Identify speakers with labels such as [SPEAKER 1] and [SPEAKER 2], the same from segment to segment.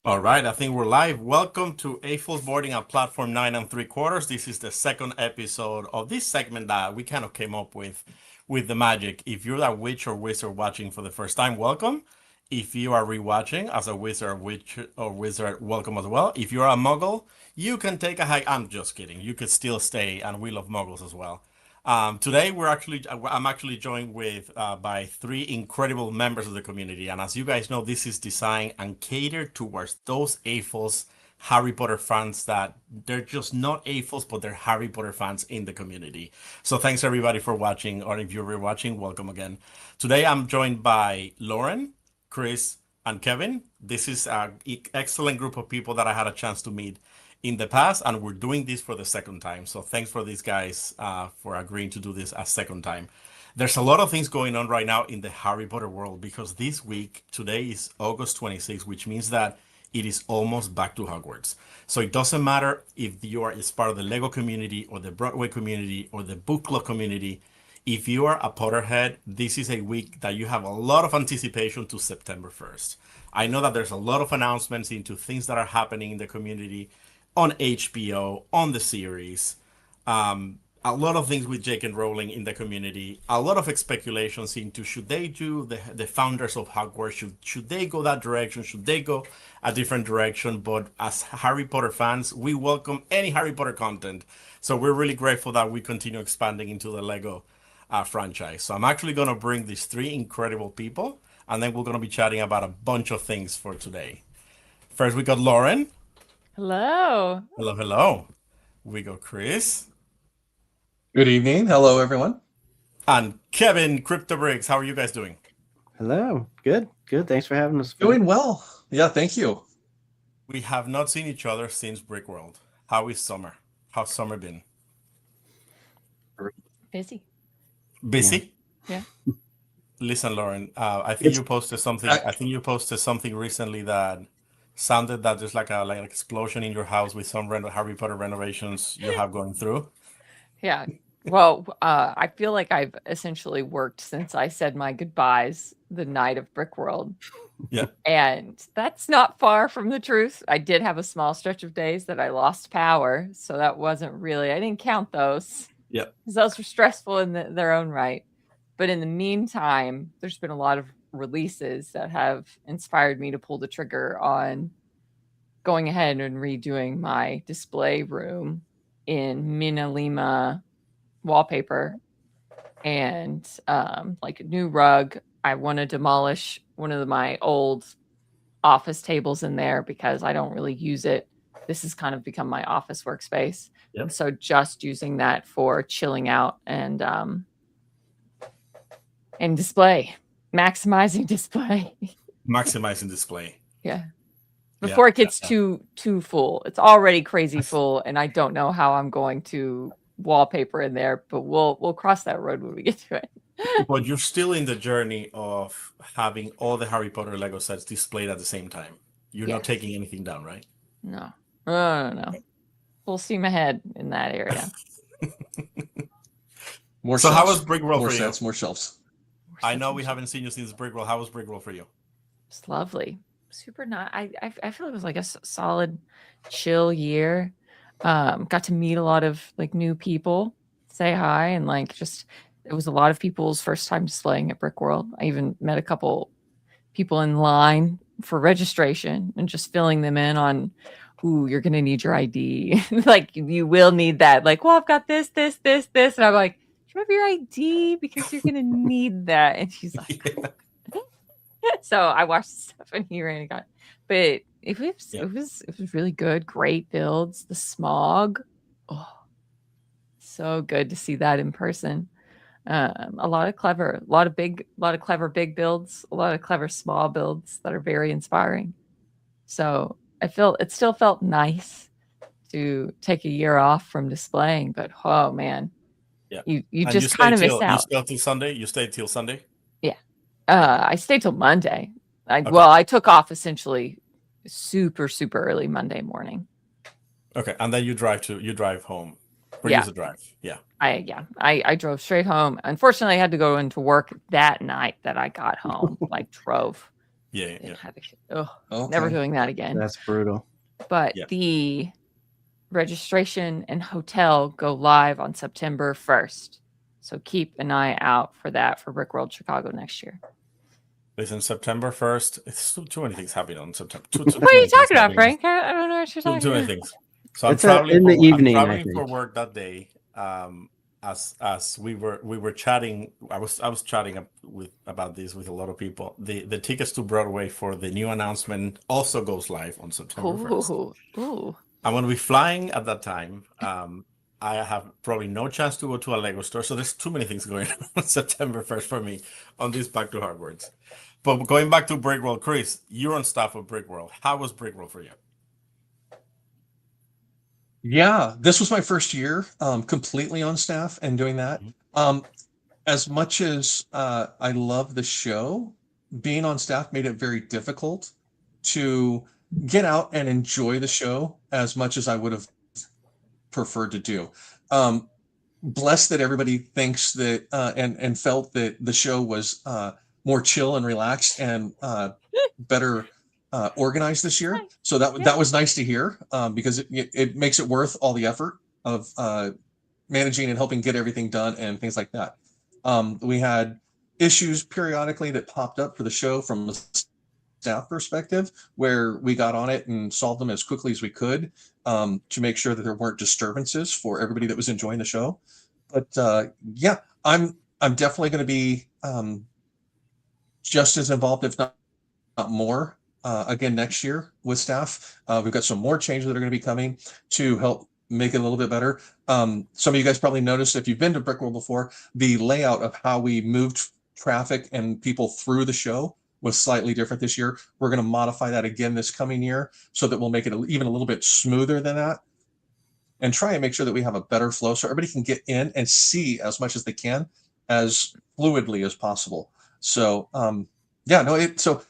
[SPEAKER 1] All right, I think we're live. Welcome to AFOLs boarding at platform 9 3/4. This is the second episode of this segment that we kind of came up with the magic. If you're a witch or wizard watching for the first time, welcome. If you are rewatching as a wizard, witch, or wizard, welcome as well. If you're a muggle, you can take a hike. I'm just kidding. You could still stay, and we love muggles as well. Today I'm actually joined with by three incredible members of the community, and as you guys know, this is designed and catered towards those AFOS Harry Potter fans that they're just not AFOS, but they're Harry Potter fans in the community. So thanks everybody for watching, or if you're rewatching, welcome again. Today I'm joined by Lauren, Chris, and Kevin. This is an excellent group of people that I had a chance to meet in the past, and we're doing this for the second time. So thanks for these guys for agreeing to do this a second time. There's a lot of things going on right now in the Harry Potter world because this week, today is August 26th, which means that it is almost back to Hogwarts. So it doesn't matter if you are as part of the Lego community or the Broadway community or the book club community. If you are a Potterhead, this is a week that you have a lot of anticipation to September 1st. I know that there's a lot of announcements into things that are happening in the community on HBO, on the series, a lot of things with Jake and Rowling in the community, a lot of speculations into should they do the founders of Hogwarts, should they go that direction, should they go a different direction. But as Harry Potter fans, we welcome any Harry Potter content. So we're really grateful that we continue expanding into the Lego franchise. So I'm actually going to bring these three incredible people, and then we're going to be chatting about a bunch of things for today. First, we got Lauren.
[SPEAKER 2] Hello.
[SPEAKER 1] Hello, hello. We got Chris
[SPEAKER 3] Good evening. Hello, everyone.
[SPEAKER 1] and Kevin CryptoBricks. How are you guys doing?
[SPEAKER 4] Hello. Good. Good. Thanks for having us.
[SPEAKER 3] Doing well. Yeah, thank you.
[SPEAKER 1] We have not seen each other since Brick World. How is summer? How's summer been?
[SPEAKER 2] Busy.
[SPEAKER 1] Busy?
[SPEAKER 2] Yeah.
[SPEAKER 1] Listen, Lauren, I think
[SPEAKER 4] It's-
[SPEAKER 1] you posted something.
[SPEAKER 3] I-
[SPEAKER 1] I think you posted something recently that sounded that there's like an explosion in your house with some Harry Potter renovations you have going through.
[SPEAKER 2] Yeah. Well, I feel like I've essentially worked since I said my goodbyes the night of Brick World.
[SPEAKER 1] Yeah.
[SPEAKER 2] And that's not far from the truth. I did have a small stretch of days that I lost power. So that wasn't really, I didn't count those.
[SPEAKER 1] Yeah.
[SPEAKER 2] Because those were stressful in their own right. But in the meantime, there's been a lot of releases that have inspired me to pull the trigger on going ahead and redoing my display room in Mina Lima wallpaper and like a new rug. I want to demolish one of my old office tables in there because I don't really use it. This has kind of become my office workspace.
[SPEAKER 1] Yep.
[SPEAKER 2] So just using that for chilling out and display, maximizing display.
[SPEAKER 1] Maximizing display.
[SPEAKER 2] Yeah. Before it gets too full. It's already crazy full, and I don't know how I'm going to wallpaper in there, but we'll cross that road when we get to it.
[SPEAKER 1] But you're still in the journey of having all the Harry Potter Lego sets displayed at the same time. You're not
[SPEAKER 2] Yes.
[SPEAKER 1] taking anything down, right?
[SPEAKER 2] No. No. Full steam ahead in that area.
[SPEAKER 3] More
[SPEAKER 1] So
[SPEAKER 3] shelves.
[SPEAKER 1] how was Brick World
[SPEAKER 3] More
[SPEAKER 1] for you?
[SPEAKER 3] sets, more shelves.
[SPEAKER 1] I know we haven't seen you since Brick World. How was Brick World for you?
[SPEAKER 2] It's lovely. Super nice. I feel it was like a solid, chill year. Got to meet a lot of like new people, say hi, and like just it was a lot of people's first time displaying at Brick World. I even met a couple people in line for registration and just filling them in on, ooh, you're gonna need your ID. Like you will need that. Like, well, I've got this, and I'm like, do you have your ID because you're gonna need that? And she's like.
[SPEAKER 1] Yeah.
[SPEAKER 2] So I watched the stuff and he ran and got, but it was really good. Great builds. The smog, oh, so good to see that in person. A lot of clever big builds, a lot of clever small builds that are very inspiring. So it still felt nice to take a year off from displaying, but oh man,
[SPEAKER 1] Yeah.
[SPEAKER 2] you
[SPEAKER 1] And
[SPEAKER 2] just kind of miss
[SPEAKER 1] You
[SPEAKER 2] out.
[SPEAKER 1] stayed till Sunday? You stayed till Sunday?
[SPEAKER 2] I stayed till Monday.
[SPEAKER 1] Okay.
[SPEAKER 2] Well, I took off essentially super early Monday morning.
[SPEAKER 1] Okay, and then you drive home. Or
[SPEAKER 2] Yeah.
[SPEAKER 1] use a drive. Yeah.
[SPEAKER 2] I drove straight home. Unfortunately, I had to go into work that night that I got home. Like drove
[SPEAKER 1] Yeah,
[SPEAKER 2] And
[SPEAKER 1] yeah.
[SPEAKER 2] had the-
[SPEAKER 3] Okay.
[SPEAKER 2] never doing that again.
[SPEAKER 4] That's brutal.
[SPEAKER 2] But
[SPEAKER 1] Yeah.
[SPEAKER 2] the registration and hotel go live on September 1st. So keep an eye out for that for Brickworld Chicago next year.
[SPEAKER 1] Listen, September 1st. It's too many things happening on September.
[SPEAKER 2] What are you talking about, Frank? I don't know what you're talking
[SPEAKER 1] Too many
[SPEAKER 2] about.
[SPEAKER 1] things. So I'm
[SPEAKER 4] It's
[SPEAKER 1] traveling
[SPEAKER 4] in the
[SPEAKER 1] I'm
[SPEAKER 4] evening, I
[SPEAKER 1] traveling for
[SPEAKER 4] think.
[SPEAKER 1] work that day. As we were chatting, I was chatting about this with a lot of people. The tickets to Broadway for the new announcement also goes live on September 1st.
[SPEAKER 2] Ooh.
[SPEAKER 1] I'm going to be flying at that time. I have probably no chance to go to a Lego store, so there's too many things going on September 1st for me on this Back to Hogwarts. But going back to Brickworld, Chris, you're on staff of Brickworld. How was Brickworld for you?
[SPEAKER 3] Yeah, this was my first year completely on staff and doing that. As much as I love the show, being on staff made it very difficult to get out and enjoy the show as much as I would have preferred to do. Blessed that everybody thinks that and felt that the show was more chill and relaxed and better organized this year. So that was nice to hear because it makes it worth all the effort of managing and helping get everything done and things like that. We had issues periodically that popped up for the show from a staff perspective where we got on it and solved them as quickly as we could to make sure that there weren't disturbances for everybody that was enjoying the show. But yeah, I'm definitely going to be just as involved, if not more, again next year with staff. We've got some more changes that are going to be coming to help make it a little bit better. Some of you guys probably noticed, if you've been to Brickworld before, the layout of how we moved traffic and people through the show was slightly different this year. We're going to modify that again this coming year so that we'll make it even a little bit smoother than that and try and make sure that we have a better flow so everybody can get in and see as much as they can as fluidly as possible. So yeah, no, so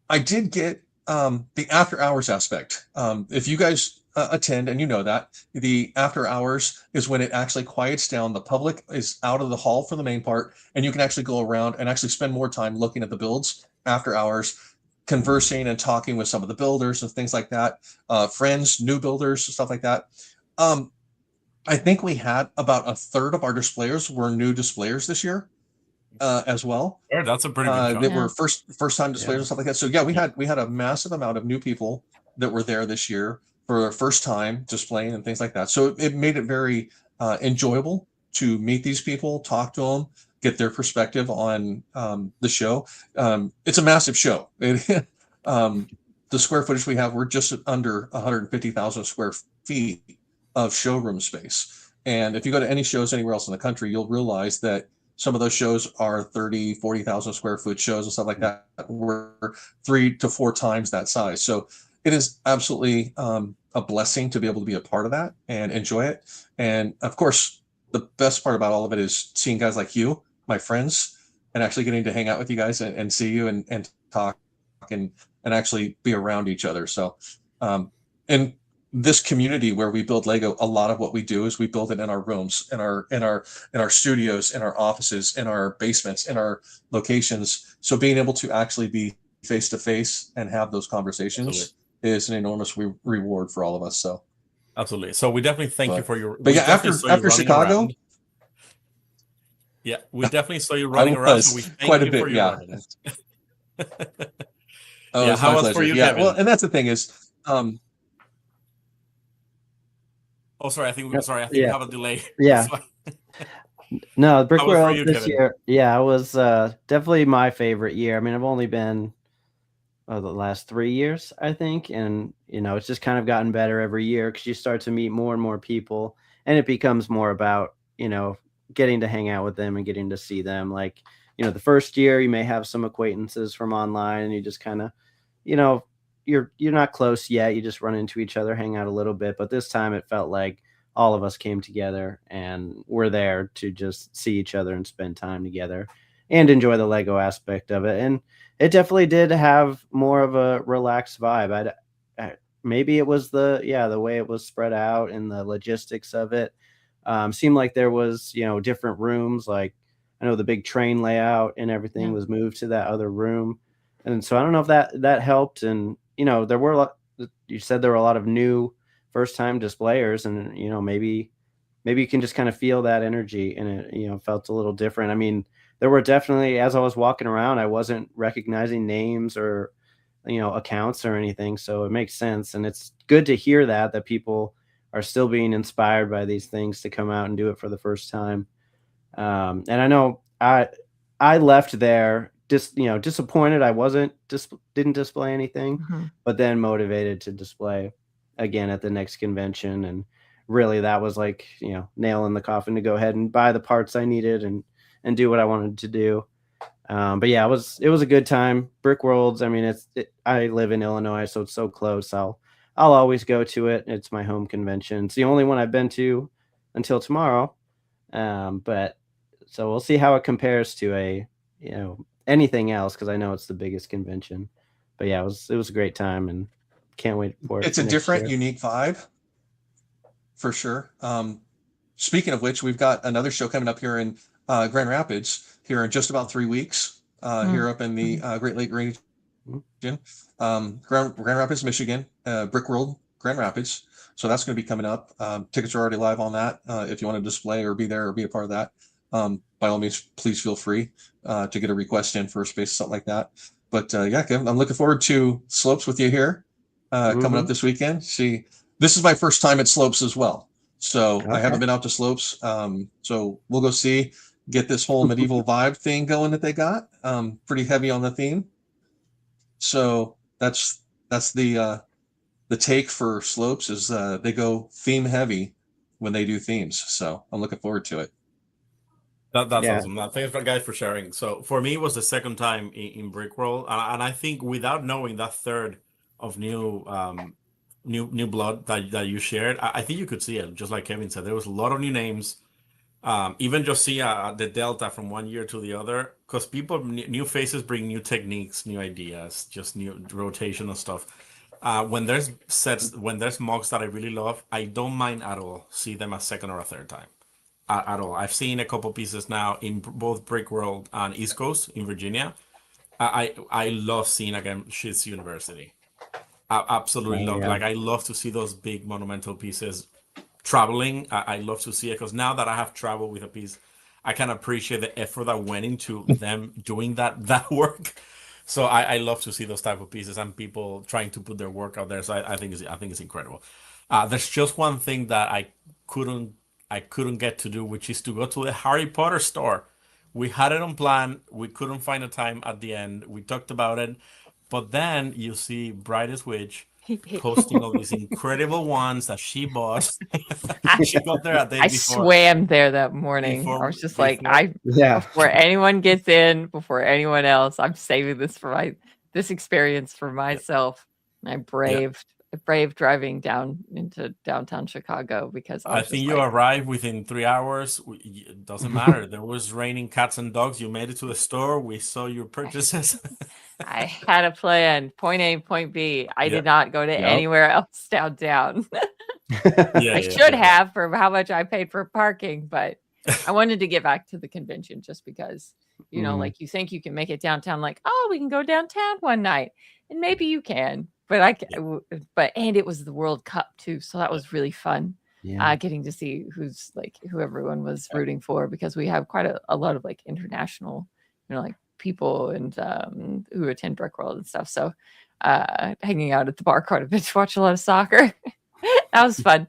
[SPEAKER 3] I did get the after hours aspect. If you guys attend, and you know that, the after hours is when it actually quiets down. The public is out of the hall for the main part, and you can actually go around and actually spend more time looking at the builds after hours, conversing and talking with some of the builders and things like that, friends, new builders, stuff like that. I think we had about a third of our displayers were new displayers this year. As well.
[SPEAKER 1] Yeah, that's a pretty good chunk.
[SPEAKER 3] That were first time displayers and stuff like that. So yeah, we had a massive amount of new people that were there this year for their first time displaying and things like that. So it made it very enjoyable to meet these people, talk to them, get their perspective on the show. It's a massive show. The square footage we have, we're just under 150,000 square feet of showroom space. And if you go to any shows anywhere else in the country, you'll realize that some of those shows are 30, 40,000 square foot shows and stuff like that. We're 3 to 4 times that size. So it is absolutely a blessing to be able to be a part of that and enjoy it. And of course, the best part about all of it is seeing guys like you, my friends, and actually getting to hang out with you guys and see you and talk and actually be around each other. So, and this community where we build Lego, a lot of what we do is we build it in our rooms, in our studios, in our offices, in our basements, in our locations. So being able to actually be face to face and have those conversations is an enormous reward for all of us. So
[SPEAKER 1] absolutely. So we definitely thank you for your.
[SPEAKER 3] But yeah, after Chicago.
[SPEAKER 1] Around. Yeah, we definitely saw you running around. So we thank
[SPEAKER 3] quite a
[SPEAKER 1] you
[SPEAKER 3] bit.
[SPEAKER 1] For your
[SPEAKER 3] Yeah.
[SPEAKER 1] running.
[SPEAKER 3] Oh,
[SPEAKER 1] yeah, how was for you, Kevin?
[SPEAKER 3] Well, and that's the thing is.
[SPEAKER 1] Oh, sorry. I think we have a delay.
[SPEAKER 4] Yeah. No, Brickworld this
[SPEAKER 1] Kevin?
[SPEAKER 4] year, yeah, it was definitely my favorite year. I mean, I've only been the last 3 years, I think, and it's just kind of gotten better every year because you start to meet more and more people, and it becomes more about getting to hang out with them and getting to see them. Like the first year, you may have some acquaintances from online, and you just kind of, you're not close yet. You just run into each other, hang out a little bit. But this time it felt like all of us came together and we're there to just see each other and spend time together and enjoy the Lego aspect of it. And it definitely did have more of a relaxed vibe. Maybe it was the way it was spread out and the logistics of it. Seemed like there was, different rooms. Like I know the big train layout and everything was moved to that other room. And so I don't know if that helped. And there were you said there were a lot of new first time displayers, and maybe you can just kind of feel that energy, and it felt a little different. I mean, there were definitely, as I was walking around, I wasn't recognizing names or accounts or anything, so it makes sense. And it's good to hear that people are still being inspired by these things to come out and do it for the first time. And I know I left there disappointed I didn't display anything, but then motivated to display again at the next convention. And really that was like, nail in the coffin to go ahead and buy the parts I needed and do what I wanted to do. But yeah, it was a good time. Brick Worlds, I mean, I live in Illinois, so it's so close. I'll always go to it. It's my home convention. It's the only one I've been to until tomorrow. But so we'll see how it compares to anything else, because I know it's the biggest convention. But yeah, it was a great time, and can't wait for it.
[SPEAKER 3] It's a different, unique vibe for sure. Speaking of which, we've got another show coming up here in Grand Rapids here in just about 3 weeks, here up in the Great Lake region, Grand Rapids, Michigan, Brick World, Grand Rapids. So that's going to be coming up. Tickets are already live on that. If you want to display or be there or be a part of that, by all means, please feel free to get a request in for a space, something like that. But yeah, Kevin, I'm looking forward to Slopes with you here coming up this weekend. See, this is my first time at Slopes as well. So I haven't been out to Slopes. So we'll go get this whole medieval vibe thing going that they got. Pretty heavy on the theme. So that's the take for Slopes is they go theme heavy when they do themes. So I'm looking forward to it.
[SPEAKER 1] That's awesome. Thanks, guys, for sharing. So for me, it was the second time in Brick World, and I think without knowing that third of new blood that you shared, I think you could see it. Just like Kevin said, there was a lot of new names. Even just see the delta from one year to the other, because new faces bring new techniques, new ideas, just new rotational stuff. When there's mocks that I really love, I don't mind at all see them a second or a third time. At all. I've seen a couple pieces now in both Brick World and East Coast in Virginia. I love seeing again Schitt's University. I absolutely love. Like, I love to see those big monumental pieces traveling. I love to see it, because now that I have traveled with a piece, I can appreciate the effort that went into them doing that work. So I love to see those type of pieces and people trying to put their work out there. So I think it's incredible. There's just one thing that I couldn't get to do, which is to go to the Harry Potter store. We had it on plan. We couldn't find a time at the end. We talked about it. But then you see Brightest Witch posting all these incredible ones that she bought. She got there a day before.
[SPEAKER 2] I swam there that morning. I was just like, before anyone gets in, before anyone else, I'm saving this for this experience for myself. And I braved driving down into downtown Chicago, because
[SPEAKER 1] I think you arrived within 3 hours. It doesn't matter. There was raining cats and dogs. You made it to the store. We saw your purchases.
[SPEAKER 2] I had a plan. Point A, point B. I did not go to anywhere else downtown. I should have for how much I paid for parking, but I wanted to get back to the convention just because, like, you think you can make it downtown, like, oh, we can go downtown one night, and maybe you can. But and it was the World Cup too, so that was really fun. Getting to see who everyone was rooting for, because we have quite a lot of like international, like people and who attend Brick World and stuff. So hanging out at the bar quite a bit to watch a lot of soccer. That was fun.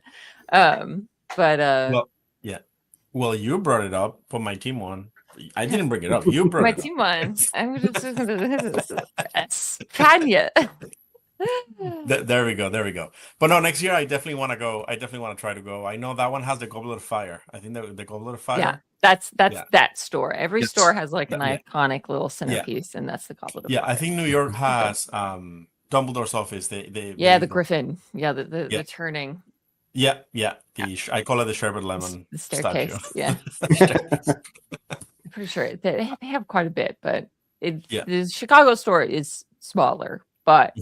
[SPEAKER 1] Well, you brought it up, but my team won. I didn't bring it up. You brought
[SPEAKER 2] my team won. I'm just Spania.
[SPEAKER 1] There we go. But no, next year I definitely want to go. I definitely want to try to go. I know that one has the Goblet of Fire. I think the Goblet of Fire.
[SPEAKER 2] Yeah, that's that store. Every store has like an iconic little centerpiece, and that's the Goblet of Fire.
[SPEAKER 1] I think New York has Dumbledore's office.
[SPEAKER 2] The Griffin. Yeah, the turning.
[SPEAKER 1] I call it the sherbet lemon.
[SPEAKER 2] The staircase.
[SPEAKER 1] Statue.
[SPEAKER 2] Yeah. I'm pretty sure they have quite a bit, but the Chicago store is smaller, but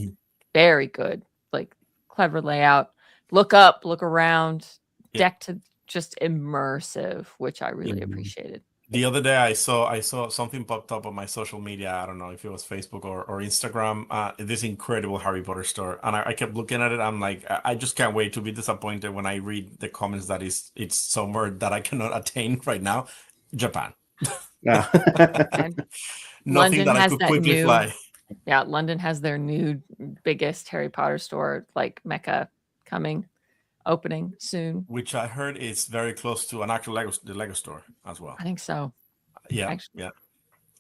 [SPEAKER 2] very good. Like, clever layout. Look up, look around, deck to just immersive, which I really appreciated.
[SPEAKER 1] The other day I saw something popped up on my social media. I don't know if it was Facebook or Instagram. This incredible Harry Potter store, and I kept looking at it. I'm like, I just can't wait to be disappointed when I read the comments that it's somewhere that I cannot attain right now. Japan.
[SPEAKER 4] Yeah.
[SPEAKER 2] And
[SPEAKER 1] Nothing
[SPEAKER 2] London
[SPEAKER 1] that I
[SPEAKER 2] has
[SPEAKER 1] could
[SPEAKER 2] that
[SPEAKER 1] quickly
[SPEAKER 2] new,
[SPEAKER 1] fly.
[SPEAKER 2] yeah, London has their new biggest Harry Potter store, like Mecca, opening soon.
[SPEAKER 1] Which I heard is very close to an actual the Lego store as well.
[SPEAKER 2] I think so.
[SPEAKER 1] Yeah,
[SPEAKER 2] Actually,
[SPEAKER 1] yeah.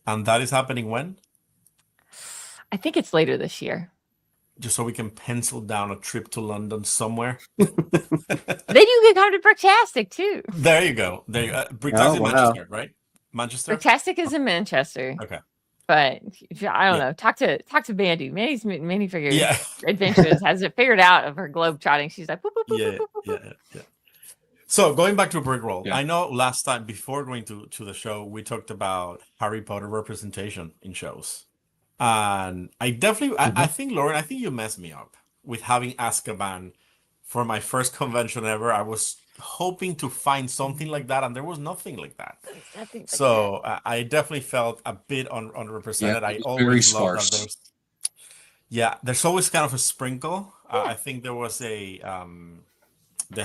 [SPEAKER 1] And that is happening when?
[SPEAKER 2] I think it's later this year.
[SPEAKER 1] Just so we can pencil down a trip to London somewhere.
[SPEAKER 2] They do come to Bricktastic too.
[SPEAKER 1] There you go. There you Bricktastic in
[SPEAKER 4] wow.
[SPEAKER 1] Manchester, right? Manchester?
[SPEAKER 2] Bricktastic is in Manchester.
[SPEAKER 1] Okay.
[SPEAKER 2] But I don't
[SPEAKER 1] Yeah.
[SPEAKER 2] know. Talk to Mandy. Mandy figures
[SPEAKER 1] Yeah.
[SPEAKER 2] adventures has it figured out of her globe trotting. She's like, boop, boop, boop,
[SPEAKER 1] Yeah,
[SPEAKER 2] boop, boop, boop.
[SPEAKER 1] yeah. So going back to Brickroll,
[SPEAKER 3] Yeah.
[SPEAKER 1] I know last time before going to the show, we talked about Harry Potter representation in shows. And I definitely, I think, Lauren, I think you messed me up with having Azkaban for my first convention ever. I was hoping to find something like that, and there was nothing like that.
[SPEAKER 2] Nothing like
[SPEAKER 1] So I definitely felt a bit underrepresented.
[SPEAKER 3] Yeah,
[SPEAKER 1] I
[SPEAKER 3] it was
[SPEAKER 1] always
[SPEAKER 3] very
[SPEAKER 1] love that
[SPEAKER 3] sparse.
[SPEAKER 1] there's always kind of a sprinkle. I think there was the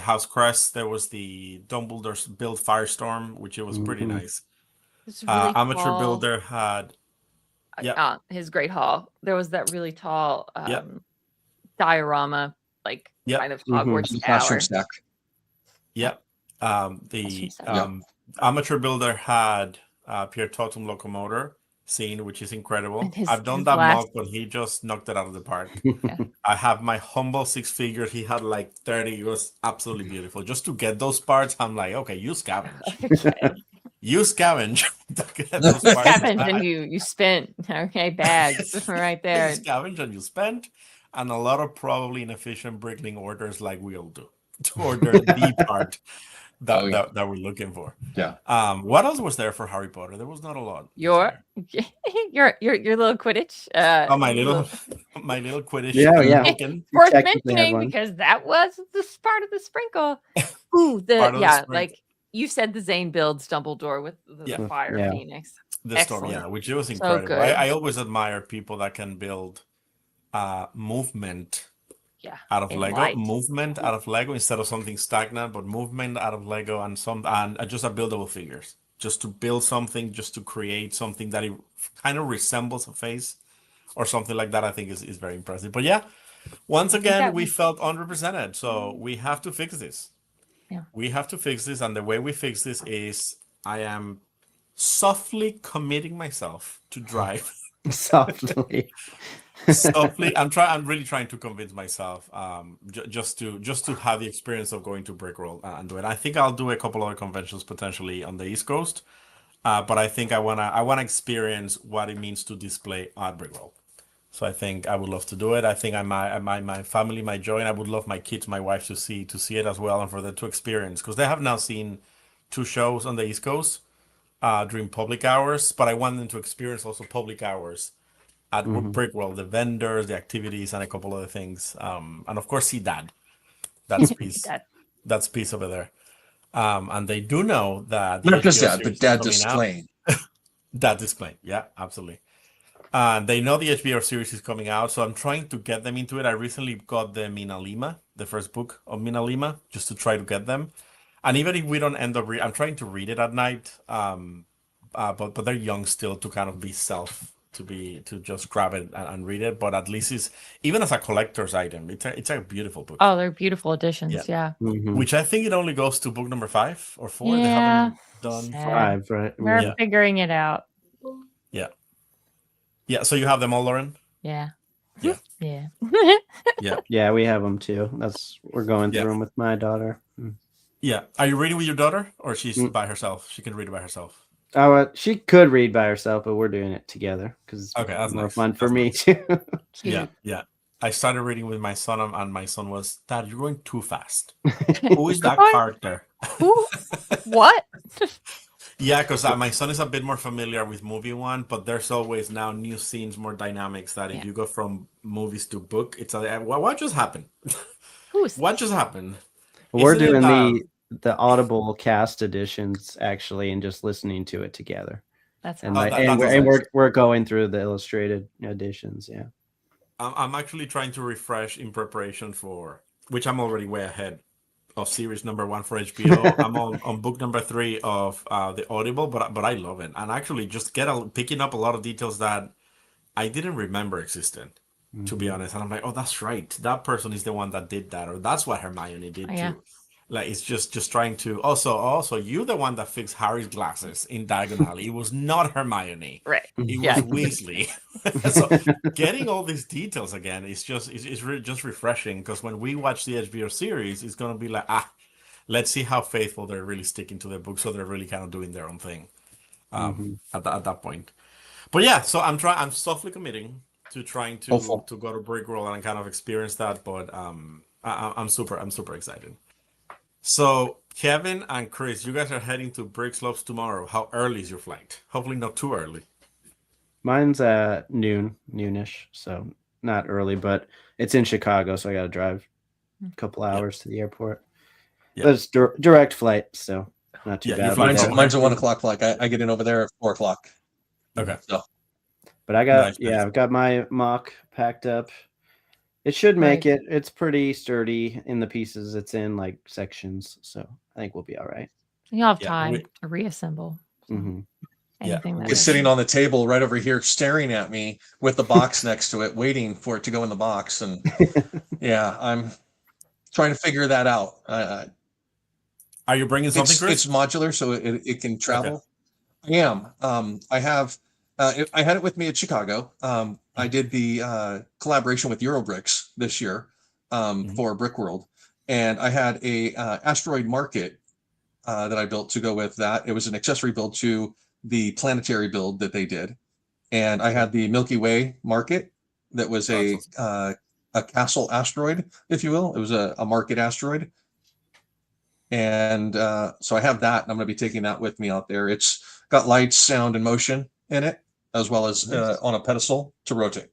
[SPEAKER 1] House Crest. There was the Dumbledore's Build Firestorm, which it was pretty nice.
[SPEAKER 2] It's really
[SPEAKER 1] Amateur
[SPEAKER 2] tall,
[SPEAKER 1] Builder had
[SPEAKER 2] his Great Hall. There was that really tall
[SPEAKER 1] Yep.
[SPEAKER 2] diorama, like
[SPEAKER 1] Yep.
[SPEAKER 2] kind of
[SPEAKER 4] Mhm.
[SPEAKER 2] Hogwarts
[SPEAKER 3] The
[SPEAKER 2] tower.
[SPEAKER 3] classroom stack.
[SPEAKER 1] the
[SPEAKER 2] Awesome stuff.
[SPEAKER 1] Amateur Builder had Pierre Totum Locomotor scene, which is incredible.
[SPEAKER 2] And his-
[SPEAKER 1] I've done
[SPEAKER 2] his
[SPEAKER 1] that
[SPEAKER 2] last-
[SPEAKER 1] mock, but he just knocked it out of the park.
[SPEAKER 2] Yeah.
[SPEAKER 1] I have my humble six figures. He had like 30. It was absolutely beautiful. Just to get those parts, I'm like, okay, you scavenge. You scavenge to get those
[SPEAKER 2] You
[SPEAKER 1] parts.
[SPEAKER 2] scavenged and you spent bags right there.
[SPEAKER 1] You scavenge and you spend, and a lot of probably inefficient brickling orders like we all do to order the part that,
[SPEAKER 3] Oh, yeah.
[SPEAKER 1] that we're looking for.
[SPEAKER 3] Yeah.
[SPEAKER 1] What else was there for Harry Potter? There was not a lot.
[SPEAKER 2] Your little Quidditch.
[SPEAKER 1] My little Quidditch.
[SPEAKER 4] Yeah, yeah.
[SPEAKER 1] token.
[SPEAKER 2] Worth
[SPEAKER 4] Check if they have
[SPEAKER 2] mentioning
[SPEAKER 4] one.
[SPEAKER 2] because that was the part of the sprinkle. Ooh,
[SPEAKER 1] Part of the sprinkle.
[SPEAKER 2] like you said, the Zane builds Dumbledore with the
[SPEAKER 1] Yeah.
[SPEAKER 2] fire
[SPEAKER 4] Yeah.
[SPEAKER 2] phoenix.
[SPEAKER 1] The storm,
[SPEAKER 2] Excellent.
[SPEAKER 1] which was
[SPEAKER 2] So
[SPEAKER 1] incredible.
[SPEAKER 2] good.
[SPEAKER 1] I always admire people that can build movement
[SPEAKER 2] Yeah.
[SPEAKER 1] out of
[SPEAKER 2] in
[SPEAKER 1] Lego,
[SPEAKER 2] light.
[SPEAKER 1] movement out of Lego instead of something stagnant, but movement out of Lego and just a buildable figures. Just to build something, just to create something that it kind of resembles a face or something like that, I think is very impressive. But yeah, once again, we felt underrepresented. So we have to fix this.
[SPEAKER 2] Yeah.
[SPEAKER 1] We have to fix this. And the way we fix this is I am softly committing myself to drive.
[SPEAKER 4] Softly.
[SPEAKER 1] Softly, I'm really trying to convince myself just to have the experience of going to Brickroll and do it. I think I'll do a couple other conventions potentially on the East Coast, but I think I wanna experience what it means to display at Brickroll. So I think I would love to do it. I think my family might join. I would love my kids, my wife to see it as well, and for them to experience, because they have now seen 2 shows on the East Coast during public hours, but I want them to experience also public hours at Brickroll, the vendors, the activities, and a couple other things. And of course, see Dad. That's piece. That's piece over there. And they do know that the
[SPEAKER 3] Not just
[SPEAKER 1] HBO
[SPEAKER 3] that,
[SPEAKER 1] series
[SPEAKER 3] but Dad
[SPEAKER 1] is coming out.
[SPEAKER 3] displaying.
[SPEAKER 1] That display, yeah, absolutely. They know the HBO series is coming out, so I'm trying to get them into it. I recently got the Mina Lima, the first book of Mina Lima, just to try to get them. And even if we don't end up, I'm trying to read it at night. But they're young still to kind of be to just grab it and read it. But at least it's even as a collector's item, it's a beautiful book.
[SPEAKER 2] Oh, they're beautiful additions.
[SPEAKER 1] Yeah.
[SPEAKER 2] Yeah.
[SPEAKER 4] Mhm.
[SPEAKER 1] Which I think it only goes to book number 5 or 4. They
[SPEAKER 2] Yeah.
[SPEAKER 1] haven't done.
[SPEAKER 2] Sad.
[SPEAKER 4] 5, right?
[SPEAKER 2] We're
[SPEAKER 1] Yeah.
[SPEAKER 2] figuring it out.
[SPEAKER 1] Yeah, so you have them all, Lauren.
[SPEAKER 2] Yeah.
[SPEAKER 1] Yeah.
[SPEAKER 2] Yeah.
[SPEAKER 4] Yeah, we have them too. We're going
[SPEAKER 1] Yeah.
[SPEAKER 4] through them with my daughter.
[SPEAKER 1] Yeah, are you reading with your daughter, or she's
[SPEAKER 4] Mm.
[SPEAKER 1] by herself? She can read it by herself.
[SPEAKER 4] Oh, she could read by herself, but we're doing it together because it's
[SPEAKER 1] Okay, that's
[SPEAKER 4] more
[SPEAKER 1] nice.
[SPEAKER 4] fun for
[SPEAKER 1] That's
[SPEAKER 4] me
[SPEAKER 1] nice.
[SPEAKER 4] too.
[SPEAKER 1] Yeah, yeah. I started reading with my son, and my son was, "Dad, you're going too fast. Who is that
[SPEAKER 2] What?
[SPEAKER 1] character?"
[SPEAKER 2] Who? What?
[SPEAKER 1] Yeah, because my son is a bit more familiar with movie one, but there's always now new scenes, more dynamics. That if
[SPEAKER 2] Yeah.
[SPEAKER 1] you go from movies to book, it's what just happened?
[SPEAKER 2] Who's
[SPEAKER 1] What just happened?
[SPEAKER 4] We're
[SPEAKER 1] Isn't it,
[SPEAKER 4] doing the Audible cast editions actually, and just listening to it together.
[SPEAKER 2] That's
[SPEAKER 4] And
[SPEAKER 2] awesome.
[SPEAKER 4] like, we're going through the illustrated editions. Yeah.
[SPEAKER 1] I'm actually trying to refresh in preparation for, which I'm already way ahead of series number 1 for HBO. I'm on book number 3 of the Audible, but I love it, and actually just picking up a lot of details that I didn't remember existed, to be honest. And I'm like, oh, that's right, that person is the one that did that, or that's what Hermione did
[SPEAKER 2] Oh, yeah.
[SPEAKER 1] too. Like, it's just trying to also you're the one that fixed Harry's glasses in Diagon. It was not Hermione.
[SPEAKER 2] Right.
[SPEAKER 1] It
[SPEAKER 2] Yeah.
[SPEAKER 1] was Weasley. So getting all these details again is just refreshing, because when we watch the HBO series, it's gonna be like, let's see how faithful they're really sticking to the book, so they're really kind of doing their own thing at that point. But yeah, so I'm softly committing to trying to
[SPEAKER 3] Hopeful.
[SPEAKER 1] to go to Brickworld and kind of experience that. But I'm super excited. So Kevin and Chris, you guys are heading to Brick Slopes tomorrow. How early is your flight? Hopefully not too early.
[SPEAKER 4] Mine's noonish, so not early, but it's in Chicago, so I got to drive a couple hours to the airport.
[SPEAKER 1] Yeah.
[SPEAKER 4] But it's direct flight, so not too
[SPEAKER 1] Yeah,
[SPEAKER 4] bad.
[SPEAKER 1] you fly
[SPEAKER 4] But
[SPEAKER 1] from-
[SPEAKER 3] Mine's a 1 o'clock flight. I get in over there at 4 o'clock.
[SPEAKER 1] Okay.
[SPEAKER 3] So
[SPEAKER 4] But I got
[SPEAKER 1] Nice.
[SPEAKER 4] I've got my mock packed up. It should make it. It's pretty sturdy in the pieces it's in, like sections, so I think we'll be all right.
[SPEAKER 2] You'll have
[SPEAKER 1] Yeah,
[SPEAKER 2] time to reassemble. So
[SPEAKER 4] Mm-hmm.
[SPEAKER 2] anything that
[SPEAKER 3] it's sitting on the table right over here, staring at me with the box next to it, waiting for it to go in the box. And yeah, I'm trying to figure that out.
[SPEAKER 1] Are you bringing something, Chris?
[SPEAKER 3] It's modular, so it can travel. Okay. I am. I have. I had it with me at Chicago. I did the collaboration with Eurobricks this year for Brickworld, and I had a asteroid market that I built to go with that. It was an accessory build to the planetary build that they did, and I had the Milky Way market that was a castle asteroid, if you will. It was a market asteroid. And so I have that, and I'm going to be taking that with me out there. It's got lights, sound, and motion in it, as well as on a pedestal to rotate.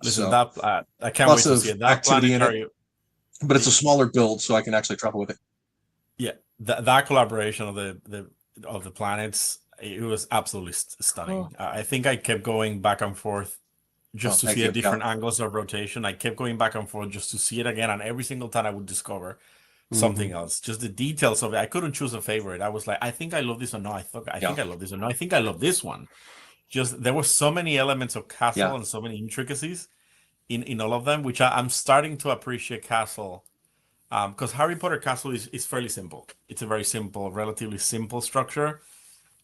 [SPEAKER 1] Listen,
[SPEAKER 3] So,
[SPEAKER 1] that I can't wait to see it. That
[SPEAKER 3] activity in
[SPEAKER 1] planetary,
[SPEAKER 3] it, but it's a smaller build, so I can actually travel with it.
[SPEAKER 1] yeah, that collaboration of the planets, it was absolutely stunning.
[SPEAKER 2] Cool.
[SPEAKER 1] I think I kept going back and forth just to
[SPEAKER 3] thank
[SPEAKER 1] see
[SPEAKER 3] you.
[SPEAKER 1] the different angles of rotation. I kept going back and forth just to see it again, and every single time I would discover something else. Just the details of it. I couldn't choose a favorite. I was like, I think I love this, or no, I think I love this, or no, I think I love this one. Just there were so many elements of Castle and so many intricacies in all of them, which I'm starting to appreciate Castle. Because Harry Potter Castle is fairly simple. It's a very simple, relatively simple structure.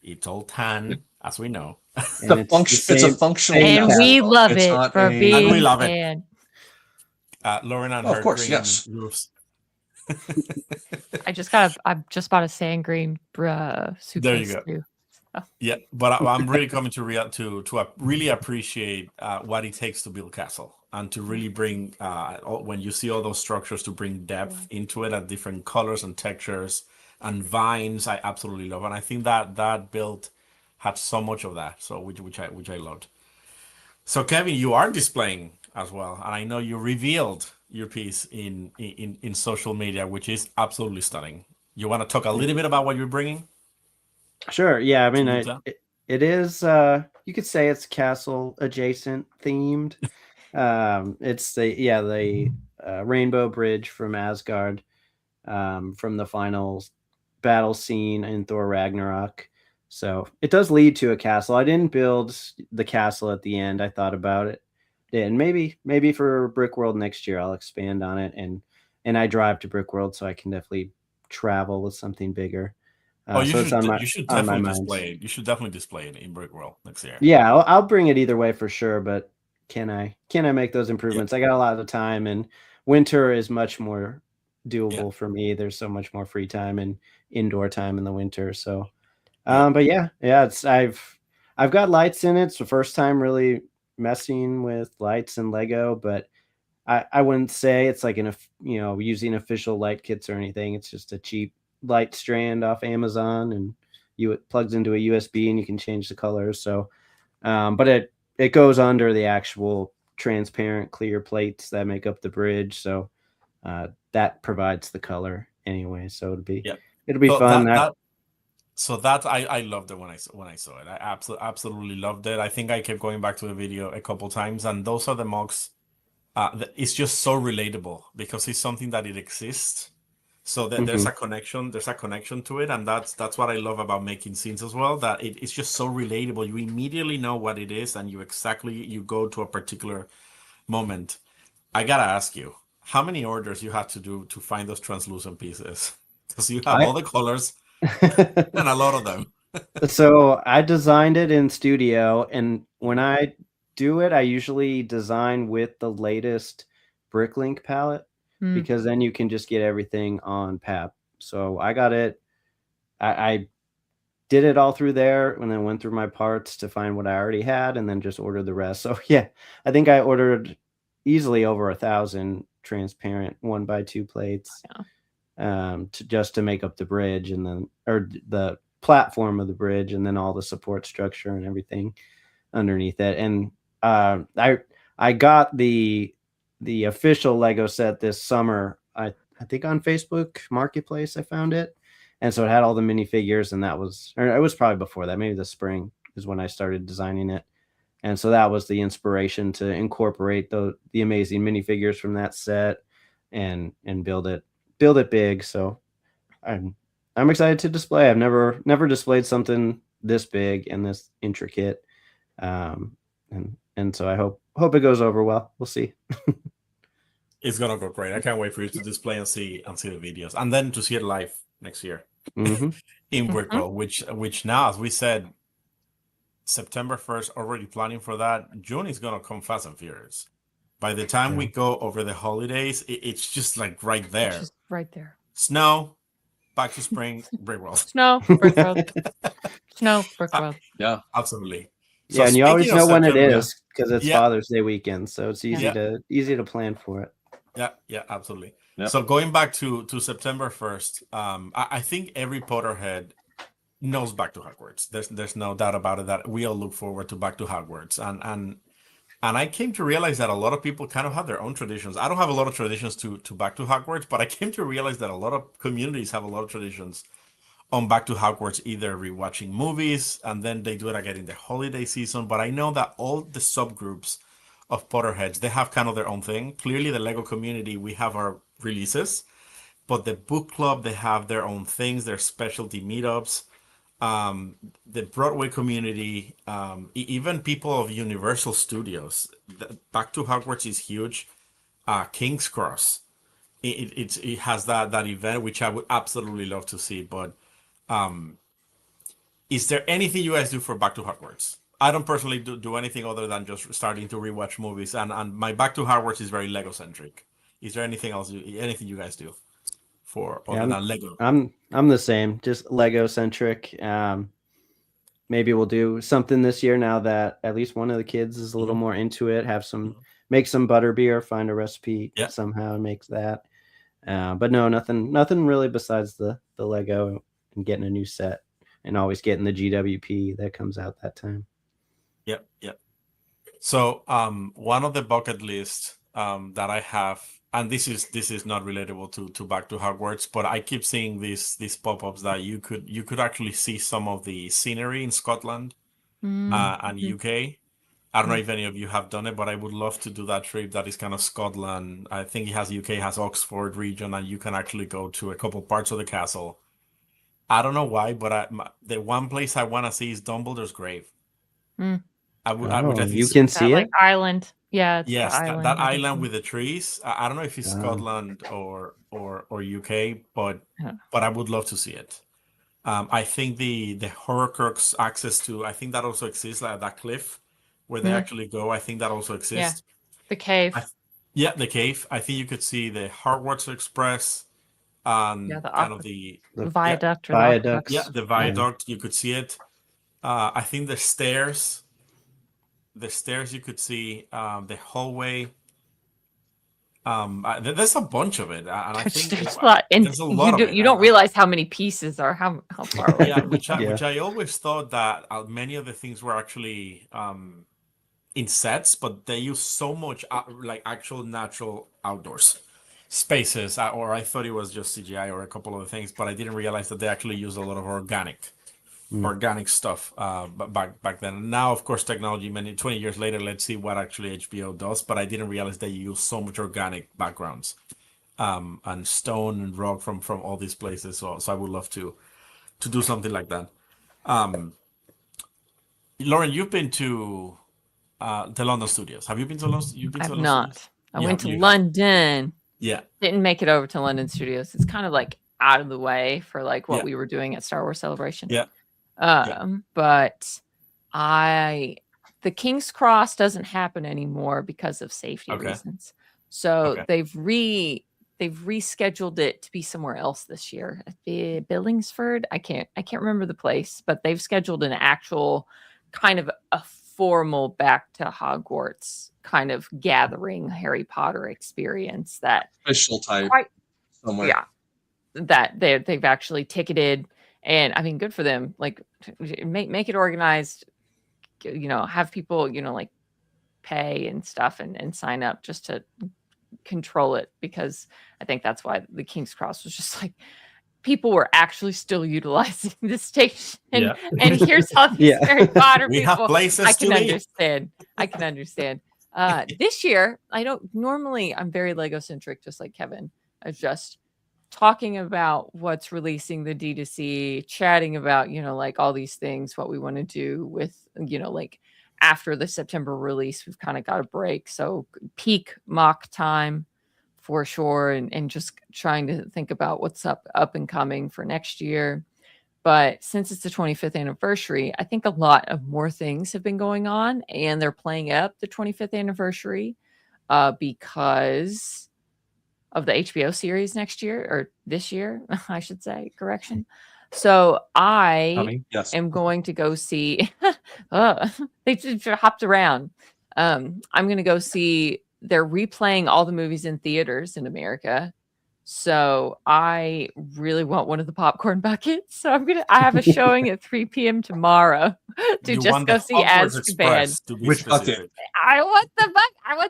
[SPEAKER 1] It's all tan, as we know.
[SPEAKER 3] It's a functional.
[SPEAKER 2] And we love
[SPEAKER 3] It's
[SPEAKER 2] it
[SPEAKER 3] not
[SPEAKER 2] for
[SPEAKER 3] a-
[SPEAKER 2] being
[SPEAKER 1] And we love it.
[SPEAKER 2] tan.
[SPEAKER 1] Lauren and
[SPEAKER 3] Oh,
[SPEAKER 1] her
[SPEAKER 3] of course,
[SPEAKER 1] green
[SPEAKER 3] yes.
[SPEAKER 1] roofs.
[SPEAKER 2] I just bought a sand green suitcase
[SPEAKER 1] There you go.
[SPEAKER 2] too.
[SPEAKER 1] Yeah, but I'm really coming to really appreciate what it takes to build Castle, and to really bring when you see all those structures, to bring depth into it, and different colors and textures and vines. I absolutely love, and I think that build had so much of that. So which I loved. So Kevin, you are displaying as well, and I know you revealed your piece in social media, which is absolutely stunning. You want to talk a little bit about what you're bringing?
[SPEAKER 4] Sure. Yeah. I mean,
[SPEAKER 1] Utah?
[SPEAKER 4] it is. You could say it's castle adjacent themed. It's the Rainbow Bridge from Asgard, from the final battle scene in Thor Ragnarok. So it does lead to a castle. I didn't build the castle at the end. I thought about it, and maybe for Brickworld next year I'll expand on it. And I drive to Brickworld, so I can definitely travel with something bigger.
[SPEAKER 1] You should definitely
[SPEAKER 4] mind.
[SPEAKER 1] display it. You should definitely display it in Brickworld next year.
[SPEAKER 4] Yeah, I'll bring it either way for sure. But can I make those improvements? I got a lot of time, and winter is much more doable for me. There's so much more free time and indoor time in the winter. So, but it's I've got lights in it. It's the first time really messing with lights and Lego, but I wouldn't say it's like using official light kits or anything. It's just a cheap light strand off Amazon, and it plugs into a USB, and you can change the colors. So, but it goes under the actual transparent clear plates that make up the bridge. So that provides the color. anyway, so
[SPEAKER 1] Yeah.
[SPEAKER 4] it'll be
[SPEAKER 1] So
[SPEAKER 4] fun.
[SPEAKER 1] I loved it when I saw it. I absolutely loved it. I think I kept going back to the video a couple times, and those are the mugs. It's just so relatable because it's something that it exists. So that there's
[SPEAKER 4] Mhm.
[SPEAKER 1] a connection. There's a connection to it, and that's what I love about making scenes as well. That it's just so relatable. You immediately know what it is, and you go to a particular moment. I gotta ask you, how many orders you had to do to find those translucent pieces? Because you have all the colors and a lot of them.
[SPEAKER 4] So I designed it in studio, and when I do it, I usually design with the latest Bricklink palette because then you can just get everything on PAP. So I got it. I did it all through there and then went through my parts to find what I already had and then just ordered the rest. So yeah, I think I ordered easily over 1,000 transparent 1x2 plates to make up the bridge and then or the platform of the bridge and then all the support structure and everything underneath it. And I got the official Lego set this summer. I think on Facebook Marketplace I found it. And so it had all the minifigures, and it was probably before that, maybe the spring is when I started designing it. And so that was the inspiration to incorporate the amazing minifigures from that set and build it big. So I'm excited to display. I've never displayed something this big and this intricate. And so I hope it goes over well. We'll see.
[SPEAKER 1] It's gonna go great. I can't wait for you to display and see the videos, and then to see it live next year in Brickworld, which now, as we said, September 1st, already planning for that. June is gonna come fast and furious. By the time we go over the holidays, it's just like right there.
[SPEAKER 2] It's just right there.
[SPEAKER 1] Snow, back to spring, Brickworld.
[SPEAKER 2] Snow, Brickworld. Snow, Brickworld.
[SPEAKER 3] Yeah,
[SPEAKER 1] absolutely.
[SPEAKER 4] So yeah, and you always know when it is because it's Father's Day weekend, so it's easy to plan for it.
[SPEAKER 1] Yeah, absolutely.
[SPEAKER 3] Yep.
[SPEAKER 1] So going back to September 1st, I think every Potterhead knows Back to Hogwarts. There's no doubt about it that we all look forward to Back to Hogwarts. And I came to realize that a lot of people kind of have their own traditions. I don't have a lot of traditions to Back to Hogwarts, but I came to realize that a lot of communities have a lot of traditions on Back to Hogwarts, either rewatching movies and then they do it again in the holiday season. But I know that all the subgroups of Potterheads, they have kind of their own thing. Clearly, the Lego community, we have our releases, but the book club, they have their own things, their specialty meetups. The Broadway community, even people of Universal Studios, Back to Hogwarts is huge. King's Cross, it has that event, which I would absolutely love to see. But is there anything you guys do for Back to Hogwarts? I don't personally do anything other than just starting to rewatch movies, and my Back to Hogwarts is very Lego centric. Is there anything else? Anything you guys do for other than Lego?
[SPEAKER 4] I'm the same, just Lego centric. Maybe we'll do something this year now that at least one of the kids is a little more into it. Make some butterbeer, find a recipe somehow and make that. But no, nothing really besides the Lego and getting a new set and always getting the GWP that comes out that time.
[SPEAKER 1] Yep. So one of the bucket lists that I have, and this is not relatable to Back to Hogwarts, but I keep seeing these pop-ups that you could actually see some of the scenery in Scotland and UK. I don't know if any of you have done it, but I would love to do that trip. That is kind of Scotland. I think UK has Oxford region, and you can actually go to a couple parts of the castle. I don't know why, but the one place I want to see is Dumbledore's grave. Which I think
[SPEAKER 4] you can see it?
[SPEAKER 2] Island. Yeah, it's
[SPEAKER 1] yes,
[SPEAKER 2] the island.
[SPEAKER 1] that island with the trees. I don't know if it's Scotland or UK, but I would love to see it. I think the Horcrux access to, I think that also exists, like that cliff where they actually go. I think that also exists.
[SPEAKER 2] Yeah. The cave.
[SPEAKER 1] The cave. I think you could see the Hogwarts Express.
[SPEAKER 2] The viaduct.
[SPEAKER 4] Viaduct.
[SPEAKER 1] Yeah, the viaduct. You could see it. I think the stairs. The stairs you could see. The hallway. There's a bunch of it, and I think
[SPEAKER 2] there's a lot. And
[SPEAKER 1] there's a lot
[SPEAKER 2] you don't realize how many pieces are how far away.
[SPEAKER 1] Which I always thought that many of the things were actually in sets, but they use so much like actual natural outdoors. spaces, or I thought it was just CGI or a couple of things, but I didn't realize that they actually use a lot of organic stuff back then. Now, of course, technology, 20 years later, let's see what actually HBO does, but I didn't realize they use so much organic backgrounds, and stone and rock from all these places. So I would love to do something like that. Lauren, you've been to the London studios. Have you been to London? You've been to
[SPEAKER 2] I've
[SPEAKER 1] London
[SPEAKER 2] not.
[SPEAKER 1] studios?
[SPEAKER 2] I
[SPEAKER 1] Yeah,
[SPEAKER 2] went to
[SPEAKER 1] you have.
[SPEAKER 2] London.
[SPEAKER 1] Yeah.
[SPEAKER 2] Didn't make it over to London Studios. It's kind of like out of the way for like what
[SPEAKER 1] Yeah.
[SPEAKER 2] we were doing at Star Wars Celebration.
[SPEAKER 1] Yeah.
[SPEAKER 2] But the King's Cross doesn't happen anymore because of safety
[SPEAKER 1] Okay.
[SPEAKER 2] reasons. So
[SPEAKER 1] Okay.
[SPEAKER 2] they've rescheduled it to be somewhere else this year. Billingsford. I can't remember the place, but they've scheduled an actual kind of a formal back to Hogwarts kind of gathering Harry Potter experience that
[SPEAKER 3] Official type somewhere.
[SPEAKER 2] yeah, that they've actually ticketed, and I mean, good for them. Like, make it organized, have people, like pay and stuff and sign up just to control it, because I think that's why the King's Cross was just like, people were actually still utilizing the station.
[SPEAKER 1] Yeah.
[SPEAKER 2] And here's all these
[SPEAKER 4] Yeah.
[SPEAKER 2] Harry Potter
[SPEAKER 1] We
[SPEAKER 2] people.
[SPEAKER 1] have places
[SPEAKER 2] I can
[SPEAKER 1] to eat.
[SPEAKER 2] understand. I can understand. This year, I don't normally, I'm very Lego centric, just like Kevin. I was just talking about what's releasing the D2C, chatting about, like all these things, what we want to do with, like after the September release, we've kind of got a break. So peak mock time for sure. And just trying to think about what's up and coming for next year. But since it's the 25th anniversary, I think a lot of more things have been going on, and they're playing up the 25th anniversary because of the HBO series next year, or this year, I should say, correction. So I
[SPEAKER 3] Yes.
[SPEAKER 2] am going to go see, they just hopped around. I'm going to go see, they're replaying all the movies in theaters in America. So I really want one of the popcorn buckets. So I have a showing at 3 p.m. tomorrow to
[SPEAKER 1] You
[SPEAKER 2] just
[SPEAKER 1] want
[SPEAKER 2] go
[SPEAKER 1] the
[SPEAKER 2] see
[SPEAKER 1] Hogwarts
[SPEAKER 2] Azkaban.
[SPEAKER 1] Express, to be
[SPEAKER 3] Which
[SPEAKER 1] specific.
[SPEAKER 3] bucket?
[SPEAKER 2] I want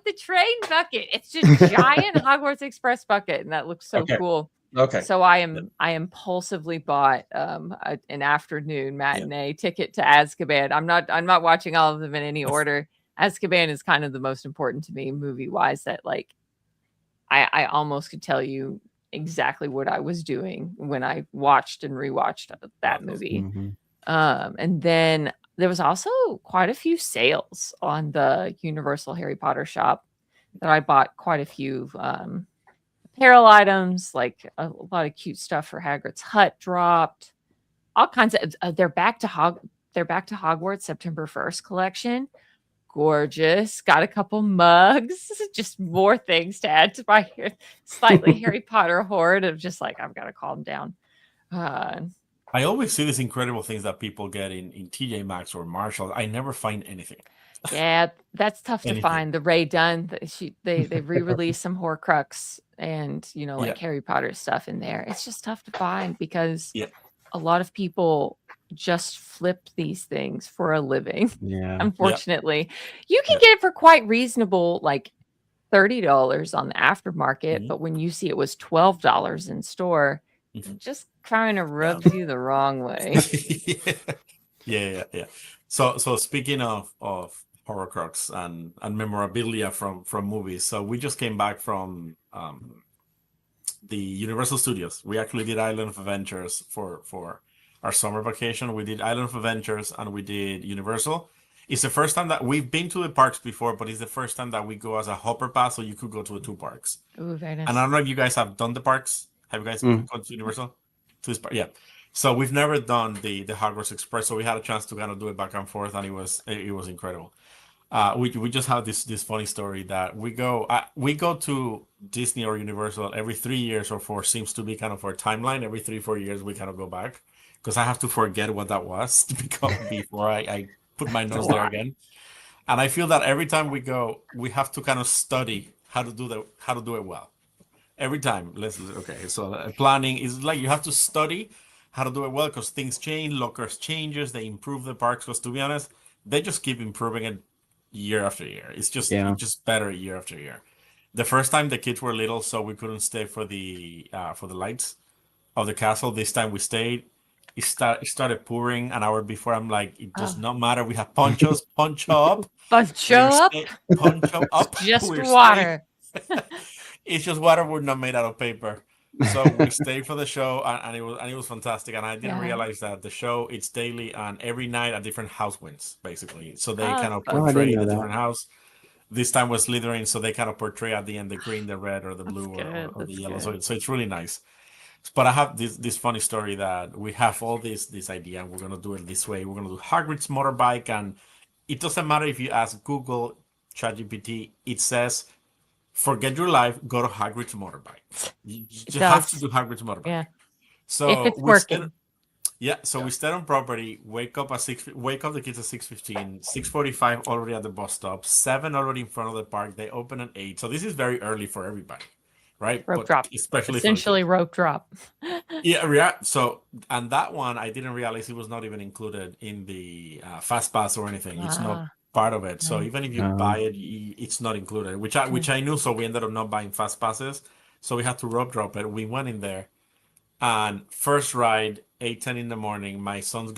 [SPEAKER 2] the train bucket. It's just giant Hogwarts Express bucket, and that looks so
[SPEAKER 3] Okay.
[SPEAKER 2] cool.
[SPEAKER 3] Okay.
[SPEAKER 2] So I impulsively bought an afternoon matinee ticket to Azkaban. I'm not watching all of them in any order. Azkaban is kind of the most important to me movie wise, that like I almost could tell you exactly what I was doing when I watched and rewatched that movie.
[SPEAKER 4] Mhm.
[SPEAKER 2] And then there was also quite a few sales on the Universal Harry Potter shop that I bought quite a few apparel items, like a lot of cute stuff for Hagrid's Hut dropped. All kinds of they're back to Hogwarts September 1st collection. Gorgeous. Got a couple mugs, just more things to add to my slightly Harry Potter hoard of just like, I've got to calm down.
[SPEAKER 1] I always see these incredible things that people get in TJ Maxx or Marshall. I never find anything.
[SPEAKER 2] Yeah, that's tough to
[SPEAKER 1] Anything.
[SPEAKER 2] find. The Ray Dunn, they re-released some Horcrux and like Harry Potter stuff in there. It's just tough to find because a lot of people just flip these things for a living.
[SPEAKER 4] Yeah.
[SPEAKER 2] Unfortunately, you can get it for quite reasonable, like $30 on the aftermarket. But when you see it was $12 in store, it just kind of rubs you the wrong way.
[SPEAKER 1] Yeah. So speaking of Horcrux and memorabilia from movies, so we just came back from the Universal Studios. We actually did Island of Adventures for our summer vacation. We did Island of Adventures and we did Universal. It's the first time that we've been to the parks before, but it's the first time that we go as a hopper pass, so you could go to the two parks.
[SPEAKER 2] Ooh, very nice.
[SPEAKER 1] And I don't know if you guys have done the parks. Have you guys gone to Universal? To this park? Yeah. So we've never done the Hogwarts Express, so we had a chance to kind of do it back and forth, and it was incredible. We just have this funny story that we go to Disney or Universal every 3 years or 4, seems to be kind of our timeline. Every 3-4 years we kind of go back because I have to forget what that was before I put my nose there again. And I feel that every time we go, we have to kind of study how to do it well. Every time. So planning is like you have to study how to do it well because things change, lockers changes, they improve the parks. Because to be honest, they just keep improving it year after year. It's just better year after year. The first time the kids were little, so we couldn't stay for the lights of the castle. This time we stayed. It started pouring an hour before. I'm like, it does not matter. We have ponchos, poncho up.
[SPEAKER 2] Poncho up.
[SPEAKER 1] Poncho up.
[SPEAKER 2] Just
[SPEAKER 1] We're
[SPEAKER 2] water.
[SPEAKER 1] It's just water. We're not made out of paper. So we stayed for the show, and it was fantastic. And I didn't realize that the show it's daily, and every night a different house wins basically. So they kind of portray the different house. This time was Slytherin, so they kind of portray at the end the green, the red, or the blue, or the yellow. So it's really nice. But I have this funny story that we have all this idea, and we're gonna do it this way. We're gonna do Hagrid's motorbike, and it doesn't matter if you ask Google, ChatGPT. It says, "Forget your life, go to Hagrid's motorbike." You just have to do Hagrid's motorbike.
[SPEAKER 2] Yeah.
[SPEAKER 1] So
[SPEAKER 2] if it's working.
[SPEAKER 1] We stayed on property. Wake up the kids at 6:15. 6:45 already at the bus stop. 7 already in front of the park. They open at 8. So this is very early for everybody. Right?
[SPEAKER 2] Rope drop.
[SPEAKER 1] Especially
[SPEAKER 2] essentially rope drop.
[SPEAKER 1] Yeah. So, and that one, I didn't realize it was not even included in the Fast Pass or anything. It's not part of it. So even if you buy it, it's not included, which I knew. So we ended up not buying Fast Passes. So we had to rope drop it. We went in there, and first ride, 8:10 in the morning, my son's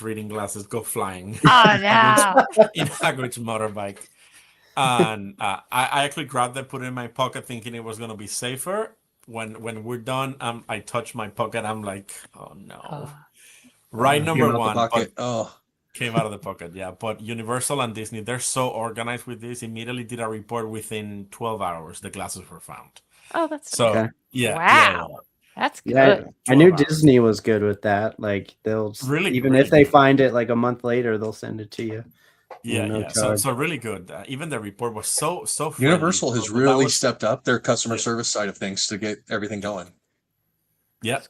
[SPEAKER 1] reading glasses go flying.
[SPEAKER 2] Oh, no.
[SPEAKER 1] In Hagrid's motorbike. And I actually grabbed them, put it in my pocket, thinking it was going to be safer. When we're done, I touch my pocket. I'm like, oh no. Ride number one came out of the pocket. Yeah, but Universal and Disney, they're so organized with this. Immediately did a report within 12 hours. The glasses were found.
[SPEAKER 2] Oh, that's
[SPEAKER 1] so
[SPEAKER 4] okay.
[SPEAKER 1] Yeah.
[SPEAKER 2] Wow.
[SPEAKER 1] Yeah.
[SPEAKER 2] That's good.
[SPEAKER 4] Yeah, I knew Disney was good with that. Like they'll if they find it like a month later, they'll send it to you.
[SPEAKER 1] Yeah. So really good. Even the report was so friendly.
[SPEAKER 3] Universal has really stepped up their customer service side of things to get everything going.
[SPEAKER 1] Yeah.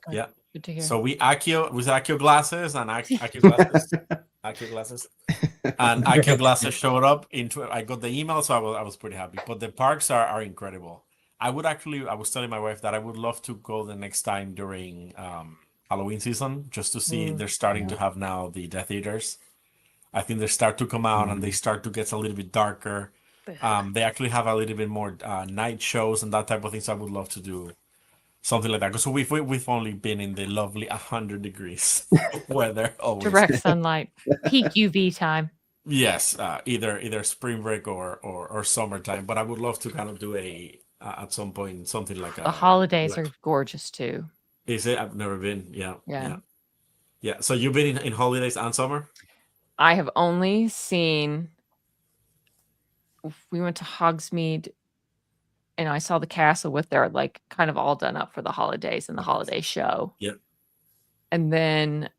[SPEAKER 2] Good to hear.
[SPEAKER 1] So with Accio glasses and Accio glasses, and Accio glasses showed up I got the email, so I was pretty happy. But the parks are incredible. I was telling my wife that I would love to go the next time during Halloween season, just to see. They're starting to have now the Death Eaters. I think they start to come out and they start to get a little bit darker. They actually have a little bit more night shows and that type of thing. So I would love to do something like that. So we've only been in the lovely 100 degrees weather. Always.
[SPEAKER 2] Direct sunlight, peak UV time.
[SPEAKER 1] Yes, either spring break or summertime. But I would love to kind of do at some point something like
[SPEAKER 2] the holidays are gorgeous too.
[SPEAKER 1] Is it? I've never been. Yeah. So you've been in holidays and summer?
[SPEAKER 2] I have only seen. We went to Hogsmeade, and I saw the castle with their kind of all done up for the holidays and the holiday show.
[SPEAKER 1] Yep.
[SPEAKER 2] And then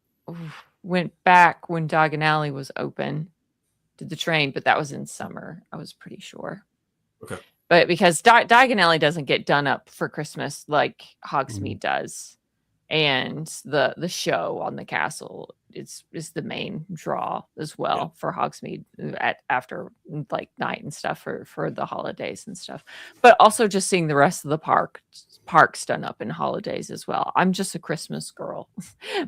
[SPEAKER 2] went back when Diagon Alley was open. Did the train, but that was in summer. I was pretty sure.
[SPEAKER 1] Okay.
[SPEAKER 2] But because Diagon Alley doesn't get done up for Christmas like Hogsmeade does, and the show on the castle is the main draw as well for Hogsmeade after night and stuff for the holidays and stuff. But also just seeing the rest of the parks done up in holidays as well. I'm just a Christmas girl.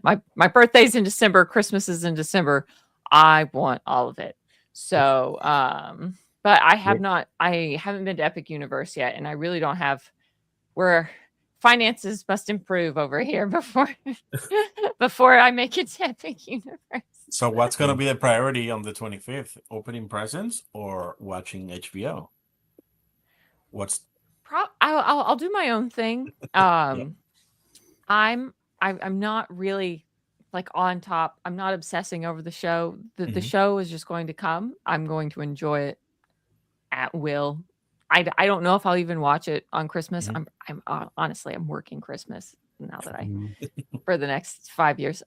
[SPEAKER 2] My birthday's in December, Christmas is in December. I want all of it. So but I haven't been to Epic Universe yet, and I really don't have where finances must improve over here before I make it to Epic Universe.
[SPEAKER 1] So what's going to be the priority on the 25th? Opening presents or watching HBO?
[SPEAKER 2] I'll do my own thing. I'm not really on top. I'm not obsessing over the show. The show is just going to come. I'm going to enjoy it at will. I don't know if I'll even watch it on Christmas. I'm honestly, I'm working Christmas now that for the next 5 years.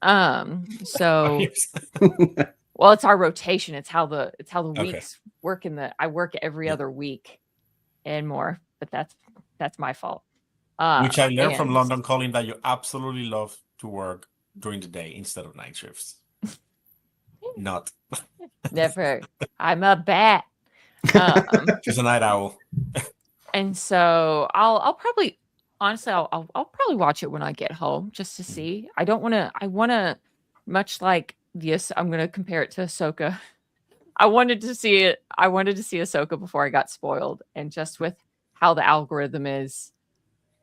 [SPEAKER 2] So well, it's our rotation. It's how the weeks work I work every other week and more, but that's my fault.
[SPEAKER 1] Which I learned from London Calling that you absolutely love to work during the day instead of night shifts. Not.
[SPEAKER 2] Never. I'm a bat.
[SPEAKER 1] She's a night owl.
[SPEAKER 2] And so I'll probably watch it when I get home just to see. I want to much like this. I'm going to compare it to Ahsoka. I wanted to see Ahsoka before I got spoiled, and just with how the algorithm is,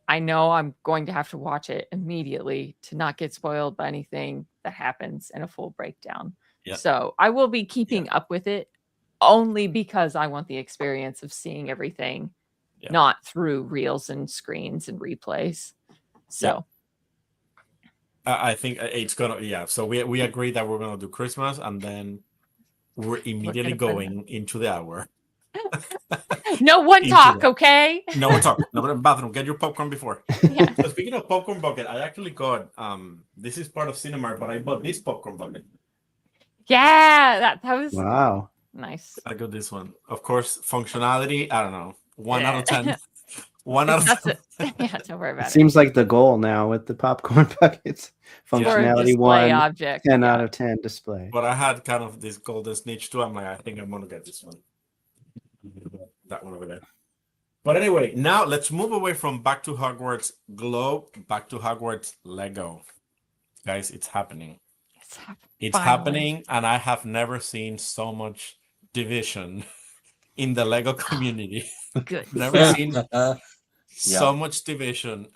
[SPEAKER 2] I know I'm going to have to watch it immediately to not get spoiled by anything that happens in a full breakdown.
[SPEAKER 1] Yeah.
[SPEAKER 2] So I will be keeping up with it only because I want the experience of seeing everything, not through reels and screens and replays. So
[SPEAKER 1] I think it's gonna so we agree that we're gonna do Christmas, and then we're immediately going into the hour.
[SPEAKER 2] No one talk, okay?
[SPEAKER 1] No one talk. No bathroom. Get your popcorn before.
[SPEAKER 2] Yeah.
[SPEAKER 1] So speaking of popcorn bucket, I actually got this is part of Cinemark, but I bought this popcorn bucket.
[SPEAKER 2] Yeah, that was
[SPEAKER 4] Wow.
[SPEAKER 2] nice.
[SPEAKER 1] I got this one. Of course, functionality, I don't know. 1 out of 10. 1 out of
[SPEAKER 2] That's
[SPEAKER 1] 10.
[SPEAKER 2] it. Yeah, don't worry about
[SPEAKER 4] It seems like the goal now with the popcorn buckets.
[SPEAKER 2] For a
[SPEAKER 4] Functionality
[SPEAKER 2] display
[SPEAKER 4] 1,
[SPEAKER 2] object.
[SPEAKER 4] 10 out of 10 display.
[SPEAKER 1] But I had kind of this golden snitch too. I'm like, I think I'm gonna get this one. That one over there. But anyway, now let's move away from Back to Hogwarts Globe, back to Hogwarts Lego. Guys, it's happening. It's happening, and I have never seen so much division in the Lego community.
[SPEAKER 2] Good.
[SPEAKER 1] Never seen so much division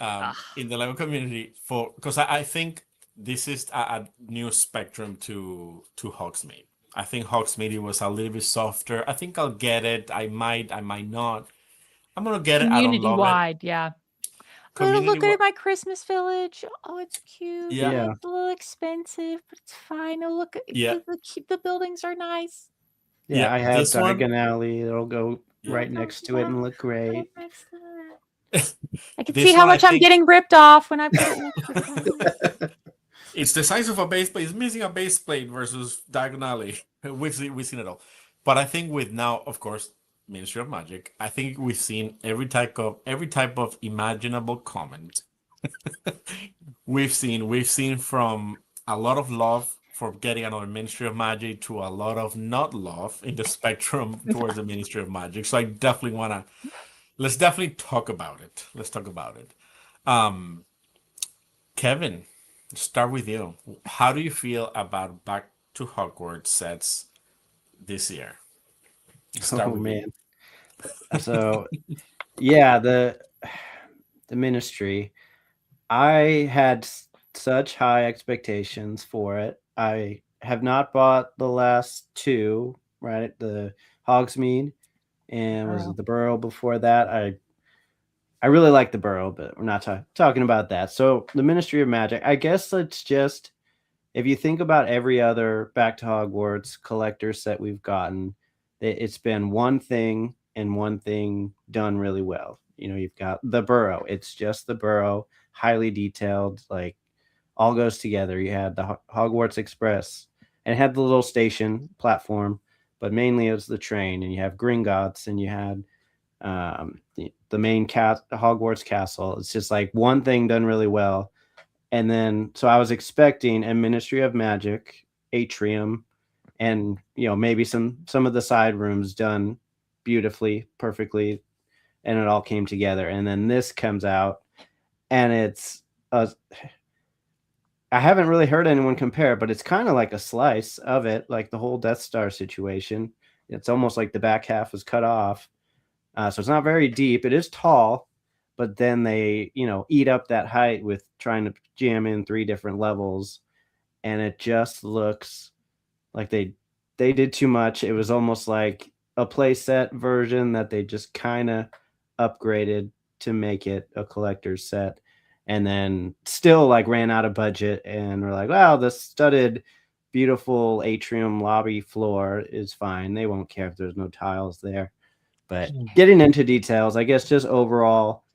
[SPEAKER 1] in the Lego community because I think this is a new spectrum to Hogsmeade. I think Hogsmeade was a little bit softer. I think I'll get it. I might not. I'm gonna get it. I don't love
[SPEAKER 2] Community-wide, yeah. Oh, look
[SPEAKER 1] Community
[SPEAKER 2] at my Christmas village. Oh, it's cute.
[SPEAKER 1] Yeah.
[SPEAKER 2] It's a little expensive, but it's fine. Oh, look,
[SPEAKER 1] Yeah.
[SPEAKER 2] the buildings are nice.
[SPEAKER 4] Yeah, I have
[SPEAKER 1] this one-
[SPEAKER 4] Diagon Alley. It'll go right next to it and look great.
[SPEAKER 2] I can
[SPEAKER 1] This
[SPEAKER 2] see how
[SPEAKER 1] one, I
[SPEAKER 2] much I'm
[SPEAKER 1] think-
[SPEAKER 2] getting ripped off when I put it next to it.
[SPEAKER 1] It's the size of a base plate. It's missing a base plate versus Diagon Alley. We've seen it all. But I think with now, of course, Ministry of Magic, I think we've seen every type of imaginable comment. we've seen from a lot of love for getting another Ministry of Magic to a lot of not love in the spectrum towards the Ministry of Magic. So I definitely let's definitely talk about it. Let's talk about it. Kevin, start with you. How do you feel about Back to Hogwarts sets this year? Start with you.
[SPEAKER 4] Man. So yeah, the Ministry, I had such high expectations for it. I have not bought the last two, right? The Hogsmeade and was it the Burrow before that? I really like the Burrow, but we're not talking about that. So the Ministry of Magic, I guess it's just, if you think about every other Back to Hogwarts collector set we've gotten, it's been one thing and one thing done really well. You know, you've got the Burrow. It's just the Burrow, highly detailed, like all goes together. You had the Hogwarts Express, and it had the little station platform, but mainly it was the train. And you have Gringotts, and you had the main Hogwarts Castle. It's just like one thing done really well. And then, so I was expecting a Ministry of Magic atrium, and maybe some of the side rooms done beautifully, perfectly, and it all came together. And then this comes out, and it's I haven't really heard anyone compare, but it's kind of like a slice of it, like the whole Death Star situation. It's almost like the back half was cut off. So it's not very deep. It is tall, but then they, eat up that height with trying to jam in 3 different levels. And it just looks like they did too much. It was almost like a playset version that they just kind of upgraded to make it a collector's set. And then still like ran out of budget, and we're like, wow, the studded, beautiful atrium lobby floor is fine. They won't care if there's no tiles there. But getting into details, I guess just overall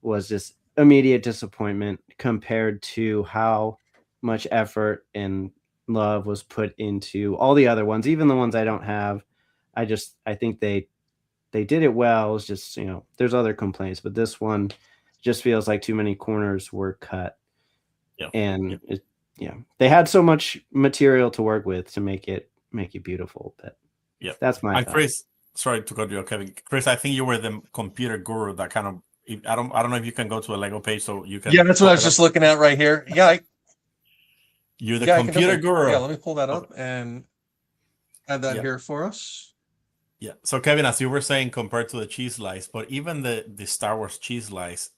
[SPEAKER 4] was just immediate disappointment compared to how much effort and love was put into all the other ones, even the ones I don't have. I think they did it well. It's just, there's other complaints, but this one just feels like too many corners were cut.
[SPEAKER 1] Yeah.
[SPEAKER 4] And they had so much material to work with to make it beautiful. But
[SPEAKER 1] yeah,
[SPEAKER 4] that's my thought.
[SPEAKER 1] Chris, sorry to cut you off, Kevin. Chris, I think you were the computer guru that kind of, I don't know if you can go to a Lego page so you can.
[SPEAKER 3] Yeah, that's what I was just looking at right here. Yeah.
[SPEAKER 1] You're the computer guru.
[SPEAKER 3] Yeah, let me pull that up and add that here for us.
[SPEAKER 1] Yeah. So Kevin, as you were saying, compared to the cheese slice, but even the Star Wars cheese slice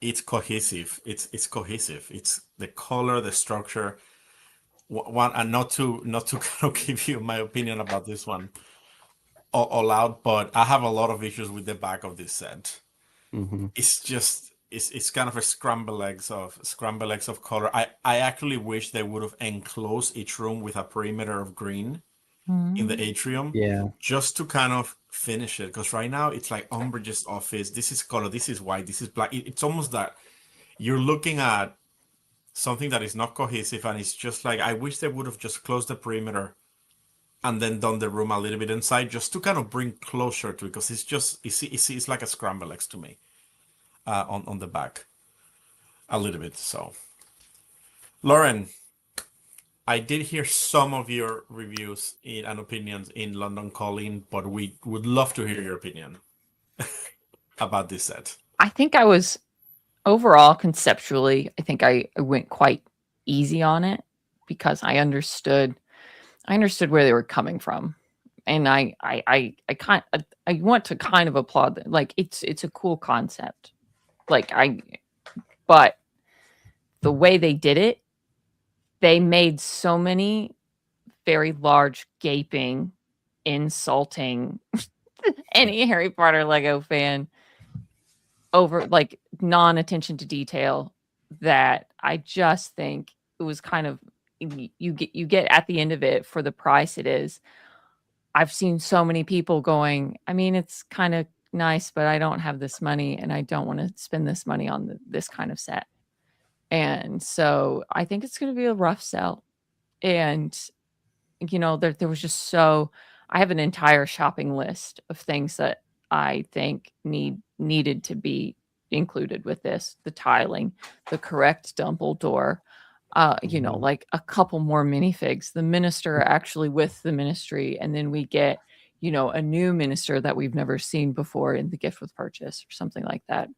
[SPEAKER 1] it's cohesive. It's cohesive. It's the color, the structure. One, and not to kind of give you my opinion about this one all out, but I have a lot of issues with the back of this set.
[SPEAKER 4] Mm-hmm.
[SPEAKER 1] It's just it's kind of a scrambled eggs of color. I actually wish they would have enclosed each room with a perimeter of green in the atrium,
[SPEAKER 4] Yeah.
[SPEAKER 1] just to kind of finish it. Because right now it's like Umbridge's office. This is color. This is white. This is black. It's almost that you're looking at something that is not cohesive, and it's just like I wish they would have just closed the perimeter and then done the room a little bit inside, just to kind of bring closure to it. Because it's like a scrambled eggs to me on the back a little bit. So, Lauren, I did hear some of your reviews and opinions in London Calling, but we would love to hear your opinion about this set.
[SPEAKER 2] I think I was overall conceptually, I think I went quite easy on it because I understood where they were coming from. And I want to kind of applaud them. Like it's a cool concept. But the way they did it, they made so many very large, gaping, insulting any Harry Potter Lego fan over like non-attention to detail that I just think it was kind of you get at the end of it for the price it is. I've seen so many people going, I mean, it's kind of nice, but I don't have this money and I don't want to spend this money on this kind of set. And so I think it's going to be a rough sell. And, there was just I have an entire shopping list of things that I think needed to be included with this. The tiling, the correct Dumbledore, like a couple more minifigs, the minister actually with the ministry. And then we get, a new minister that we've never seen before in the gift with purchase or something like that.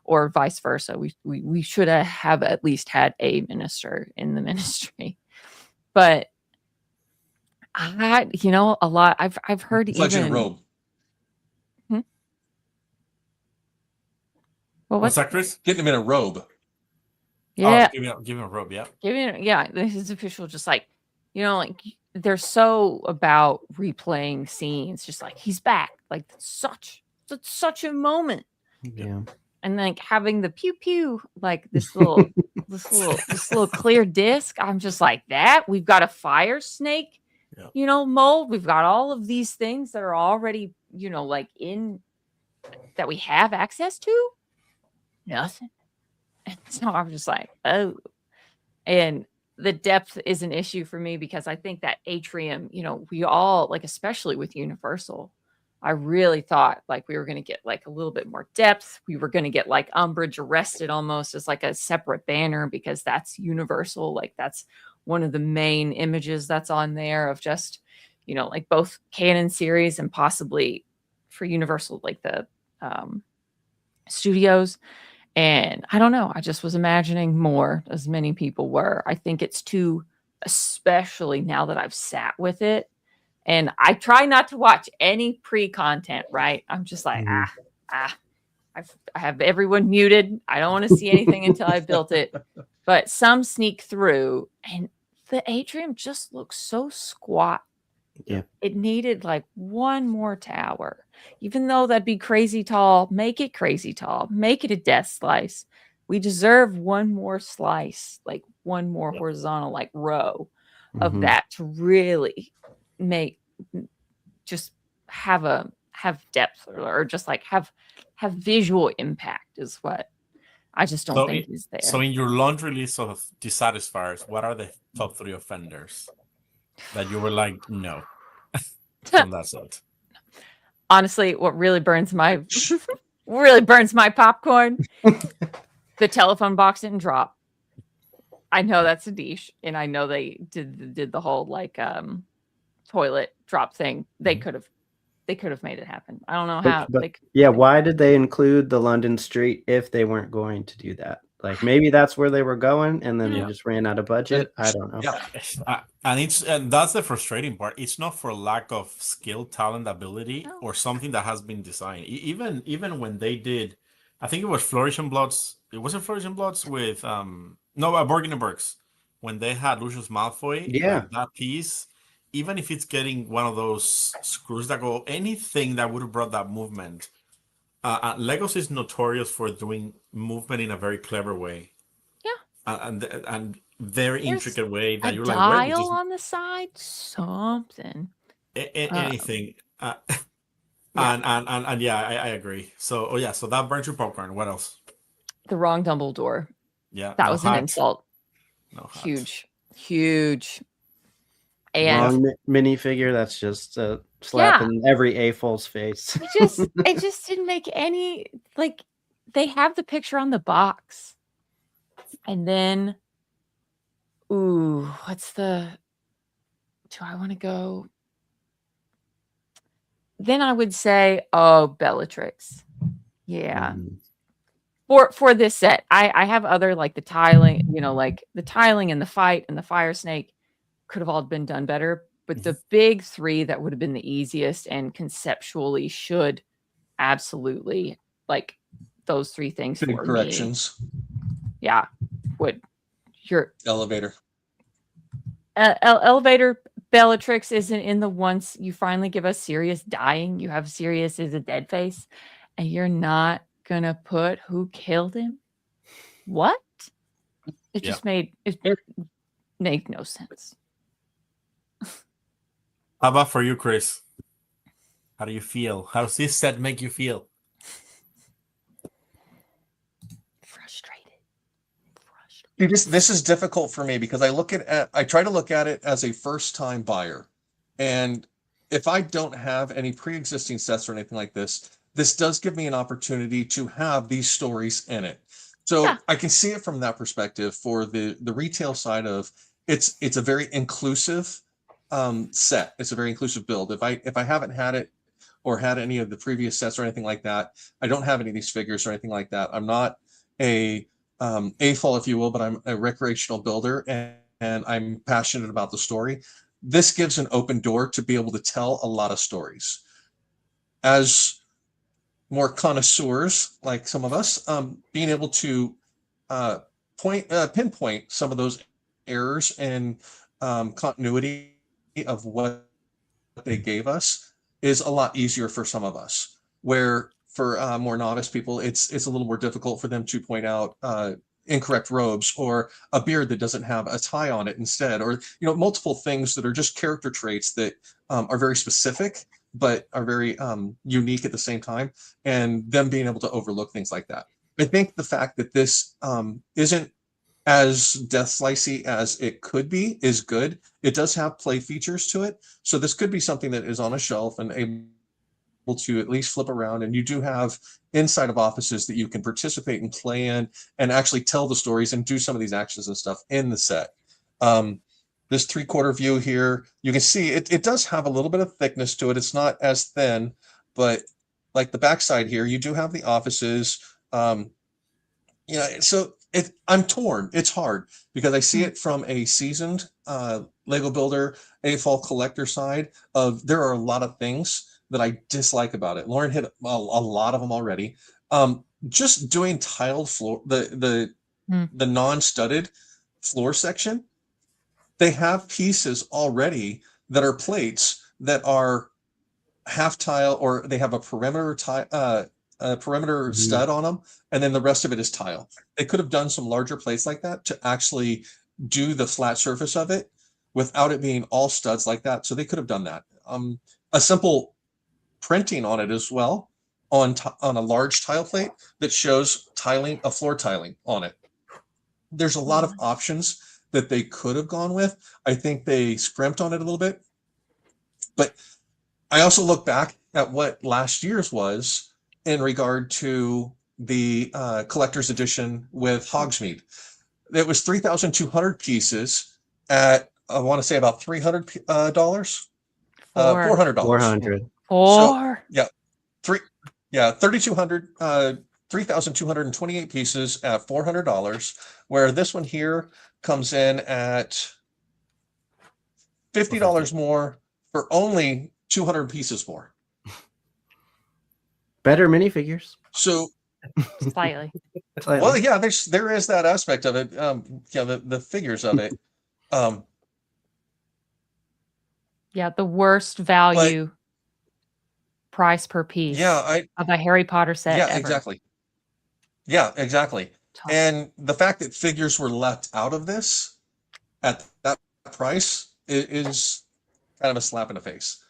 [SPEAKER 2] Or vice versa. We should have at least had a minister in the ministry. But a lot I've heard
[SPEAKER 3] It's like
[SPEAKER 2] even
[SPEAKER 3] a robe.
[SPEAKER 2] Well,
[SPEAKER 1] what's that, Chris?
[SPEAKER 3] Getting him in a robe.
[SPEAKER 2] Yeah.
[SPEAKER 1] Oh, give him a robe, yeah.
[SPEAKER 2] His official just like, they're so about replaying scenes, just like he's back. Like that's such a moment.
[SPEAKER 4] Yeah.
[SPEAKER 2] And like having the pew pew, like this little clear disc. I'm just like that. We've got a fire snake, mold. We've got all of these things that are already, like in that we have access to. Nothing. And so I'm just like, oh. And the depth is an issue for me because I think that atrium, we all like, especially with Universal, I really thought like we were going to get like a little bit more depth. We were going to get like Umbridge arrested almost as like a separate banner because that's Universal. Like that's one of the main images that's on there of just, like both canon series and possibly for Universal, like the studios. And I don't know. I just was imagining more, as many people were. I think it's too, especially now that I've sat with it. And I try not to watch any pre-content, right? I'm just like, I have everyone muted. I don't want to see anything until I built it. But some sneak through, and the atrium just looks so squat.
[SPEAKER 4] Yeah.
[SPEAKER 2] It needed like one more tower. Even though that'd be crazy tall, make it crazy tall. Make it a death slice. We deserve one more slice, like one more horizontal, like row of that to really make just have depth or just like have visual impact is what I just don't think is there.
[SPEAKER 1] So in your laundry list of dissatisfiers, what are the top 3 offenders that you were like, no, from that set?
[SPEAKER 2] Honestly, what really burns my popcorn, the telephone box didn't drop. I know that's a niche, and I know they did the whole like toilet drop thing. They could have made it happen. I don't know how.
[SPEAKER 4] But why did they include the London Street if they weren't going to do that? Like maybe that's where they were going, and then
[SPEAKER 1] Yeah.
[SPEAKER 4] they just ran out of budget. I don't know.
[SPEAKER 3] Yeah.
[SPEAKER 1] And that's the frustrating part. It's not for lack of skill, talent, ability,
[SPEAKER 2] No.
[SPEAKER 1] or something that has been designed. Even when they did, I think it was Flourish and Bloods. It wasn't Flourish and Bloods with Borgin and Burks when they had Lucius Malfoy.
[SPEAKER 4] Yeah.
[SPEAKER 1] Like that piece. Even if it's getting one of those screws that go, anything that would have brought that movement. Legos is notorious for doing movement in a very clever way.
[SPEAKER 2] Yeah.
[SPEAKER 1] And very
[SPEAKER 2] There's
[SPEAKER 1] intricate way that
[SPEAKER 2] A
[SPEAKER 1] you're like, where did
[SPEAKER 2] dial
[SPEAKER 1] this
[SPEAKER 2] on the side, something.
[SPEAKER 1] anything?
[SPEAKER 2] Yeah.
[SPEAKER 1] And yeah, I agree. So so that burns your popcorn. What else?
[SPEAKER 2] The wrong Dumbledore.
[SPEAKER 1] Yeah,
[SPEAKER 2] That
[SPEAKER 1] no
[SPEAKER 2] was an
[SPEAKER 1] hat.
[SPEAKER 2] insult.
[SPEAKER 1] No hat.
[SPEAKER 2] Huge. And
[SPEAKER 4] Wrong minifigure. That's just a slap in every AFOL's face.
[SPEAKER 2] it just didn't make any, like, they have the picture on the box. And then, do I want to go? Then I would say, Bellatrix. Yeah. For this set, I have other, like the tiling, like the tiling and the fight and the fire snake could have all been done better. But the big three that would have been the easiest and conceptually should absolutely, like, those three things
[SPEAKER 3] Big
[SPEAKER 2] for
[SPEAKER 3] corrections.
[SPEAKER 2] me. Yeah. Would your
[SPEAKER 3] Elevator.
[SPEAKER 2] elevator Bellatrix isn't in the once you finally give us Sirius dying, you have Sirius as a dead face, and you're not gonna put who killed him? What? It just made it make no sense.
[SPEAKER 1] How about for you, Chris? How do you feel? How does this set make you feel?
[SPEAKER 2] Frustrated.
[SPEAKER 3] This is difficult for me because I try to look at it as a first-time buyer, and if I don't have any pre-existing sets or anything like this does give me an opportunity to have these stories in it. So I can see it from that perspective. For the retail side of it's a very inclusive set. It's a very inclusive build. If I haven't had it or had any of the previous sets or anything like that, I don't have any of these figures or anything like that. I'm not a AFOL, if you will, but I'm a recreational builder, and I'm passionate about the story. This gives an open door to be able to tell a lot of stories. As more connoisseurs, like some of us, being able to pinpoint some of those errors and continuity of what they gave us is a lot easier for some of us, where for more novice people, it's a little more difficult for them to point out incorrect robes or a beard that doesn't have a tie on it instead, or multiple things that are just character traits that are very specific but are very unique at the same time, and them being able to overlook things like that. I think the fact that this isn't as death slicey as it could be is good. It does have play features to it, so this could be something that is on a shelf and able to at least flip around, and you do have inside of offices that you can participate and play in and actually tell the stories and do some of these actions and stuff in the set. This 3/4 view here, you can see it does have a little bit of thickness to it. It's not as thin, but like the backside here, you do have the offices. So I'm torn. It's hard because I see it from a seasoned Lego builder, AFOL collector side of there are a lot of things that I dislike about it. Lauren hit a lot of them already. Just doing tiled floor, the non-studded floor section, they have pieces already that are plates that are half tile, or they have a perimeter stud on them, and then the rest of it is tile. They could have done some larger plates like that to actually do the flat surface of it without it being all studs like that. So they could have done that. A simple printing on it as well on a large tile plate that shows tiling, a floor tiling on it. There's a lot of options that they could have gone with. I think they scrimped on it a little bit, but I also look back at what last year's was in regard to the collector's edition with Hogsmeade. It was 3,200 pieces at, I want to say, about $300, $400.
[SPEAKER 4] $400.
[SPEAKER 2] Four.
[SPEAKER 3] So, 3,200 3,228 pieces at $400, where this one here comes in at $50 more for only 200 pieces more.
[SPEAKER 4] Better minifigures.
[SPEAKER 3] So,
[SPEAKER 2] Slightly.
[SPEAKER 3] well, yeah, there is that aspect of it. Yeah, the figures of it.
[SPEAKER 2] Yeah, the worst value price per piece of a Harry Potter set ever.
[SPEAKER 3] Exactly. Yeah, exactly.
[SPEAKER 2] Tough.
[SPEAKER 3] And the fact that figures were left out of this at that price is kind of a slap in the face,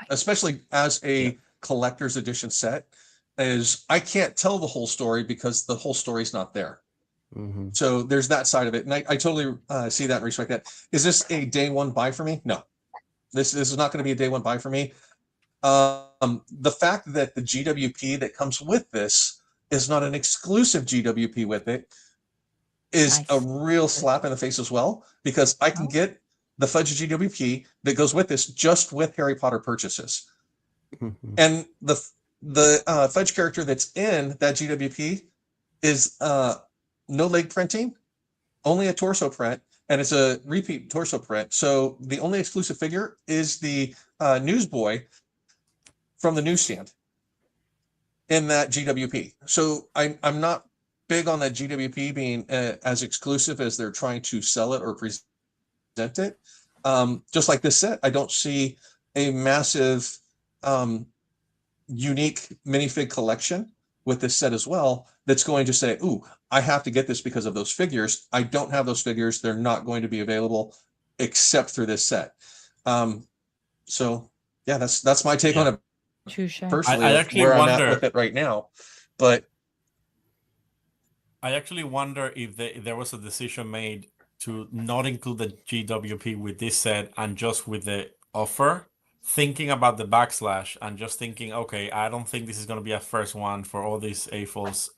[SPEAKER 3] especially as a collector's edition set. Is I can't tell the whole story because the whole story's not there.
[SPEAKER 4] Mm-hmm.
[SPEAKER 3] So there's that side of it, and I totally see that and respect that. Is this a day one buy for me? No, this is not going to be a day one buy for me. The fact that the GWP that comes with this is not an exclusive GWP with it is a real slap in the face as well, because I can get the Fudge GWP that goes with this just with Harry Potter purchases.
[SPEAKER 4] Mm-hmm.
[SPEAKER 3] And the Fudge character that's in that GWP is no leg printing, only a torso print, and it's a repeat torso print. So the only exclusive figure is the newsboy from the newsstand in that GWP. So I'm not big on that GWP being as exclusive as they're trying to sell it or present it. Just like this set, I don't see a massive unique minifig collection with this set as well that's going to say, ooh, I have to get this because of those figures. I don't have those figures. They're not going to be available except through this set. So yeah, that's my take on it. Personally,
[SPEAKER 1] I actually
[SPEAKER 3] where
[SPEAKER 1] wonder,
[SPEAKER 3] I'm at with it right now. But
[SPEAKER 1] I actually wonder if there was a decision made to not include the GWP with this set and just with the offer, thinking about the backslash and just thinking, okay, I don't think this is going to be a first one for all these AFOLs,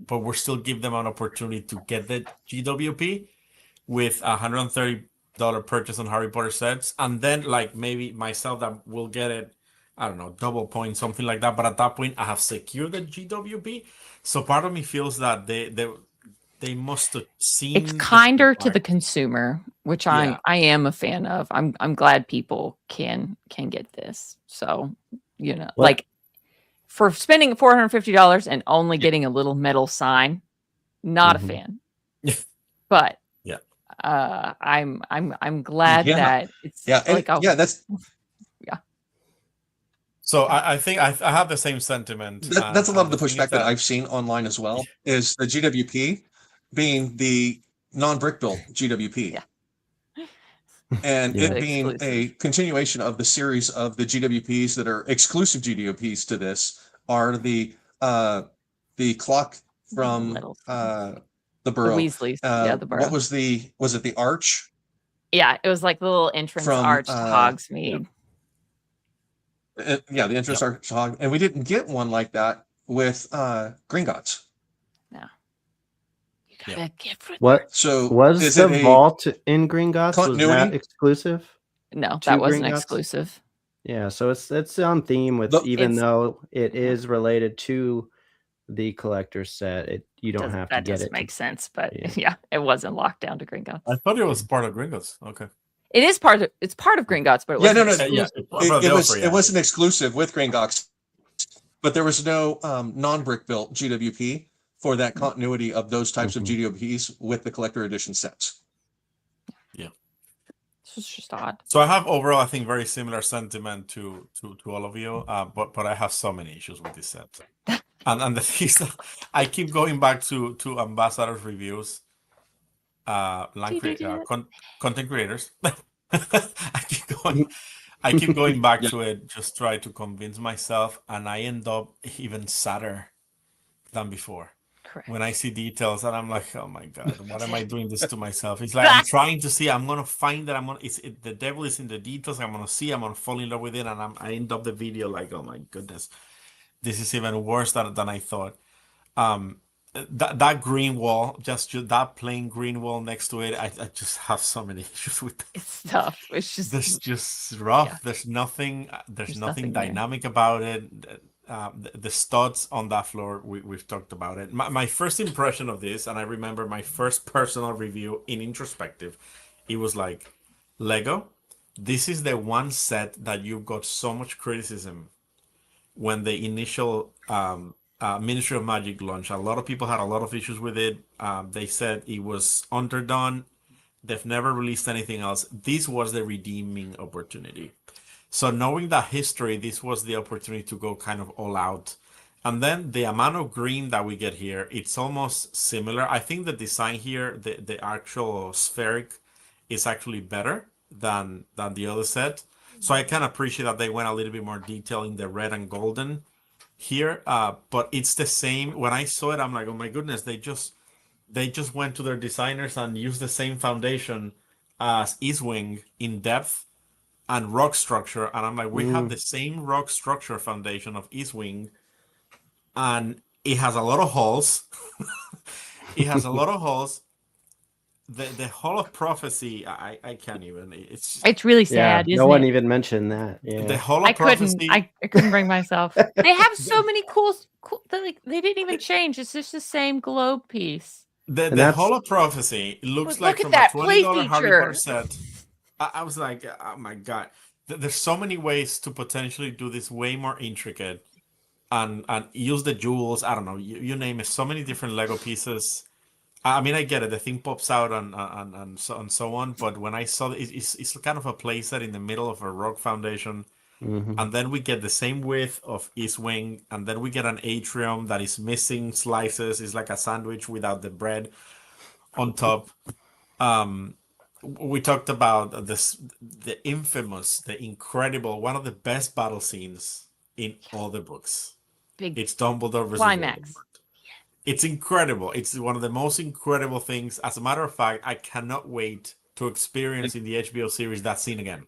[SPEAKER 1] but we're still give them an opportunity to get the GWP with $130 purchase on Harry Potter sets, and then like maybe myself that will get it, I don't know, double point, something like that. But at that point, I have secured the GWP. So part of me feels that they must have seen.
[SPEAKER 2] It's kinder to the consumer, which I am a fan of. I'm glad people can get this. So like for spending $450 and only getting a little metal sign, not a fan. But I'm glad that it's
[SPEAKER 3] that's.
[SPEAKER 1] So I think I have the same sentiment.
[SPEAKER 3] That's a lot of the pushback that I've seen online as well, is the GWP being the non-brick built GWP. And it being a continuation of the series of the GWPs that are exclusive GWPs to this are the clock from the Burrow.
[SPEAKER 2] The Weasleys. The Burrow.
[SPEAKER 3] What was it the arch?
[SPEAKER 2] Yeah, it was like the little entrance arch to Hogsmeade.
[SPEAKER 3] The entrance arch to Hog, and we didn't get one like that with Gringotts.
[SPEAKER 2] No. You gotta get
[SPEAKER 4] what? So was the vault in Gringotts was that exclusive?
[SPEAKER 2] No, that wasn't exclusive.
[SPEAKER 4] Yeah, so it's on theme with even though it is related to the collector's set, you don't have to get it. That
[SPEAKER 2] doesn't make sense, but it wasn't locked down to Gringotts.
[SPEAKER 1] I thought it was part of Gringotts. Okay.
[SPEAKER 2] It is part of Gringotts, but it wasn't.
[SPEAKER 3] It wasn't exclusive with Gringotts, but there was no non-brick built GWP for that continuity of those types of GWPs with the collector edition sets.
[SPEAKER 1] Yeah,
[SPEAKER 2] it's just odd.
[SPEAKER 1] So I have overall, I think, very similar sentiment to all of you, but I have so many issues with this set, and the thing is that I keep going back to Ambassador's reviews. Content creators. I keep going back to it, just try to convince myself, and I end up even sadder than before.
[SPEAKER 2] Correct.
[SPEAKER 1] When I see details and I'm like, oh my god, what am I doing this to myself? It's like I'm trying to see, I'm gonna find that the devil is in the details. I'm gonna fall in love with it, and I end up the video like, oh my goodness, this is even worse than I thought. That green wall, just that plain green wall next to it, I just have so many issues with that.
[SPEAKER 2] It's tough. It's just
[SPEAKER 1] rough. Yeah. There's nothing dynamic about it. the studs on that floor, we've talked about it. My first impression of this, and I remember my first personal review in introspective, it was like, Lego, this is the one set that you got so much criticism when the initial Ministry of Magic launched. A lot of people had a lot of issues with it. They said it was underdone. They've never released anything else. This was the redeeming opportunity. So knowing that history, this was the opportunity to go kind of all out. And then the amount of green that we get here, it's almost similar. I think the design here, the actual spheric, is actually better than the other set. So I can appreciate that they went a little bit more detail in the red and golden here. But it's the same. When I saw it, I'm like, oh my goodness, they just went to their designers and used the same foundation as Eastwing in depth and rock structure. And I'm like, we have the same rock structure foundation of Eastwing, and it has a lot of holes. It has a lot of holes. The Hall of Prophecy, I can't even.
[SPEAKER 2] It's really sad.
[SPEAKER 4] no
[SPEAKER 2] isn't
[SPEAKER 4] one
[SPEAKER 2] it?
[SPEAKER 4] even mentioned that.
[SPEAKER 1] The
[SPEAKER 4] Yeah.
[SPEAKER 1] Hall
[SPEAKER 2] I
[SPEAKER 1] of
[SPEAKER 2] couldn't.
[SPEAKER 1] Prophecy.
[SPEAKER 2] I couldn't bring myself. They have so many cool. They didn't even change. It's just the same globe piece.
[SPEAKER 1] The Hall of Prophecy looks
[SPEAKER 2] But
[SPEAKER 1] like
[SPEAKER 2] look
[SPEAKER 1] from
[SPEAKER 2] at
[SPEAKER 1] a
[SPEAKER 2] that play
[SPEAKER 1] $20 Harry
[SPEAKER 2] feature.
[SPEAKER 1] Potter set. I was like, oh my god. There's so many ways to potentially do this way more intricate and use the jewels. I don't know, you name it. So many different Lego pieces. I mean, I get it. The thing pops out and so on. But when I saw it's kind of a playset in the middle of a rock foundation. And then we get the same width of East Wing, and then we get an atrium that is missing slices. It's like a sandwich without the bread on top. We talked about the infamous, the incredible, one of the best battle scenes in all the books.
[SPEAKER 2] Big
[SPEAKER 1] It's Dumbledore versus
[SPEAKER 2] climax.
[SPEAKER 1] Voldemort. It's incredible. It's one of the most incredible things. As a matter of fact, I cannot wait to experience in the HBO series that scene again,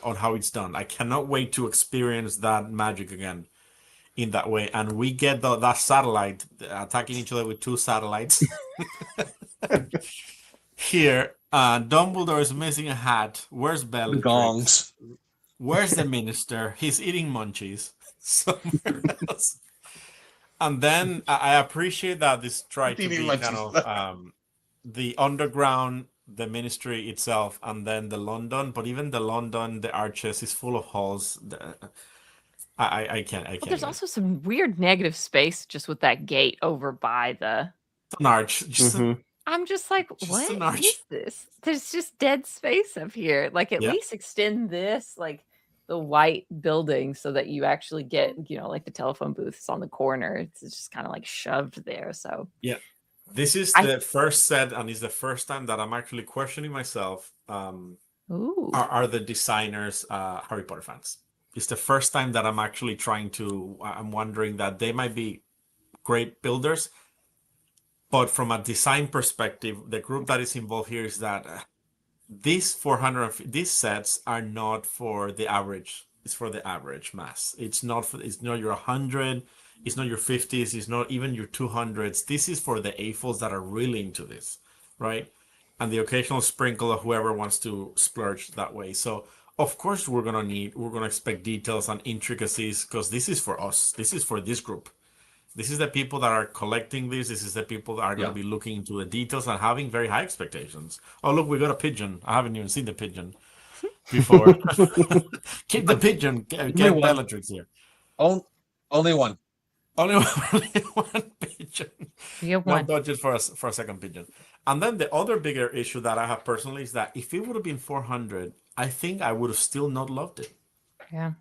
[SPEAKER 1] on how it's done. I cannot wait to experience that magic again in that way. And we get that satellite attacking each other with two satellites. Here, Dumbledore is missing a hat. Where's Bellatrix?
[SPEAKER 3] Gongs.
[SPEAKER 1] Where's the minister? He's eating munchies somewhere else. And then I appreciate that this tried to be kind of the underground, the ministry itself, and then the London. But even the London, the arches is full of holes. I can't.
[SPEAKER 2] Well, there's also some weird negative space just with that gate over by the.
[SPEAKER 1] It's an arch.
[SPEAKER 2] I'm just like,
[SPEAKER 1] Just an
[SPEAKER 2] what
[SPEAKER 1] arch.
[SPEAKER 2] is this? There's just dead space up here. Like, at
[SPEAKER 1] Yeah.
[SPEAKER 2] least extend this, like the white building, so that you actually get, like the telephone booths on the corner. It's just kind of like shoved there. So
[SPEAKER 1] yeah, this is the first set, and it's the first time that I'm actually questioning myself.
[SPEAKER 2] Ooh.
[SPEAKER 1] Are the designers Harry Potter fans? It's the first time that I'm actually I'm wondering that they might be great builders, but from a design perspective, the group that is involved here is that these sets are not for the average. It's for the average mass. It's not your 100. It's not your 50s. It's not even your 200s. This is for the AFOLs that are really into this, right? And the occasional sprinkle of whoever wants to splurge that way. So of course we're gonna expect details and intricacies, because this is for us. This is for this group. This is the people that are collecting this. This is the people that are going to be looking into the details and having very high expectations. Oh, look, we got a pigeon. I haven't even seen the pigeon before. Keep the pigeon. Get Bellatrix here.
[SPEAKER 3] Only one.
[SPEAKER 1] Only one pigeon.
[SPEAKER 2] You have one.
[SPEAKER 1] No budget for a second pigeon. And then the other bigger issue that I have personally is that if it would have been 400, I think I would have still not loved it.
[SPEAKER 2] Yeah.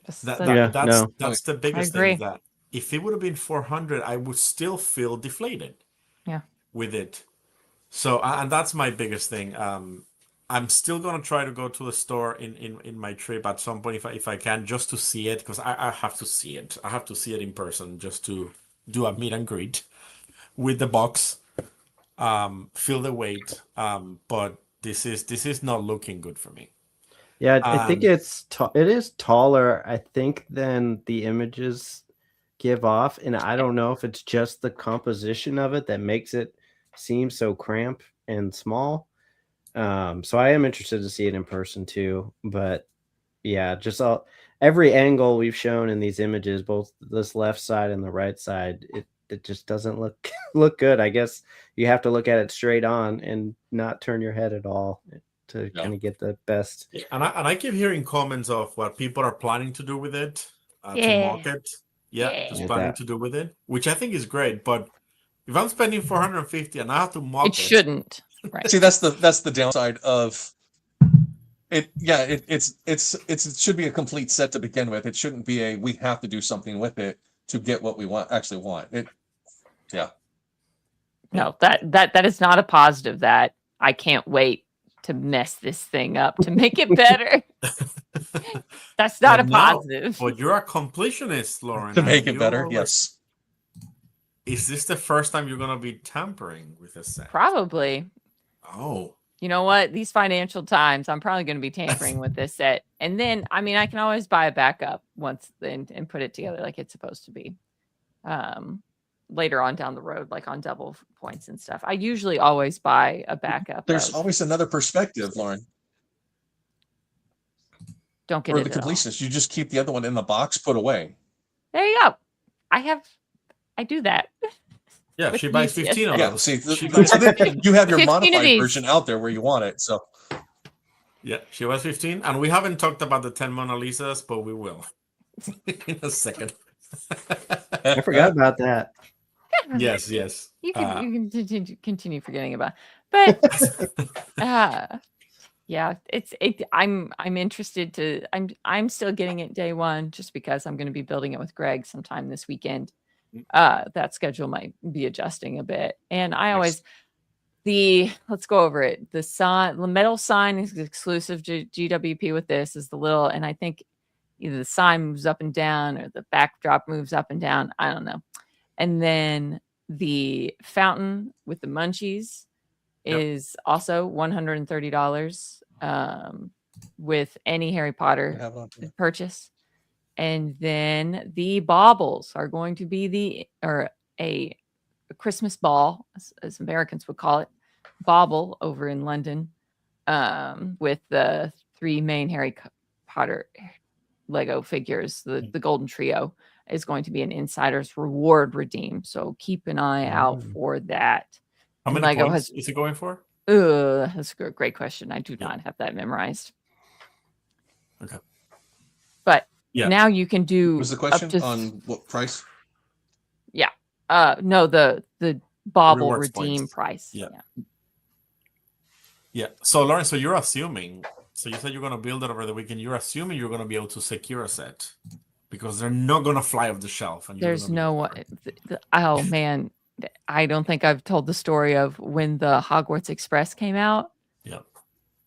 [SPEAKER 1] That's the biggest
[SPEAKER 2] I agree.
[SPEAKER 1] thing, that if it would have been 400, I would still feel deflated.
[SPEAKER 2] Yeah.
[SPEAKER 1] With it. So, and that's my biggest thing. I'm still gonna try to go to the store in my trip at some point if I can, just to see it, because I have to see it. I have to see it in person just to do a meet and greet with the box, feel the weight. But this is not looking good for me.
[SPEAKER 4] Yeah, I think it is taller, I think, than the images give off, and I don't know if it's just the composition of it that makes it seem so cramped and small. So I am interested to see it in person too. But yeah, every angle we've shown in these images, both this left side and the right side, it just doesn't look good. I guess you have to look at it straight on and not turn your head at all to kind of get the best.
[SPEAKER 1] And I keep hearing comments of what people are planning to do with it, to
[SPEAKER 2] Yeah.
[SPEAKER 1] mock it. Yeah,
[SPEAKER 2] Yeah.
[SPEAKER 1] just
[SPEAKER 4] Like
[SPEAKER 1] planning
[SPEAKER 4] that.
[SPEAKER 1] to do with it, which I think is great. But if I'm spending $450 and I have to mock
[SPEAKER 2] It shouldn't. Right.
[SPEAKER 3] See, that's the downside of it. Yeah, it should be a complete set to begin with. It shouldn't be we have to do something with it to get what we actually want.
[SPEAKER 2] No, that is not a positive. That I can't wait to mess this thing up to make it better. That's not
[SPEAKER 1] But
[SPEAKER 2] a
[SPEAKER 1] no,
[SPEAKER 2] positive.
[SPEAKER 1] But you're a completionist, Lauren.
[SPEAKER 3] To
[SPEAKER 1] and
[SPEAKER 3] make it
[SPEAKER 1] you
[SPEAKER 3] better,
[SPEAKER 1] always-
[SPEAKER 3] yes.
[SPEAKER 1] Is this the first time you're gonna be tampering with a set?
[SPEAKER 2] Probably.
[SPEAKER 1] Oh,
[SPEAKER 2] You know what? These financial times, I'm probably going to be tampering with this set. And then, I mean, I can always buy a backup once and put it together like it's supposed to be. Later on down the road, like on double points and stuff. I usually always buy a backup.
[SPEAKER 3] There's always another perspective, Lauren.
[SPEAKER 2] Don't get
[SPEAKER 3] For
[SPEAKER 2] it
[SPEAKER 3] the
[SPEAKER 2] at all.
[SPEAKER 3] completionist, you just keep the other one in the box, put away.
[SPEAKER 2] There you go. I do that.
[SPEAKER 1] yeah.
[SPEAKER 2] With
[SPEAKER 1] She buys
[SPEAKER 2] these,
[SPEAKER 1] 15 of
[SPEAKER 3] Yeah,
[SPEAKER 1] those.
[SPEAKER 3] see,
[SPEAKER 1] She buys
[SPEAKER 3] so then
[SPEAKER 1] 15.
[SPEAKER 3] you have your
[SPEAKER 2] 15 of
[SPEAKER 3] modified
[SPEAKER 2] these.
[SPEAKER 3] version out there where you want it. So
[SPEAKER 1] Yeah, she was 15, and we haven't talked about the 10 Mona Lisas, but we will in a second.
[SPEAKER 4] I forgot about that.
[SPEAKER 1] Yes.
[SPEAKER 2] You can continue forgetting about it. But yeah, I'm interested to I'm still getting it day one just because I'm going to be building it with Greg sometime this weekend. That schedule might be adjusting a bit. And I always let's go over it. The metal sign is exclusive to GWP with this is the little, and I think either the sign moves up and down or the backdrop moves up and down. I don't know. And then the fountain with the munchies is also $130 with any Harry Potter purchase. And then the baubles are going to be a Christmas ball, as Americans would call it, bauble over in London, with the 3 main Harry Potter Lego figures. The Golden Trio is going to be an insider's reward redeem. So keep an eye out for that.
[SPEAKER 1] How many
[SPEAKER 2] Lego
[SPEAKER 1] points is it going for?
[SPEAKER 2] That's a great question. I do not have that memorized.
[SPEAKER 1] Okay.
[SPEAKER 2] But
[SPEAKER 1] Yeah.
[SPEAKER 2] now you can do.
[SPEAKER 3] What was the question
[SPEAKER 2] up to,
[SPEAKER 3] on what price?
[SPEAKER 2] no, the bauble
[SPEAKER 1] Rewards
[SPEAKER 2] redeem
[SPEAKER 1] points.
[SPEAKER 2] price.
[SPEAKER 1] Yeah. Yeah. So, Lauren, so you're assuming. So you said you're going to build it over the weekend. You're assuming you're going to be able to secure a set because they're not going to fly off the shelf. And
[SPEAKER 2] There's no one. Oh man, I don't think I've told the story of when the Hogwarts Express came out.
[SPEAKER 1] Yeah.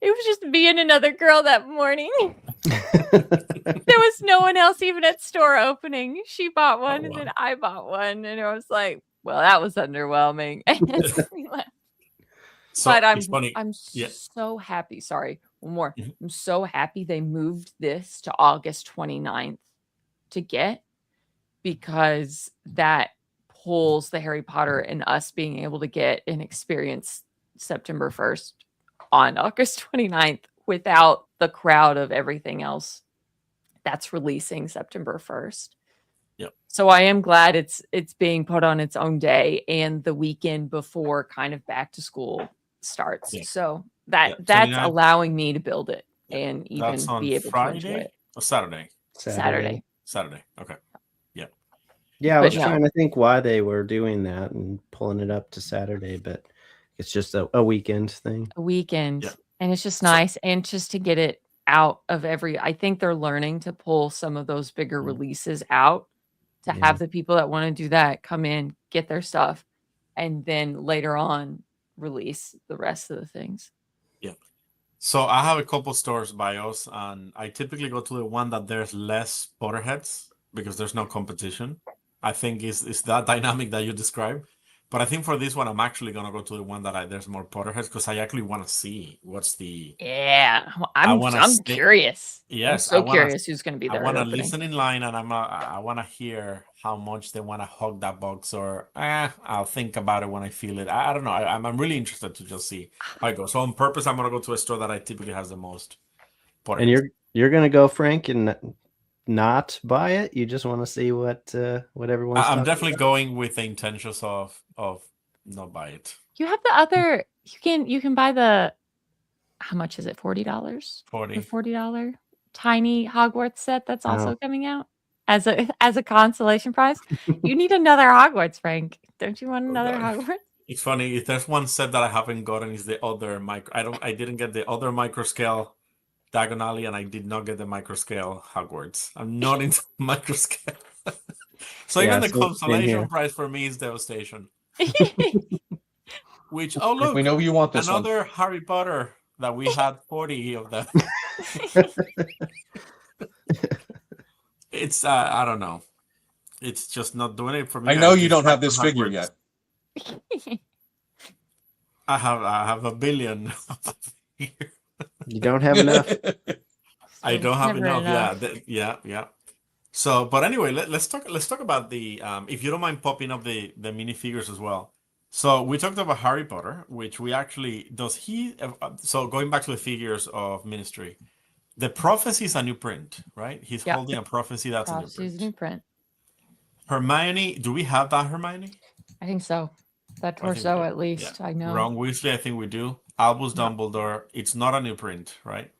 [SPEAKER 2] It was just me and another girl that morning. There was no one else even at store opening. She bought one and then I bought one. And I was like, well, that was underwhelming. We left.
[SPEAKER 1] So
[SPEAKER 2] But
[SPEAKER 1] it's funny.
[SPEAKER 2] I'm
[SPEAKER 1] Yeah.
[SPEAKER 2] so happy. Sorry, one more.
[SPEAKER 1] Mhm.
[SPEAKER 2] I'm so happy they moved this to August 29th to get, because that pulls the Harry Potter and us being able to get an experience September 1st on August 29th without the crowd of everything else that's releasing September 1st.
[SPEAKER 1] Yep.
[SPEAKER 2] So I am glad it's being put on its own day and the weekend before kind of back to school starts.
[SPEAKER 1] Yeah.
[SPEAKER 2] So that's
[SPEAKER 1] 29th.
[SPEAKER 2] allowing me to build it
[SPEAKER 1] Yeah.
[SPEAKER 2] and even
[SPEAKER 1] That's on
[SPEAKER 2] be able to enjoy
[SPEAKER 1] Friday
[SPEAKER 2] it.
[SPEAKER 1] or Saturday?
[SPEAKER 2] Saturday.
[SPEAKER 1] Saturday. Okay.
[SPEAKER 4] Yeah, I
[SPEAKER 2] But
[SPEAKER 4] was
[SPEAKER 2] no.
[SPEAKER 4] trying to think why they were doing that and pulling it up to Saturday, but it's just a weekend thing.
[SPEAKER 2] A weekend.
[SPEAKER 1] Yeah.
[SPEAKER 2] And it's just nice. And just to get it out of I think they're learning to pull some of those bigger
[SPEAKER 1] Mhm.
[SPEAKER 2] releases out to
[SPEAKER 4] Yeah.
[SPEAKER 2] have the people that want to do that come in, get their stuff, and then later on release the rest of the things.
[SPEAKER 1] So I have a couple stores by us, and I typically go to the one that there's less Potterheads because there's no competition. I think it's that dynamic that you described. But I think for this one, I'm actually gonna go to the one that there's more Potterheads because I actually want to see what's the.
[SPEAKER 2] Yeah. Well,
[SPEAKER 1] I
[SPEAKER 2] I'm
[SPEAKER 1] wanna
[SPEAKER 2] curious. I'm
[SPEAKER 1] Yes,
[SPEAKER 2] so
[SPEAKER 1] I wanna.
[SPEAKER 2] curious who's going to be
[SPEAKER 1] I
[SPEAKER 2] there.
[SPEAKER 1] want
[SPEAKER 2] at
[SPEAKER 1] to
[SPEAKER 2] opening.
[SPEAKER 1] listen in line, and I want to hear how much they want to hug that box, or I'll think about it when I feel it. I don't know. I'm really interested to just see how it goes. So on purpose, I'm gonna go to a store that I typically has the most.
[SPEAKER 4] And you're gonna go, Frank, and not buy it? You just want to see what everyone's
[SPEAKER 1] I'm
[SPEAKER 4] talking
[SPEAKER 1] definitely
[SPEAKER 4] about?
[SPEAKER 1] going with the intentions of not buy it.
[SPEAKER 2] You have the other. You can buy the. How much is it? $40.
[SPEAKER 1] 40.
[SPEAKER 2] The $40 tiny Hogwarts set that's also
[SPEAKER 4] Oh.
[SPEAKER 2] coming out as a consolation prize. You need another Hogwarts, Frank. Don't you want another
[SPEAKER 1] God.
[SPEAKER 2] Hogwarts?
[SPEAKER 1] It's funny. If there's one set that I haven't gotten, is the other I didn't get the other micro scale diagonally, and I did not get the micro scale Hogwarts. I'm not into micro scale. So
[SPEAKER 4] Yeah,
[SPEAKER 1] even the
[SPEAKER 4] same
[SPEAKER 1] consolation
[SPEAKER 4] here.
[SPEAKER 1] prize for me is devastation. Which
[SPEAKER 3] Like,
[SPEAKER 1] look,
[SPEAKER 3] we know you want this one.
[SPEAKER 1] another Harry Potter that we had 40 of them. It's I don't know. It's just not doing it for me.
[SPEAKER 3] I know you
[SPEAKER 1] just
[SPEAKER 3] don't
[SPEAKER 1] like
[SPEAKER 3] have this
[SPEAKER 1] the
[SPEAKER 3] figure
[SPEAKER 1] Hogwarts.
[SPEAKER 3] yet.
[SPEAKER 1] I have a billion.
[SPEAKER 4] You don't have enough.
[SPEAKER 1] I don't have
[SPEAKER 2] Never
[SPEAKER 1] enough. Yeah. So, but anyway, let's talk about the if you don't mind popping up the minifigures as well. So we talked about Harry Potter, which we actually so going back to the figures of Ministry, the Prophecy is a new print, right? He's
[SPEAKER 2] Yeah.
[SPEAKER 1] holding a Prophecy that's
[SPEAKER 2] Prophecy's
[SPEAKER 1] a
[SPEAKER 2] new print.
[SPEAKER 1] Hermione, do we have that Hermione?
[SPEAKER 2] I think so. That
[SPEAKER 1] I think we
[SPEAKER 2] torso,
[SPEAKER 1] do.
[SPEAKER 2] at least.
[SPEAKER 1] Yeah.
[SPEAKER 2] I know.
[SPEAKER 1] Ron Weasley, I think we do. Albus
[SPEAKER 2] Yeah.
[SPEAKER 1] Dumbledore, it's not a new print, right?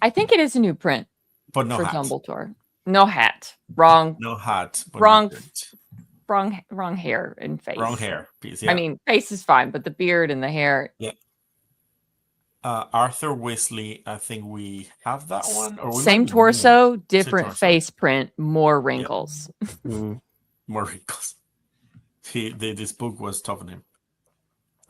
[SPEAKER 2] I think it is a new print
[SPEAKER 1] But no
[SPEAKER 2] for
[SPEAKER 1] hat.
[SPEAKER 2] Dumbledore. No hat. Wrong.
[SPEAKER 1] No hat. But
[SPEAKER 2] Wrong.
[SPEAKER 1] no print.
[SPEAKER 2] Wrong hair and face.
[SPEAKER 1] Wrong hair piece. Yeah.
[SPEAKER 2] I mean, face is fine, but the beard and the hair.
[SPEAKER 1] Yeah. Arthur Weasley, I think we have that one. Or we
[SPEAKER 2] Same
[SPEAKER 1] might be
[SPEAKER 2] torso, different
[SPEAKER 1] torso.
[SPEAKER 2] face print, more wrinkles.
[SPEAKER 4] Mm.
[SPEAKER 1] more wrinkles. This book was tough on him.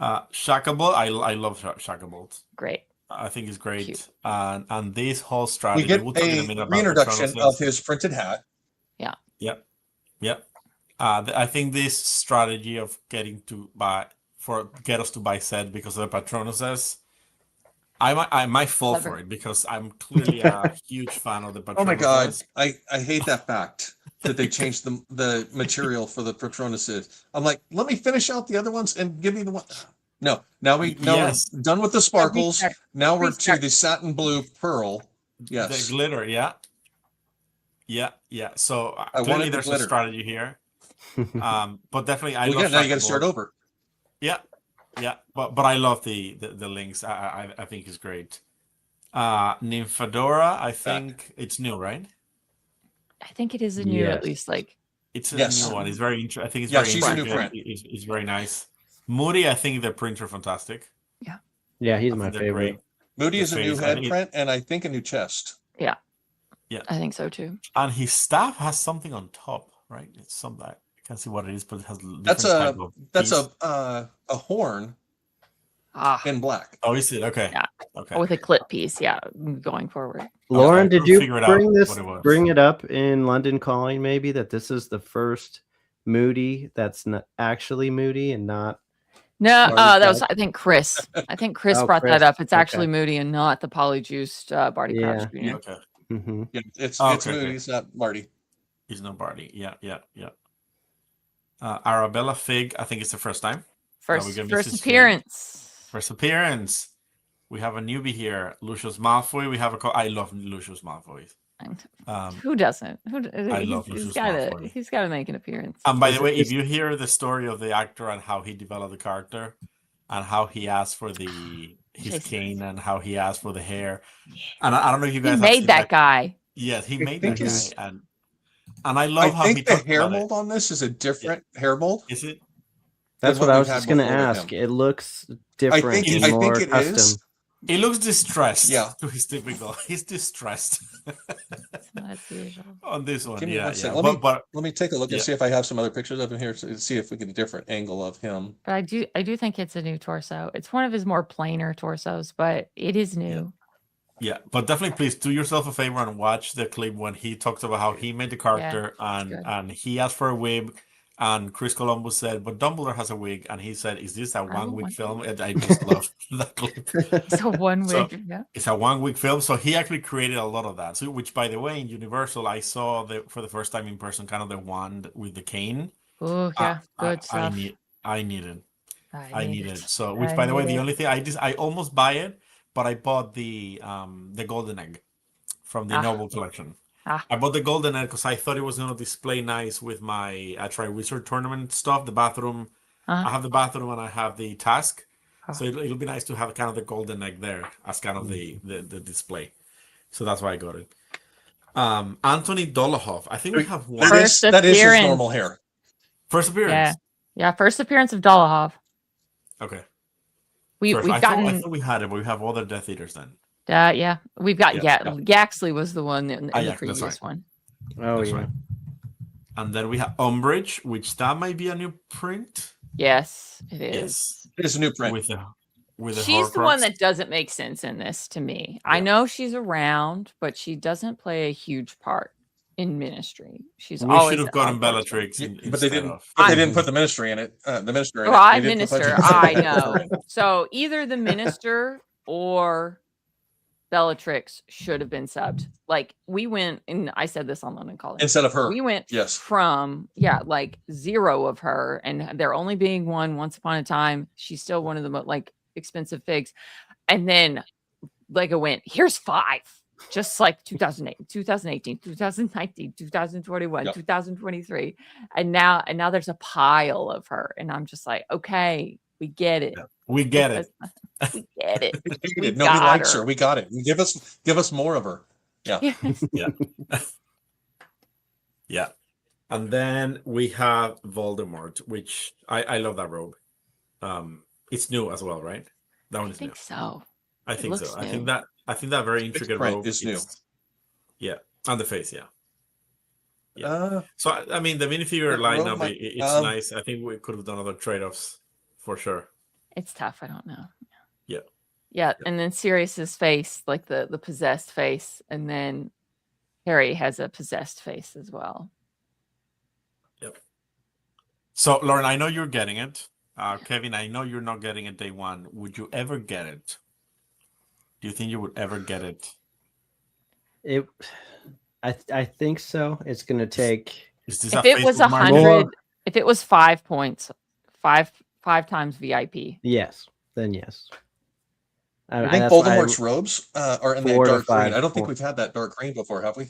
[SPEAKER 1] Shacklebolt, I love Shacklebolt.
[SPEAKER 2] Great.
[SPEAKER 1] I think it's great.
[SPEAKER 2] Cute.
[SPEAKER 1] And this whole
[SPEAKER 3] We
[SPEAKER 1] strategy.
[SPEAKER 3] get
[SPEAKER 1] We'll talk in a
[SPEAKER 3] a
[SPEAKER 1] minute about
[SPEAKER 3] reintroduction
[SPEAKER 1] Patronus.
[SPEAKER 3] of his printed hat.
[SPEAKER 1] Yep. I think this strategy of get us to buy set because of the Patronuses, I might fall
[SPEAKER 2] Clever.
[SPEAKER 1] for it because I'm clearly a huge fan of the Patronuses.
[SPEAKER 3] Oh my god, I hate that fact that they changed the material for the Patronuses. I'm like, let me finish out the other ones and give me the one. No, now
[SPEAKER 1] Yes.
[SPEAKER 3] we're done with the sparkles.
[SPEAKER 2] Restart.
[SPEAKER 3] Now we're
[SPEAKER 2] Restart.
[SPEAKER 3] to the satin blue pearl. Yes.
[SPEAKER 1] The glitter, yeah. So
[SPEAKER 3] I
[SPEAKER 1] clearly
[SPEAKER 3] wanted the
[SPEAKER 1] there's a
[SPEAKER 3] glitter.
[SPEAKER 1] strategy here. But definitely I
[SPEAKER 3] Well,
[SPEAKER 1] love
[SPEAKER 3] yeah, now you got to
[SPEAKER 1] Shacklebolt.
[SPEAKER 3] start over.
[SPEAKER 1] Yeah. But I love the links. I think it's great. Nymphadora, I think it's new, right?
[SPEAKER 2] I think it is a new, at
[SPEAKER 4] Yes.
[SPEAKER 2] least like
[SPEAKER 1] It's a
[SPEAKER 3] Yes.
[SPEAKER 1] new one. It's very interesting. I think it's
[SPEAKER 3] Yeah,
[SPEAKER 1] very
[SPEAKER 3] she's a new
[SPEAKER 1] interesting.
[SPEAKER 3] print.
[SPEAKER 1] It's very nice. Moody, I think the prints are fantastic.
[SPEAKER 4] Yeah, he's
[SPEAKER 1] I
[SPEAKER 4] my
[SPEAKER 1] think they're
[SPEAKER 4] favorite.
[SPEAKER 1] great.
[SPEAKER 3] Moody
[SPEAKER 1] The
[SPEAKER 3] is a new
[SPEAKER 1] face, I
[SPEAKER 3] head
[SPEAKER 1] think
[SPEAKER 3] print, and I think a new chest.
[SPEAKER 2] I think so too.
[SPEAKER 1] And his staff has something on top, right? It's something I can't see what it is, but it has different
[SPEAKER 3] That's
[SPEAKER 1] type of
[SPEAKER 3] That's
[SPEAKER 1] piece.
[SPEAKER 3] a horn
[SPEAKER 2] Ah,
[SPEAKER 3] in black.
[SPEAKER 1] Oh, is it? Okay.
[SPEAKER 2] Yeah.
[SPEAKER 1] Okay.
[SPEAKER 2] with a clip piece. Yeah, going forward.
[SPEAKER 4] Lauren,
[SPEAKER 1] Okay,
[SPEAKER 4] did
[SPEAKER 1] we'll
[SPEAKER 4] you
[SPEAKER 1] figure it out
[SPEAKER 4] bring
[SPEAKER 1] what it was.
[SPEAKER 4] bring it up in London Calling maybe that this is the first Moody that's not actually Moody and not
[SPEAKER 2] No,
[SPEAKER 4] Sorry,
[SPEAKER 2] that was
[SPEAKER 4] Fred.
[SPEAKER 2] I think Chris. I think Chris
[SPEAKER 4] Oh,
[SPEAKER 2] brought
[SPEAKER 4] Chris.
[SPEAKER 2] that up. It's
[SPEAKER 4] Okay.
[SPEAKER 2] actually Moody and not the polyjuiced Barty
[SPEAKER 4] Yeah.
[SPEAKER 2] Crouch Jr.
[SPEAKER 1] Okay.
[SPEAKER 4] Mhm.
[SPEAKER 3] Yeah, it's
[SPEAKER 1] Oh,
[SPEAKER 3] it's
[SPEAKER 1] okay,
[SPEAKER 3] Moody.
[SPEAKER 1] okay.
[SPEAKER 3] It's not Marty.
[SPEAKER 1] He's no Barty. Yeah. Arabella Fig, I think it's the first time.
[SPEAKER 2] First
[SPEAKER 1] we can miss
[SPEAKER 2] first
[SPEAKER 1] his
[SPEAKER 2] appearance.
[SPEAKER 1] First appearance. We have a newbie here, Lucius Malfoy. We have I love Lucius Malfoy.
[SPEAKER 2] Who doesn't?
[SPEAKER 1] I love
[SPEAKER 2] he's
[SPEAKER 1] Lucius
[SPEAKER 2] got
[SPEAKER 1] Malfoy.
[SPEAKER 2] He's got to make an appearance.
[SPEAKER 1] And by
[SPEAKER 4] Is
[SPEAKER 1] the
[SPEAKER 4] it-
[SPEAKER 1] way, if
[SPEAKER 4] is-
[SPEAKER 1] you hear the story of the actor and how he developed the character, and how he asked for his
[SPEAKER 2] Jason.
[SPEAKER 1] cane, and how he asked for the hair, and I don't know if you
[SPEAKER 2] He
[SPEAKER 1] guys have
[SPEAKER 2] made
[SPEAKER 1] seen
[SPEAKER 2] that guy.
[SPEAKER 1] Yes, he
[SPEAKER 3] I
[SPEAKER 1] made that
[SPEAKER 3] think his-
[SPEAKER 1] guy, and I love how
[SPEAKER 3] I
[SPEAKER 1] he
[SPEAKER 3] think the
[SPEAKER 1] talked
[SPEAKER 3] hair
[SPEAKER 1] about
[SPEAKER 3] mold on this is a different hair mold.
[SPEAKER 1] it. Is it?
[SPEAKER 4] That's
[SPEAKER 3] what
[SPEAKER 4] what I
[SPEAKER 3] we've
[SPEAKER 4] was
[SPEAKER 3] had
[SPEAKER 4] just going to
[SPEAKER 3] before with
[SPEAKER 4] ask.
[SPEAKER 3] him.
[SPEAKER 4] It looks different
[SPEAKER 3] think-
[SPEAKER 4] and
[SPEAKER 3] I think
[SPEAKER 4] more
[SPEAKER 3] it
[SPEAKER 4] custom.
[SPEAKER 3] is.
[SPEAKER 1] He looks distressed.
[SPEAKER 3] Yeah.
[SPEAKER 1] To his typical. He's distressed
[SPEAKER 2] That's usual.
[SPEAKER 1] on this one.
[SPEAKER 3] Give me
[SPEAKER 1] Yeah,
[SPEAKER 3] one
[SPEAKER 1] yeah.
[SPEAKER 3] second. Let me-
[SPEAKER 1] But
[SPEAKER 3] Let me take a look and
[SPEAKER 1] Yeah.
[SPEAKER 3] see if I have some other pictures of him here to see if we get a different angle of him.
[SPEAKER 2] But I do think it's a new torso. It's one of his more plainer torsos, but it is new.
[SPEAKER 1] yeah, but definitely please do yourself a favor and watch the clip when he talks about how he made the character
[SPEAKER 2] good.
[SPEAKER 1] and he asked for a wig. And Chris Columbus said, "But Dumbledore has a wig," and he said, "Is this a
[SPEAKER 2] want
[SPEAKER 1] one-week
[SPEAKER 2] one.
[SPEAKER 1] film?" And I just love that clip.
[SPEAKER 2] So one
[SPEAKER 1] So-
[SPEAKER 2] wig. Yeah.
[SPEAKER 1] It's a 1-week film, so he actually created a lot of that. So, which, by the way, in Universal, I saw for the first time in person, kind of the wand with the cane.
[SPEAKER 2] Oh yeah, good
[SPEAKER 1] I
[SPEAKER 2] stuff.
[SPEAKER 1] need it. I need it.
[SPEAKER 2] it.
[SPEAKER 1] So, which,
[SPEAKER 2] I
[SPEAKER 1] by the way,
[SPEAKER 2] need
[SPEAKER 1] the
[SPEAKER 2] it.
[SPEAKER 1] only thing I almost buy it, but I bought the golden egg from the
[SPEAKER 2] Ah.
[SPEAKER 1] Noble collection. I bought the golden egg because I thought it was going to display nice with my Tri-Wizard tournament stuff. The bathroom, I have the bathroom and I have the task. So it'll be nice to have kind of the golden egg there as kind of the display. So that's why I got it. Anthony Dolohov. I think we have one.
[SPEAKER 3] That is his
[SPEAKER 2] appearance.
[SPEAKER 3] normal hair.
[SPEAKER 1] First appearance.
[SPEAKER 2] Yeah, first appearance of Dolohov.
[SPEAKER 1] Okay.
[SPEAKER 2] We've gotten.
[SPEAKER 1] I thought we had it, but we have other Death Eaters then.
[SPEAKER 2] Yeah, we've got Yaxley was the one in the
[SPEAKER 1] yeah,
[SPEAKER 2] previous one.
[SPEAKER 4] Oh,
[SPEAKER 1] That's
[SPEAKER 4] yeah.
[SPEAKER 1] right. And then we have Umbridge, which that might be a new print.
[SPEAKER 2] Yes, it is.
[SPEAKER 1] Yes.
[SPEAKER 3] It is a new print.
[SPEAKER 1] With the
[SPEAKER 2] She's the one
[SPEAKER 1] Horcrux.
[SPEAKER 2] that doesn't make sense in this to me.
[SPEAKER 1] Yeah.
[SPEAKER 2] I know she's around, but she doesn't play a huge part in Ministry. She's
[SPEAKER 1] We
[SPEAKER 2] always
[SPEAKER 1] should have
[SPEAKER 2] at
[SPEAKER 1] gotten
[SPEAKER 2] Hogwarts.
[SPEAKER 1] Bellatrix
[SPEAKER 3] But they
[SPEAKER 1] instead
[SPEAKER 3] didn't.
[SPEAKER 1] of.
[SPEAKER 3] But they didn't put the Ministry in it. The Minister. In
[SPEAKER 2] Well,
[SPEAKER 3] it.
[SPEAKER 2] I'm
[SPEAKER 3] They didn't put
[SPEAKER 2] Minister.
[SPEAKER 3] Bellatrix in
[SPEAKER 2] I
[SPEAKER 3] it.
[SPEAKER 2] know. So either the Minister or Bellatrix should have been subbed. Like we went, and I said this on London Calling.
[SPEAKER 3] Instead of her.
[SPEAKER 2] We went
[SPEAKER 3] Yes.
[SPEAKER 2] from like 0 of her, and there only being one. Once upon a time, she's still one of the most like expensive figs, and then Lego went, here's 5, just like 2008, 2018, 2019, 2021, 2023, and now there's a pile of her, and I'm just like, okay, we get it.
[SPEAKER 1] We get it.
[SPEAKER 2] We get it. We
[SPEAKER 3] Nobody
[SPEAKER 2] got
[SPEAKER 3] likes
[SPEAKER 2] her.
[SPEAKER 3] her. We got it. Give us more of her. Yeah.
[SPEAKER 1] Yeah. And then we have Voldemort, which I love that robe. It's new as well, right? That one
[SPEAKER 2] I
[SPEAKER 1] is new.
[SPEAKER 2] think so.
[SPEAKER 1] I
[SPEAKER 2] It
[SPEAKER 1] think
[SPEAKER 2] looks
[SPEAKER 1] so.
[SPEAKER 2] new.
[SPEAKER 1] I think that very intricate
[SPEAKER 3] print
[SPEAKER 1] robe
[SPEAKER 3] is new.
[SPEAKER 1] Yeah, on the face, yeah.
[SPEAKER 3] Uh,
[SPEAKER 1] So I mean, the minifigure
[SPEAKER 3] That robe
[SPEAKER 1] lineup,
[SPEAKER 3] might-
[SPEAKER 1] it's nice. I think we could have done other trade-offs for sure.
[SPEAKER 2] It's tough. I don't know.
[SPEAKER 1] Yeah.
[SPEAKER 2] Yeah, and then Sirius's face, like the possessed face, and then Harry has a possessed face as well.
[SPEAKER 1] So Lauren, I know you're getting it. Kevin, I know you're not getting it day one. Would you ever get it? Do you think you would ever get it?
[SPEAKER 4] I think so. It's gonna take.
[SPEAKER 1] Is this
[SPEAKER 2] If
[SPEAKER 1] a
[SPEAKER 2] it was
[SPEAKER 1] Facebook market?
[SPEAKER 2] 100,
[SPEAKER 4] More-
[SPEAKER 2] if it was 5 points, five times VIP.
[SPEAKER 4] Yes, then yes.
[SPEAKER 3] I think
[SPEAKER 4] that's why
[SPEAKER 3] Voldemort's robes are in that
[SPEAKER 4] 4 to
[SPEAKER 3] dark green.
[SPEAKER 4] 5
[SPEAKER 3] I don't think
[SPEAKER 4] points.
[SPEAKER 3] we've had that dark green before, have we?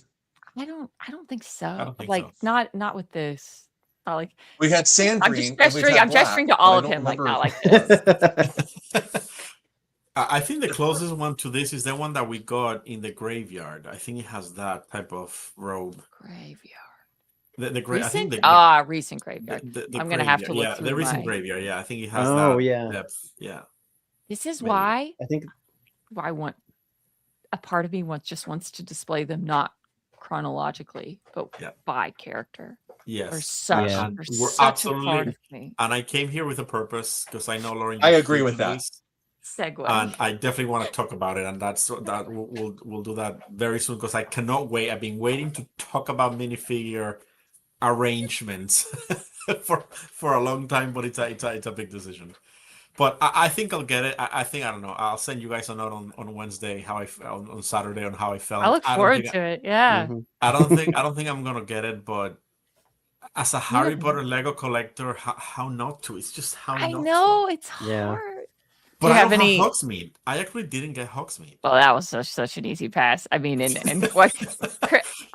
[SPEAKER 2] I don't think so.
[SPEAKER 1] don't think
[SPEAKER 2] like
[SPEAKER 1] so.
[SPEAKER 2] not with this. Not like
[SPEAKER 3] We had sand
[SPEAKER 2] I'm
[SPEAKER 3] green.
[SPEAKER 2] just
[SPEAKER 3] and we've
[SPEAKER 2] gesturing.
[SPEAKER 3] had
[SPEAKER 2] I'm
[SPEAKER 3] black,
[SPEAKER 2] gesturing to
[SPEAKER 3] but
[SPEAKER 2] all
[SPEAKER 3] I
[SPEAKER 2] of
[SPEAKER 3] don't
[SPEAKER 2] him, like
[SPEAKER 3] remember-
[SPEAKER 2] not like this.
[SPEAKER 1] I think the closest one to this is the one that we got in the graveyard. I think it has that type of robe.
[SPEAKER 2] Graveyard.
[SPEAKER 1] I think
[SPEAKER 2] Recent? Recent graveyard.
[SPEAKER 1] the
[SPEAKER 2] I'm gonna have to
[SPEAKER 1] graveyard,
[SPEAKER 2] look
[SPEAKER 1] the
[SPEAKER 2] through
[SPEAKER 1] recent
[SPEAKER 2] my-
[SPEAKER 1] graveyard. Yeah, I think it has
[SPEAKER 4] Oh,
[SPEAKER 1] that
[SPEAKER 4] yeah.
[SPEAKER 1] depth. Yeah.
[SPEAKER 2] This is
[SPEAKER 1] Maybe.
[SPEAKER 2] why
[SPEAKER 4] I think
[SPEAKER 2] I want a part of me wants to display them not chronologically, but
[SPEAKER 1] Yeah.
[SPEAKER 2] by character.
[SPEAKER 1] Yes.
[SPEAKER 2] Or such,
[SPEAKER 4] Yeah.
[SPEAKER 2] or
[SPEAKER 1] We're
[SPEAKER 2] such a part
[SPEAKER 1] absolutely-
[SPEAKER 2] of me.
[SPEAKER 1] And I came here with a purpose because I know Lauren.
[SPEAKER 3] I
[SPEAKER 1] you're
[SPEAKER 3] agree with
[SPEAKER 1] feeling
[SPEAKER 3] that.
[SPEAKER 1] this,
[SPEAKER 2] Segue.
[SPEAKER 1] and I definitely want to talk about it, and we'll do that very soon because I cannot wait. I've been waiting to talk about minifigure arrangements for a long time, but it's a big decision. But I think I'll get it. I think I don't know. I'll send you guys a note on Wednesday how I felt on Saturday on how I felt.
[SPEAKER 2] I look
[SPEAKER 1] don't
[SPEAKER 2] forward
[SPEAKER 1] think
[SPEAKER 2] to it. Yeah.
[SPEAKER 4] Mhm.
[SPEAKER 1] I don't think I'm gonna get it, but as a Harry
[SPEAKER 2] know-
[SPEAKER 1] Potter Lego collector, how not to? It's just how
[SPEAKER 2] I
[SPEAKER 1] not
[SPEAKER 2] know it's
[SPEAKER 4] Yeah.
[SPEAKER 2] hard.
[SPEAKER 1] But
[SPEAKER 2] Do you
[SPEAKER 1] I
[SPEAKER 2] have
[SPEAKER 1] don't
[SPEAKER 2] any?
[SPEAKER 1] have Hogsmeade. I actually didn't get Hogsmeade.
[SPEAKER 2] Well, that was such an easy pass. I mean, and what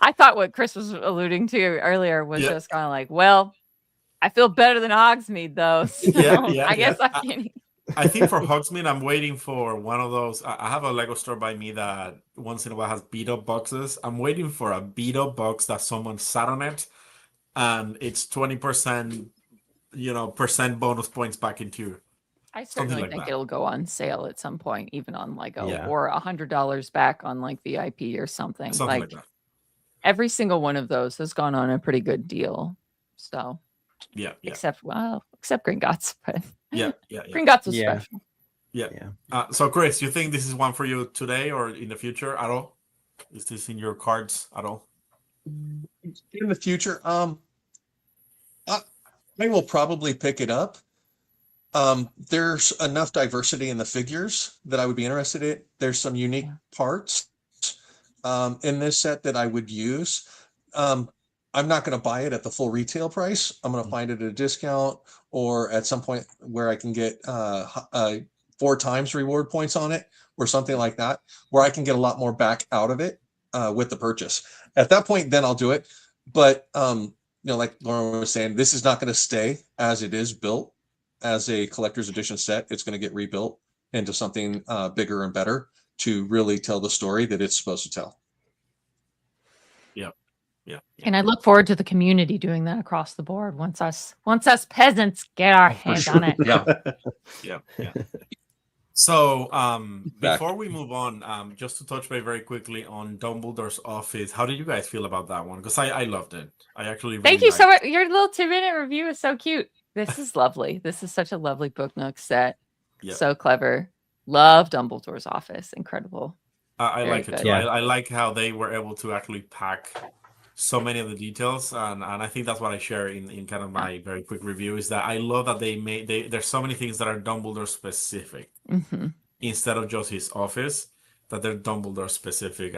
[SPEAKER 2] I thought what Chris was alluding to earlier was
[SPEAKER 1] Yeah.
[SPEAKER 2] just kind of like, well, I feel better than Hogsmeade though. So
[SPEAKER 1] Yeah,
[SPEAKER 2] I guess
[SPEAKER 1] yeah.
[SPEAKER 2] I can't.
[SPEAKER 1] I think for Hogsmeade, I'm waiting for one of those. I have a Lego store by me that once in a while has beat up boxes. I'm waiting for a beat up box that someone sat on it, and it's 20%, percent bonus points back into you.
[SPEAKER 2] I
[SPEAKER 1] Something
[SPEAKER 2] certainly
[SPEAKER 1] like
[SPEAKER 2] think
[SPEAKER 1] that.
[SPEAKER 2] it'll go on sale at some point, even on Lego,
[SPEAKER 1] Yeah.
[SPEAKER 2] or $100 back on like VIP or something.
[SPEAKER 1] Something like that.
[SPEAKER 2] Every single one of those has gone on a pretty good deal. So
[SPEAKER 1] Yeah, yeah,
[SPEAKER 2] except Gringotts, but
[SPEAKER 1] yeah.
[SPEAKER 2] Gringotts was
[SPEAKER 4] Yeah.
[SPEAKER 2] special.
[SPEAKER 4] Yeah.
[SPEAKER 1] So, Chris, you think this is one for you today or in the future at all? Is this in your cards at all?
[SPEAKER 3] In the future, I will probably pick it up. There's enough diversity in the figures that I would be interested in. There's some unique parts in this set that I would use. I'm not going to buy it at the full retail price. I'm going to find it at a discount or at some point where I can get 4 times reward points on it or something like that, where I can get a lot more back out of it. with the purchase. At that point, then I'll do it. But like Lauren was saying, this is not going to stay as it is built as a collector's edition set. It's going to get rebuilt into something bigger and better to really tell the story that it's supposed to tell.
[SPEAKER 1] Yeah.
[SPEAKER 2] And I look forward to the community doing that across the board once us peasants get our hands on it.
[SPEAKER 3] Yeah.
[SPEAKER 1] So before we move on, just to touch base very quickly on Dumbledore's office, how did you guys feel about that one? Because I loved it. I actually
[SPEAKER 2] Thank
[SPEAKER 1] really
[SPEAKER 2] you so
[SPEAKER 1] liked
[SPEAKER 2] much. Your little 2-minute review is so cute. This is lovely. This is such a lovely book nook set.
[SPEAKER 1] Yeah.
[SPEAKER 2] So clever. Love Dumbledore's office. Incredible.
[SPEAKER 1] I
[SPEAKER 2] Very
[SPEAKER 1] like it
[SPEAKER 2] good.
[SPEAKER 1] too.
[SPEAKER 4] Yeah.
[SPEAKER 1] I like how they were able to actually pack so many of the details, and I think that's what I share in kind of my very quick review, is that I love that there's so many things that are Dumbledore specific
[SPEAKER 2] Mm-hmm.
[SPEAKER 1] instead of just his office, that they're Dumbledore specific.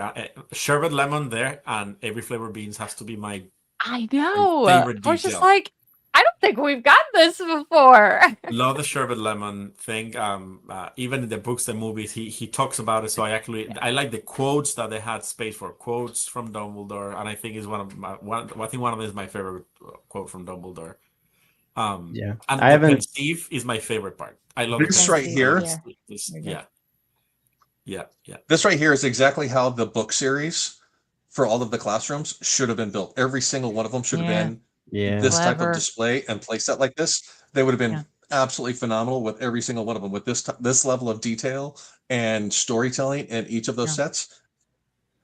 [SPEAKER 1] Sherbet lemon there and every flavor beans has to be my
[SPEAKER 2] I know.
[SPEAKER 1] favorite
[SPEAKER 2] I was just
[SPEAKER 1] detail.
[SPEAKER 2] like, I don't think we've got this before.
[SPEAKER 1] Love the sherbet lemon thing. Even in the books, the movies, he talks about it. So I like the quotes that they had space for quotes from Dumbledore, and I think is one of them is my favorite quote from Dumbledore.
[SPEAKER 4] Yeah.
[SPEAKER 1] And
[SPEAKER 4] I haven't-
[SPEAKER 1] Steve is my favorite part. I love
[SPEAKER 3] This
[SPEAKER 1] the
[SPEAKER 3] right
[SPEAKER 1] pensieve.
[SPEAKER 3] here.
[SPEAKER 1] Yeah.
[SPEAKER 3] This right here is exactly how the book series for all of the classrooms should have been built. Every single one of them should have been this type
[SPEAKER 2] Clever.
[SPEAKER 3] of display and playset like this. They would have been
[SPEAKER 2] Yeah.
[SPEAKER 3] absolutely phenomenal with every single one of them, with this level of detail and storytelling in each of those sets.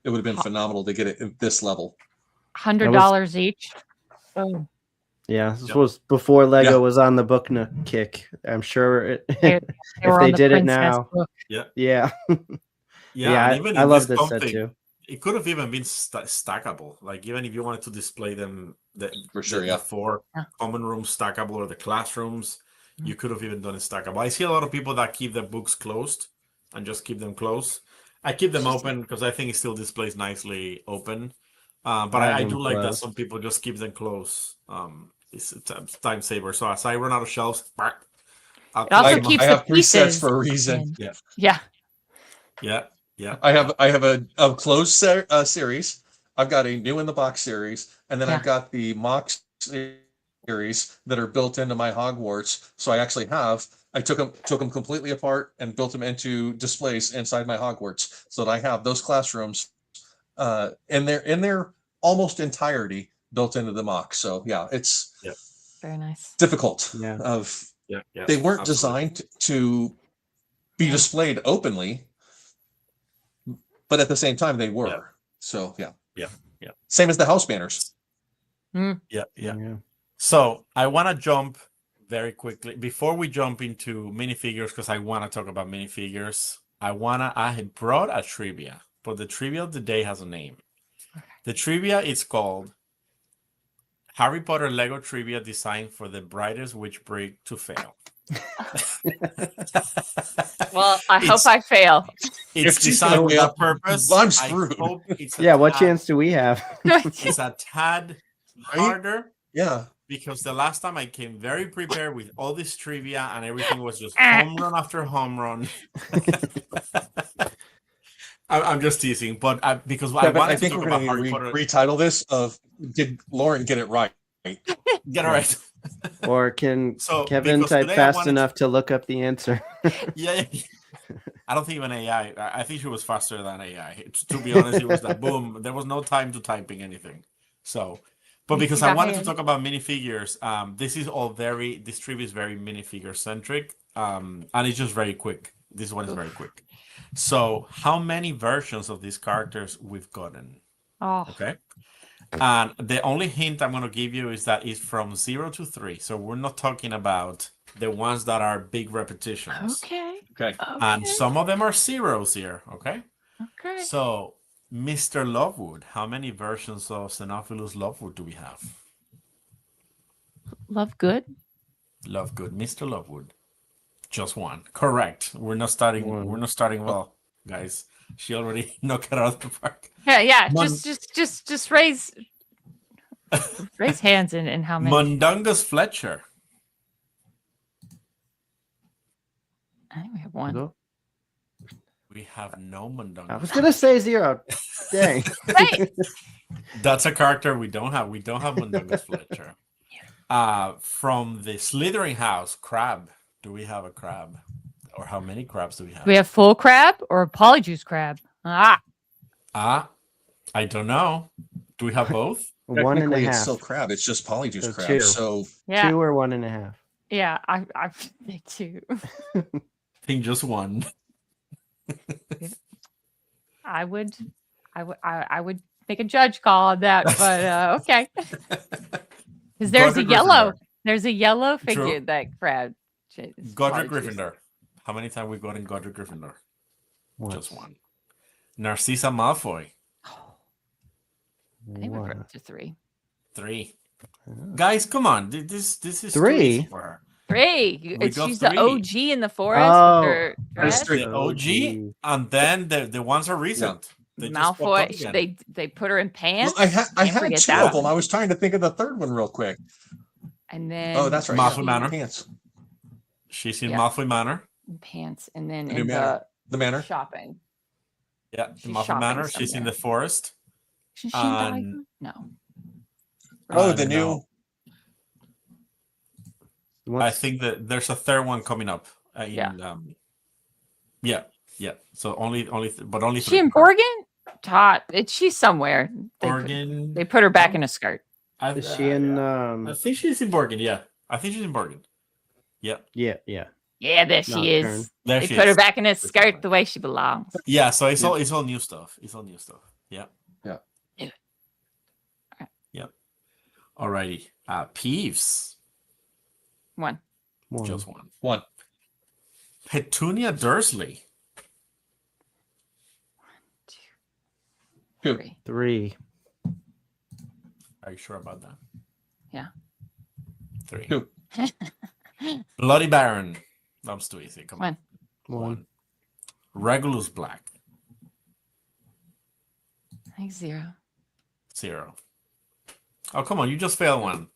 [SPEAKER 3] It would have been phenomenal to get it at this level.
[SPEAKER 2] $100 each. Oh,
[SPEAKER 4] Yeah, this
[SPEAKER 1] Yep.
[SPEAKER 4] was before Lego
[SPEAKER 3] Yeah.
[SPEAKER 4] was on the book nook kick. I'm sure
[SPEAKER 2] they
[SPEAKER 4] if
[SPEAKER 2] were
[SPEAKER 4] they
[SPEAKER 2] on the
[SPEAKER 4] did it
[SPEAKER 2] Princess
[SPEAKER 4] now.
[SPEAKER 2] book.
[SPEAKER 4] Yeah.
[SPEAKER 1] Yeah, and even
[SPEAKER 4] I
[SPEAKER 1] in
[SPEAKER 4] love
[SPEAKER 1] this
[SPEAKER 4] this set
[SPEAKER 1] config,
[SPEAKER 4] too.
[SPEAKER 1] it could have even been stackable. Like even if you wanted to display them,
[SPEAKER 3] For sure,
[SPEAKER 1] the
[SPEAKER 3] yeah.
[SPEAKER 1] 4
[SPEAKER 2] Yeah.
[SPEAKER 1] common rooms stackable or the classrooms, you could have even done it stackable. I see a lot of people that keep their books closed and just keep them closed. I keep them open because I think it still displays nicely open. But
[SPEAKER 4] I have
[SPEAKER 1] I
[SPEAKER 4] them
[SPEAKER 1] do like that
[SPEAKER 4] closed.
[SPEAKER 1] some people just keep them closed. It's a time saver. So as I run out of shelves, I'll
[SPEAKER 2] It also
[SPEAKER 1] close them.
[SPEAKER 2] keeps
[SPEAKER 3] I
[SPEAKER 2] the
[SPEAKER 3] have presets
[SPEAKER 2] pieces
[SPEAKER 3] for a reason.
[SPEAKER 2] in. Yeah.
[SPEAKER 1] Yeah.
[SPEAKER 3] I have a closed series. I've got a new in the box series, and then I've got the mock series that are built into my Hogwarts. So I took them completely apart and built them into displays inside my Hogwarts, so that I have those classrooms in their almost entirety built into the mock. So yeah, it's
[SPEAKER 2] Very nice.
[SPEAKER 3] difficult.
[SPEAKER 4] Yeah.
[SPEAKER 3] They weren't
[SPEAKER 1] absolutely.
[SPEAKER 3] designed to be displayed openly, but at the same time they were.
[SPEAKER 1] Yeah.
[SPEAKER 3] So yeah.
[SPEAKER 1] Yeah.
[SPEAKER 3] Same as the house banners.
[SPEAKER 1] Yeah. So I want to jump very quickly before we jump into minifigures, because I want to talk about minifigures. I had brought a trivia, but the trivia of the day has a name. The trivia is called Harry Potter Lego Trivia Designed for the Brightest Witch Break to Fail.
[SPEAKER 2] Well, I hope I fail.
[SPEAKER 1] It's
[SPEAKER 3] If she's
[SPEAKER 1] designed
[SPEAKER 3] gonna
[SPEAKER 1] with
[SPEAKER 3] fail,
[SPEAKER 1] that purpose.
[SPEAKER 3] I'm
[SPEAKER 1] I
[SPEAKER 3] screwed.
[SPEAKER 1] hope it's a
[SPEAKER 4] Yeah, what
[SPEAKER 1] tad-
[SPEAKER 4] chance do we have?
[SPEAKER 1] It's a tad harder.
[SPEAKER 3] Yeah.
[SPEAKER 1] Because the last time I came very prepared with all this trivia and everything was just home run after home run. I'm just teasing, but because I
[SPEAKER 3] Kevin,
[SPEAKER 1] wanted
[SPEAKER 3] I
[SPEAKER 1] to
[SPEAKER 3] think
[SPEAKER 1] talk
[SPEAKER 3] we're
[SPEAKER 1] about
[SPEAKER 3] going
[SPEAKER 1] Harry
[SPEAKER 3] to
[SPEAKER 1] Potter.
[SPEAKER 3] retitle this of Did Lauren Get It Right?
[SPEAKER 1] Get it right.
[SPEAKER 4] Or can
[SPEAKER 1] So,
[SPEAKER 4] Kevin
[SPEAKER 1] because
[SPEAKER 4] type
[SPEAKER 1] today I
[SPEAKER 4] fast
[SPEAKER 1] wanted
[SPEAKER 4] enough to look up the answer?
[SPEAKER 1] Yeah. I don't think even AI. I think she was faster than AI. To be honest, it was that boom. There was no time to typing anything. So, but because I wanted to talk about minifigures, this trivia is very minifigure centric, and it's just very quick. This one is very quick. So, how many versions of these characters we've gotten?
[SPEAKER 2] Oh,
[SPEAKER 1] Okay. And the only hint I'm going to give you is that it's from 0 to 3. So we're not talking about the ones that are big repetitions.
[SPEAKER 2] okay.
[SPEAKER 3] Okay.
[SPEAKER 1] And some of them are zeros here. Okay.
[SPEAKER 2] Okay.
[SPEAKER 1] So, Mr. Lovewood, how many versions of Xenophilus Lovewood do we have?
[SPEAKER 2] Love good.
[SPEAKER 1] Lovegood, Mr. Lovewood. Just one. Correct. We're not starting.
[SPEAKER 4] One.
[SPEAKER 1] We're not starting well, guys. She already knocked it out of the park.
[SPEAKER 2] Yeah.
[SPEAKER 3] Mon-
[SPEAKER 2] Just raise hands in how many.
[SPEAKER 1] Mundungus Fletcher.
[SPEAKER 2] I think we have one.
[SPEAKER 4] Go.
[SPEAKER 1] We have no Mundungus.
[SPEAKER 4] I was gonna say 0. Dang.
[SPEAKER 2] Right.
[SPEAKER 1] That's a character we don't have. We don't have Mundungus Fletcher. From the Slytherin house, crab. Do we have a crab? Or how many crabs do we have?
[SPEAKER 2] Do we have full crab or polyjuice crab?
[SPEAKER 1] I don't know. Do we have both?
[SPEAKER 3] technically,
[SPEAKER 4] 1.5.
[SPEAKER 3] it's still crab. It's just polyjuice
[SPEAKER 4] So
[SPEAKER 3] crab.
[SPEAKER 4] 2.
[SPEAKER 3] So
[SPEAKER 2] Yeah.
[SPEAKER 4] 2 or 1.5.
[SPEAKER 2] Yeah. I think 2.
[SPEAKER 1] I think just one.
[SPEAKER 2] I would make a judge call on that, but okay. Because there's a
[SPEAKER 1] Godric
[SPEAKER 2] yellow.
[SPEAKER 1] Gryffindor.
[SPEAKER 2] There's a yellow
[SPEAKER 1] True.
[SPEAKER 2] figure that crab.
[SPEAKER 1] Godric Gryffindor. How many times we got in Godric Gryffindor? Just one. Narcissa Malfoy.
[SPEAKER 2] I think we're
[SPEAKER 4] One.
[SPEAKER 2] up to 3.
[SPEAKER 1] 3.
[SPEAKER 4] Oh.
[SPEAKER 1] Guys, come on. This is
[SPEAKER 4] 3?
[SPEAKER 1] too easy for her.
[SPEAKER 2] 3.
[SPEAKER 1] We got
[SPEAKER 2] She's
[SPEAKER 1] 3.
[SPEAKER 2] the OG in the forest
[SPEAKER 4] Oh,
[SPEAKER 2] with her
[SPEAKER 3] There's
[SPEAKER 2] dress.
[SPEAKER 3] 3.
[SPEAKER 1] The OG, and then the ones are recent. They just popped up
[SPEAKER 2] Malfoy.
[SPEAKER 1] again.
[SPEAKER 2] They put her in pants.
[SPEAKER 3] I
[SPEAKER 2] Can't
[SPEAKER 3] had
[SPEAKER 2] forget
[SPEAKER 3] 2
[SPEAKER 2] that
[SPEAKER 3] of them.
[SPEAKER 2] one.
[SPEAKER 3] I was trying to think of the third one real quick.
[SPEAKER 2] And then
[SPEAKER 3] Oh, that's right.
[SPEAKER 1] Malfoy
[SPEAKER 3] yeah.
[SPEAKER 1] Manor.
[SPEAKER 3] Pants.
[SPEAKER 1] She's in
[SPEAKER 2] Yeah.
[SPEAKER 1] Malfoy Manor.
[SPEAKER 2] pants, and then
[SPEAKER 3] The new
[SPEAKER 2] in
[SPEAKER 3] manor. The
[SPEAKER 2] the
[SPEAKER 3] manor.
[SPEAKER 2] shopping.
[SPEAKER 1] Yeah, the
[SPEAKER 2] She's
[SPEAKER 1] Malfoy
[SPEAKER 2] shopping
[SPEAKER 1] Manor. She's in the
[SPEAKER 2] somewhere.
[SPEAKER 1] forest.
[SPEAKER 2] Isn't she in
[SPEAKER 1] And-
[SPEAKER 2] Diagon? No.
[SPEAKER 3] Oh, the
[SPEAKER 1] no.
[SPEAKER 3] new.
[SPEAKER 1] I think that there's a third one coming up.
[SPEAKER 2] Yeah.
[SPEAKER 1] Yeah. So only, but only
[SPEAKER 2] Is she
[SPEAKER 1] 3.
[SPEAKER 2] in Borgin? Todd. She's somewhere.
[SPEAKER 1] Borgin.
[SPEAKER 2] They put her back in a skirt.
[SPEAKER 4] Is she in?
[SPEAKER 1] I think she's in Borgin. Yeah, I think she's in Borgin. Yeah,
[SPEAKER 4] Yeah.
[SPEAKER 2] Yeah, there she
[SPEAKER 4] Nocturne.
[SPEAKER 2] is.
[SPEAKER 1] there
[SPEAKER 2] They
[SPEAKER 1] she
[SPEAKER 2] put her
[SPEAKER 1] is.
[SPEAKER 2] back in a
[SPEAKER 1] That's
[SPEAKER 2] skirt
[SPEAKER 1] right.
[SPEAKER 2] the way she belongs.
[SPEAKER 1] Yeah, so it's all new stuff. It's all new stuff. Yeah.
[SPEAKER 3] Yeah.
[SPEAKER 2] Yeah.
[SPEAKER 1] Yep. Alrighty. Peeves.
[SPEAKER 2] 1.
[SPEAKER 4] One.
[SPEAKER 1] Just one.
[SPEAKER 3] 1.
[SPEAKER 1] Petunia Dursley.
[SPEAKER 2] 2,
[SPEAKER 3] 2.
[SPEAKER 2] 3.
[SPEAKER 4] 3.
[SPEAKER 1] Are you sure about that?
[SPEAKER 2] Yeah.
[SPEAKER 1] 3.
[SPEAKER 3] 2.
[SPEAKER 1] Bloody Baron. That's too easy. Come on.
[SPEAKER 4] 1.
[SPEAKER 1] Regulus Black.
[SPEAKER 2] I think 0.
[SPEAKER 1] 0. Oh, come on. You just failed one.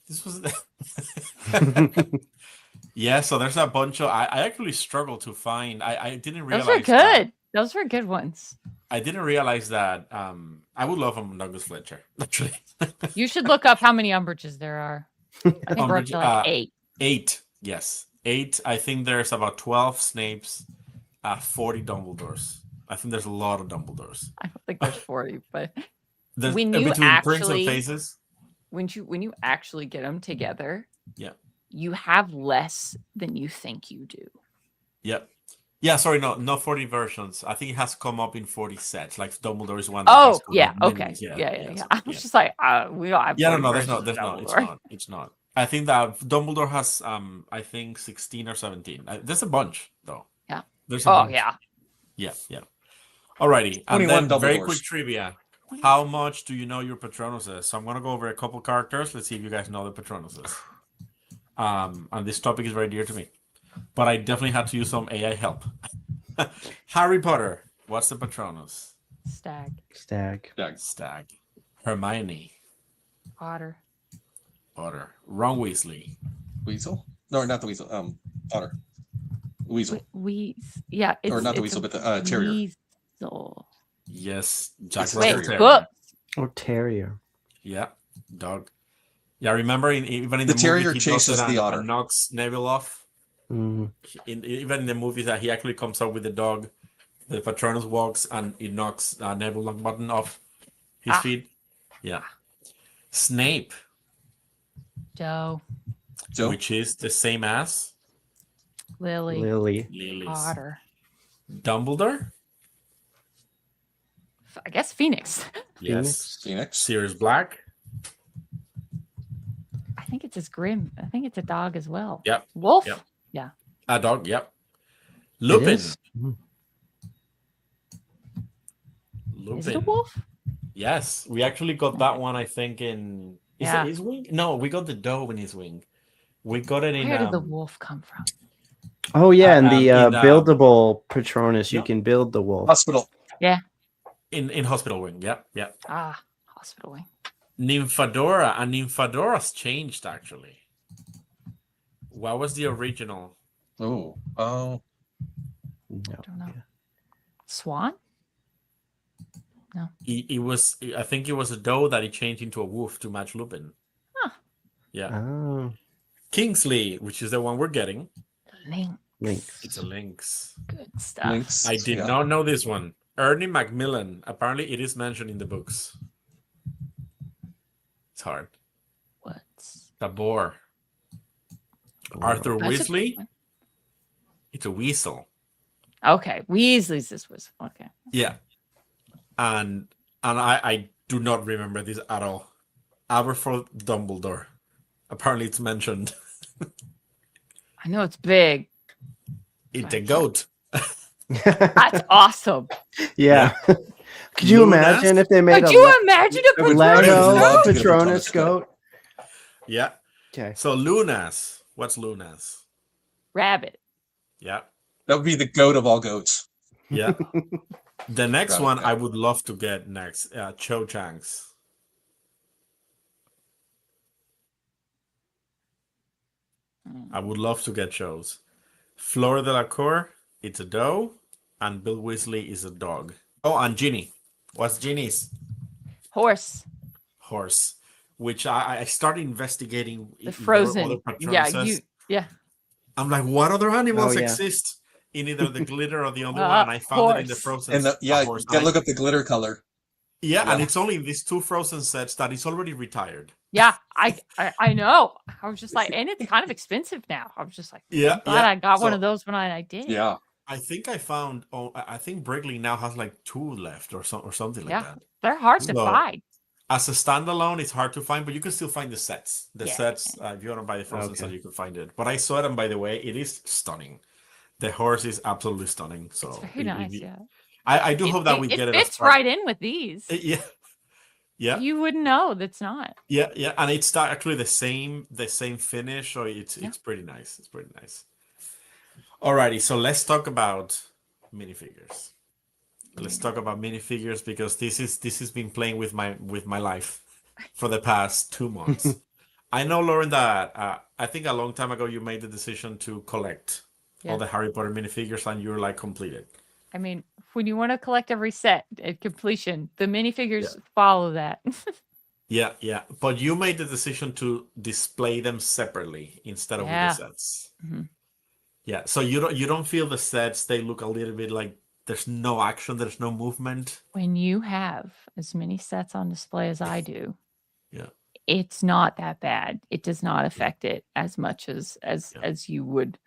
[SPEAKER 1] This was. Yeah, so there's a bunch of. I actually struggled to find. I didn't realize.
[SPEAKER 2] Those were good. Those were good ones.
[SPEAKER 1] I didn't realize that. I would love a Douglas Fletcher, actually.
[SPEAKER 2] You should look up how many Umbridges there are. I think we're up to like 8.
[SPEAKER 1] 8. Yes. 8. I think there's about 12 Snapes, 40 Dumbledores. I think there's a lot of Dumbledores.
[SPEAKER 2] I don't think there's 40, but
[SPEAKER 1] There's
[SPEAKER 2] When you
[SPEAKER 1] between Prince and
[SPEAKER 2] actually-
[SPEAKER 1] Faces.
[SPEAKER 2] when you actually get them together,
[SPEAKER 1] Yeah.
[SPEAKER 2] you have less than you think you do.
[SPEAKER 1] Yep. Yeah, sorry, not 40 versions. I think it has come up in 40 sets. Like Dumbledore is one. That
[SPEAKER 2] Oh,
[SPEAKER 1] has come
[SPEAKER 2] yeah,
[SPEAKER 1] up
[SPEAKER 2] okay.
[SPEAKER 1] minis.
[SPEAKER 2] Yeah.
[SPEAKER 1] so,
[SPEAKER 2] I was just like, we don't have.
[SPEAKER 1] Yeah,
[SPEAKER 2] 40
[SPEAKER 1] no, there's
[SPEAKER 2] versions
[SPEAKER 1] not.
[SPEAKER 2] of
[SPEAKER 1] It's
[SPEAKER 2] Dumbledore.
[SPEAKER 1] not. It's not. I think that Dumbledore has, I think 16 or 17. There's a bunch though.
[SPEAKER 2] Yeah.
[SPEAKER 1] There's a
[SPEAKER 2] Oh
[SPEAKER 1] bunch.
[SPEAKER 2] yeah.
[SPEAKER 1] Yeah. Alrighty. And
[SPEAKER 3] 21
[SPEAKER 1] then very
[SPEAKER 3] Dumbledores.
[SPEAKER 1] quick trivia. How much do you know your Patronuses? So I'm gonna go over a couple characters. Let's see if you guys know the Patronuses. And this topic is very dear to me, but I definitely had to use some AI help. Harry Potter. What's the Patronus?
[SPEAKER 2] Stag.
[SPEAKER 4] Stag.
[SPEAKER 1] Stag. Hermione.
[SPEAKER 2] Otter.
[SPEAKER 1] Potter. Ron Weasley.
[SPEAKER 3] Weasel? No, not the weasel. Otter. Weasel.
[SPEAKER 2] Yeah.
[SPEAKER 3] Or not the
[SPEAKER 2] it's
[SPEAKER 3] weasel,
[SPEAKER 2] a
[SPEAKER 3] but the terrier.
[SPEAKER 2] Weasel.
[SPEAKER 1] Yes. Jack
[SPEAKER 3] It's a
[SPEAKER 1] Russell
[SPEAKER 2] Wait,
[SPEAKER 3] terrier.
[SPEAKER 1] Terrier.
[SPEAKER 2] book.
[SPEAKER 4] Or terrier.
[SPEAKER 1] Yeah. Dog. Yeah. Remember, even in
[SPEAKER 3] The
[SPEAKER 1] the
[SPEAKER 3] terrier
[SPEAKER 1] movie, he
[SPEAKER 3] chases
[SPEAKER 1] does it
[SPEAKER 3] the
[SPEAKER 1] and
[SPEAKER 3] otter.
[SPEAKER 1] knocks Neville off.
[SPEAKER 4] Mm.
[SPEAKER 1] Even in the movies that he actually comes up with the dog, the Patronus walks and he knocks Neville Longbottom off his feet. Yeah. Snape,
[SPEAKER 2] Joe.
[SPEAKER 3] Joe?
[SPEAKER 1] which is the same as
[SPEAKER 2] Lily.
[SPEAKER 4] Lily.
[SPEAKER 1] Lily's.
[SPEAKER 2] Otter.
[SPEAKER 1] Dumbledore.
[SPEAKER 2] I guess Phoenix.
[SPEAKER 1] Yes.
[SPEAKER 3] Phoenix.
[SPEAKER 1] Sirius Black.
[SPEAKER 2] I think it's his Grim. I think it's a dog as well.
[SPEAKER 1] Yep.
[SPEAKER 2] Wolf.
[SPEAKER 1] Yep.
[SPEAKER 2] Yeah.
[SPEAKER 1] A dog. Yep.
[SPEAKER 4] It
[SPEAKER 1] Lupin.
[SPEAKER 4] is? Mm.
[SPEAKER 1] Lupin.
[SPEAKER 2] Is it a wolf?
[SPEAKER 1] Yes, we actually got that one. I think in
[SPEAKER 2] Yeah.
[SPEAKER 1] it his wing? No, we got the dove in his wing. We got it in.
[SPEAKER 2] Where did the wolf come from?
[SPEAKER 4] Oh yeah, and the
[SPEAKER 1] in,
[SPEAKER 4] buildable Patronus, you
[SPEAKER 1] yep.
[SPEAKER 4] can build the wolf.
[SPEAKER 3] Hospital.
[SPEAKER 1] in hospital wing. Yep.
[SPEAKER 2] Hospital wing.
[SPEAKER 1] Nymphadora, and Nymphadora's changed actually. What was the original?
[SPEAKER 3] Oh.
[SPEAKER 4] No.
[SPEAKER 2] I don't know.
[SPEAKER 4] Yeah.
[SPEAKER 2] Swan?
[SPEAKER 1] It was, I think it was a doe that he changed into a wolf to match Lupin.
[SPEAKER 2] Huh.
[SPEAKER 1] Yeah.
[SPEAKER 4] Oh,
[SPEAKER 1] Kingsley, which is the one we're getting.
[SPEAKER 2] Link.
[SPEAKER 4] Lynx.
[SPEAKER 1] It's a lynx.
[SPEAKER 2] Good stuff.
[SPEAKER 3] Links.
[SPEAKER 1] I did
[SPEAKER 3] yeah.
[SPEAKER 1] not know this one. Ernie Macmillan. Apparently, it is mentioned in the books. It's hard.
[SPEAKER 2] What's
[SPEAKER 1] The boar.
[SPEAKER 4] Boar.
[SPEAKER 1] Arthur
[SPEAKER 2] That's a good
[SPEAKER 1] Weasley.
[SPEAKER 2] one.
[SPEAKER 1] It's a weasel.
[SPEAKER 2] Okay. Weasley's this was okay.
[SPEAKER 1] Yeah. And I do not remember this at all. Aberforth Dumbledore. Apparently, it's mentioned.
[SPEAKER 2] I know it's big.
[SPEAKER 1] It's a goat.
[SPEAKER 2] That's awesome.
[SPEAKER 4] Yeah. Could you
[SPEAKER 1] Lunas?
[SPEAKER 4] imagine if they made
[SPEAKER 2] Could
[SPEAKER 4] a
[SPEAKER 2] you imagine a
[SPEAKER 3] I would
[SPEAKER 2] Patronus
[SPEAKER 3] love
[SPEAKER 2] goat?
[SPEAKER 3] to get a
[SPEAKER 4] Patronus
[SPEAKER 3] Patronus goat.
[SPEAKER 4] goat?
[SPEAKER 1] Yeah.
[SPEAKER 4] Okay.
[SPEAKER 1] So Lunas. What's Lunas?
[SPEAKER 2] Rabbit.
[SPEAKER 1] Yeah.
[SPEAKER 3] That would be the goat of all goats.
[SPEAKER 1] Yeah. The next
[SPEAKER 3] Got it,
[SPEAKER 1] one
[SPEAKER 3] got
[SPEAKER 1] I
[SPEAKER 3] it.
[SPEAKER 1] would love to get next. Cho Chang's. I would love to get Cho's. Flora Delacour, it's a doe, and Bill Weasley is a dog. Oh, and Ginny. What's Ginny's?
[SPEAKER 2] Horse.
[SPEAKER 1] Horse. Which I started investigating.
[SPEAKER 2] The
[SPEAKER 1] if there were
[SPEAKER 2] frozen.
[SPEAKER 1] other
[SPEAKER 2] Yeah,
[SPEAKER 1] Patronuses.
[SPEAKER 2] yeah.
[SPEAKER 1] I'm like, what other animals
[SPEAKER 4] Oh, yeah.
[SPEAKER 1] exist in either the glitter or the other one? And I found it in the
[SPEAKER 2] Horse.
[SPEAKER 1] frozen.
[SPEAKER 3] And
[SPEAKER 1] a horse.
[SPEAKER 3] yeah, look up the glitter color.
[SPEAKER 1] Yeah, and
[SPEAKER 3] Yeah.
[SPEAKER 1] it's only these two frozen sets that is already retired.
[SPEAKER 2] Yeah, I know. I was just like, and it's kind of expensive now. I was just like,
[SPEAKER 1] Yeah,
[SPEAKER 2] I'm glad I got one
[SPEAKER 1] So,
[SPEAKER 2] of those when I did.
[SPEAKER 3] Yeah.
[SPEAKER 1] I think I found. Oh, I think Brigley now has like 2 left or something like
[SPEAKER 2] Yeah.
[SPEAKER 1] that.
[SPEAKER 2] They're hard to
[SPEAKER 1] So,
[SPEAKER 2] find.
[SPEAKER 1] As a standalone, it's hard to find, but you can still find the sets. The
[SPEAKER 2] Yeah.
[SPEAKER 1] sets, if you want to buy the frozen
[SPEAKER 4] Okay.
[SPEAKER 1] set, you can find it. But I saw them, by the way. It is stunning. The horse is absolutely stunning. So
[SPEAKER 2] It's very nice. Yeah.
[SPEAKER 1] I do hope that we get it.
[SPEAKER 2] It fits right in with these.
[SPEAKER 1] Yeah, yeah,
[SPEAKER 2] You wouldn't know that's not.
[SPEAKER 1] yeah, yeah. And it's actually the same finish. So it's pretty nice. It's pretty nice. Alrighty, so let's talk about minifigures. Let's talk about minifigures because this has been playing with my life for the past 2 months. I know, Lauren, that I think a long time ago you made the decision to collect all the Harry Potter minifigures, and you're like completed.
[SPEAKER 2] I mean, when you want to collect every set at completion, the minifigures follow that.
[SPEAKER 1] Yeah, yeah. But you made the decision to display them separately instead of with the sets.
[SPEAKER 2] Mhm.
[SPEAKER 1] Yeah. So you don't feel the sets, they look a little bit like there's no action, there's no movement.
[SPEAKER 2] When you have as many sets on display as I do,
[SPEAKER 1] Yeah.
[SPEAKER 2] it's not that bad. It does not affect it as much as you would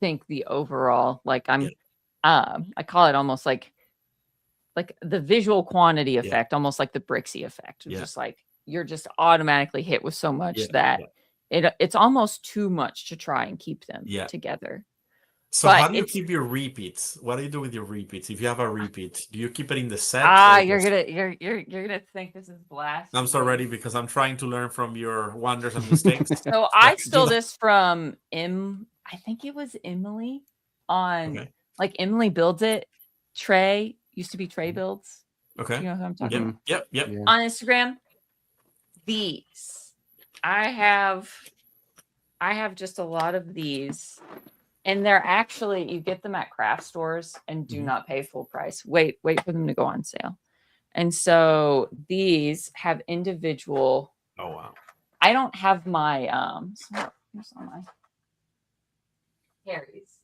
[SPEAKER 2] think the overall, like I call it almost like the visual quantity effect, almost like the Brixie effect. It's just like you're just automatically hit with so much that it's almost too much to try and keep them together.
[SPEAKER 1] So
[SPEAKER 2] But
[SPEAKER 1] how do you keep your repeats? What do you do with your repeats? If you have a repeat, do you keep it in the set?
[SPEAKER 2] You're gonna think this is blasphemy.
[SPEAKER 1] I'm so ready because I'm trying to learn from your wonders and mistakes.
[SPEAKER 2] So I stole this from I think it was Emily on like Emily Builds It. Trey used to be Trey Builds.
[SPEAKER 1] Okay.
[SPEAKER 2] You know who I'm talking about?
[SPEAKER 1] Yep.
[SPEAKER 4] Yeah.
[SPEAKER 2] On Instagram. These. I have just a lot of these. And they're actually, you get them at craft stores and do not pay full price. Wait for them to go on sale. And so these have individual.
[SPEAKER 1] Oh wow.
[SPEAKER 2] I don't have my here's all my Harry's.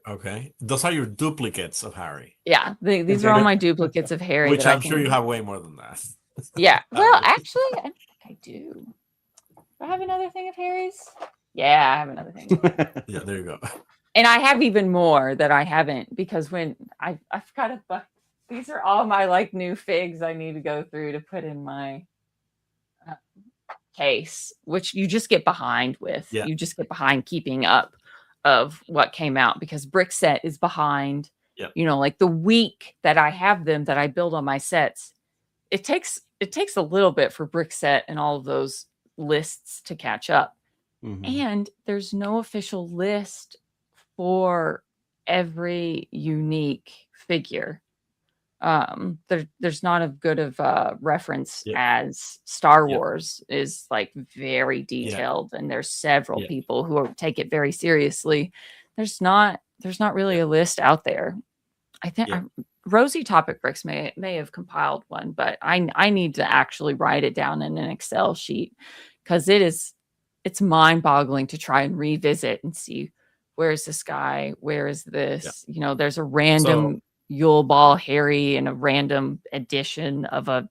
[SPEAKER 1] Okay. Those are your duplicates of Harry.
[SPEAKER 2] Yeah, these are all my duplicates of Harry.
[SPEAKER 1] Which
[SPEAKER 2] that
[SPEAKER 1] I'm sure you have way more than that.
[SPEAKER 2] Yeah. Well, actually, I think I do. Do I have another thing of Harry's? Yeah, I have another thing.
[SPEAKER 1] Yeah, there you go.
[SPEAKER 2] And I have even more that I haven't because when I've got a bunch. These are all my like new figs I need to go through to put in my case, which you just get behind with.
[SPEAKER 1] Yeah.
[SPEAKER 2] You just get behind keeping up of what came out because Brick Set is behind.
[SPEAKER 1] Yep.
[SPEAKER 2] You know, like the week that I have them that I build on my sets, it takes a little bit for Brick Set and all of those lists to catch up. And there's no official list for every unique figure. There's not as good of a reference as Star Wars is like very detailed, and there's several people who take it very seriously. There's not there's not really a list out there. I think Rosie Topic Bricks may have compiled one, but I need to actually write it down in an Excel sheet, because it's mind-boggling to try and revisit and see, where's this guy, where is this? You know, there's a random Yule Ball Harry and a random edition of a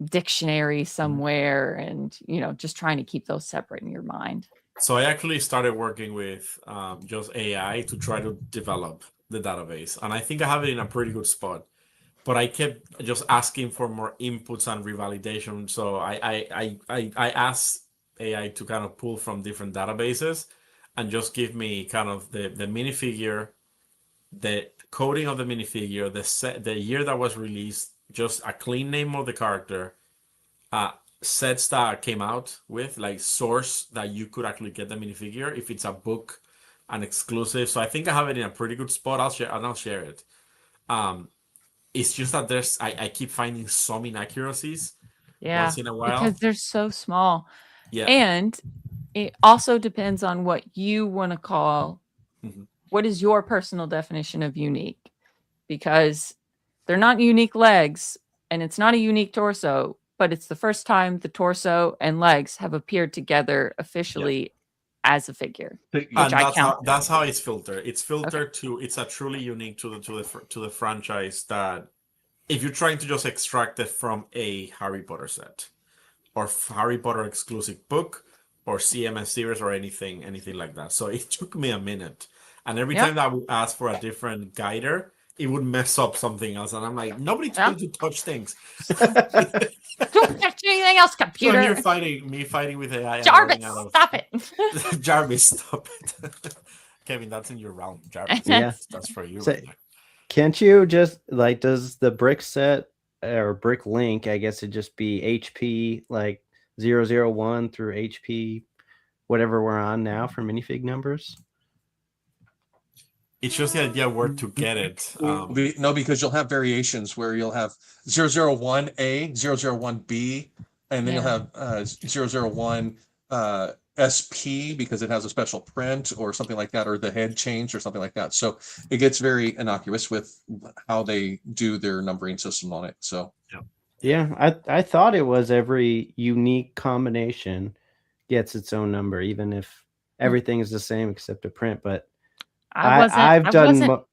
[SPEAKER 2] dictionary somewhere, and you know, just trying to keep those separate in your mind.
[SPEAKER 1] So I actually started working with just AI to try to develop the database, and I think I have it in a pretty good spot. But I kept just asking for more inputs and revalidation. So I asked AI to kind of pull from different databases and just give me kind of the minifigure, the coding of the minifigure, the year that was released, just a clean name of the character, sets that came out with, like source that you could actually get the minifigure if it's a book, an exclusive. So I think I have it in a pretty good spot. I'll share it. It's just that I keep finding some inaccuracies once in a while
[SPEAKER 2] because they're so small.
[SPEAKER 1] Yeah.
[SPEAKER 2] And it also depends on what you want to call, what is your personal definition of unique, because they're not unique legs and it's not a unique torso, but it's the first time the torso and legs have appeared together officially as a figure.
[SPEAKER 1] And that's how it's filtered. It's filtered to, it's a truly unique to the franchise, that if you're trying to just extract it from a Harry Potter set or Harry Potter exclusive book or CMS series or anything like that. So it took me a minute. And every time that I would ask for a different guider, it would mess up something else. And I'm like, nobody's going to touch things.
[SPEAKER 2] Don't touch anything else, computer.
[SPEAKER 1] So you're fighting with AI.
[SPEAKER 2] Jarvis, stop it.
[SPEAKER 1] Jarvis, stop it. Kevin, that's in your realm. Jarvis, that's for you.
[SPEAKER 4] So, can't you just, like, does the brick set or brick link, I guess it'd just be HP like 001 through HP, whatever we're on now for minifig numbers?
[SPEAKER 1] It's just the idea where to get it.
[SPEAKER 3] No, because you'll have variations where you'll have 001A, 001B, and then you'll have 001 SP because it has a special print or something like that, or the head changed or something like that. So it gets very innocuous with how they do their numbering system on it. So
[SPEAKER 4] I thought it was every unique combination gets its own number, even if everything is the same except a print. But I wasn't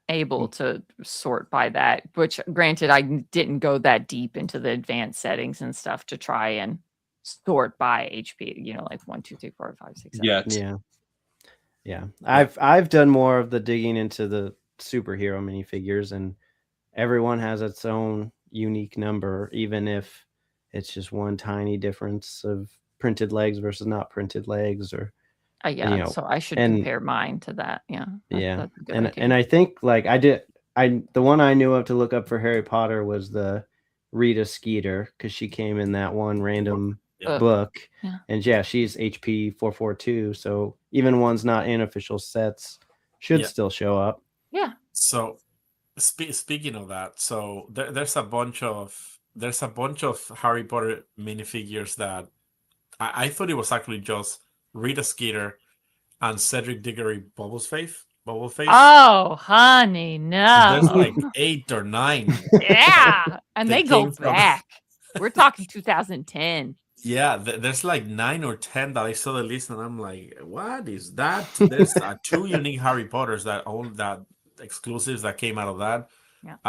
[SPEAKER 2] able to sort by that, which granted, I didn't go that deep into the advanced settings and stuff to try and sort by HP, you know, like 1, 2, 3, 4, 5, 6, 7.
[SPEAKER 4] Yeah. I've done more of the digging into the superhero minifigures, and everyone has its own unique number, even if it's just one tiny difference of printed legs versus not printed legs, or
[SPEAKER 2] so I should compare mine to that. That's a good idea.
[SPEAKER 4] And I think, like, the one I knew of to look up for Harry Potter was the Rita Skeeter, because she came in that one random book, and she's HP 442, so even ones not in official sets should still show up.
[SPEAKER 1] So speaking of that, so there's a bunch of Harry Potter minifigures that I thought it was actually just Rita Skeeter and Cedric Diggory Bubbleface.
[SPEAKER 2] Oh, honey, no.
[SPEAKER 1] There's like 8 or 9.
[SPEAKER 2] And they go back. We're talking 2010.
[SPEAKER 1] Yeah, there's like 9 or 10 that I saw the list, and I'm like, what is that? There's 2 unique Harry Potters that own that exclusives that came out of that.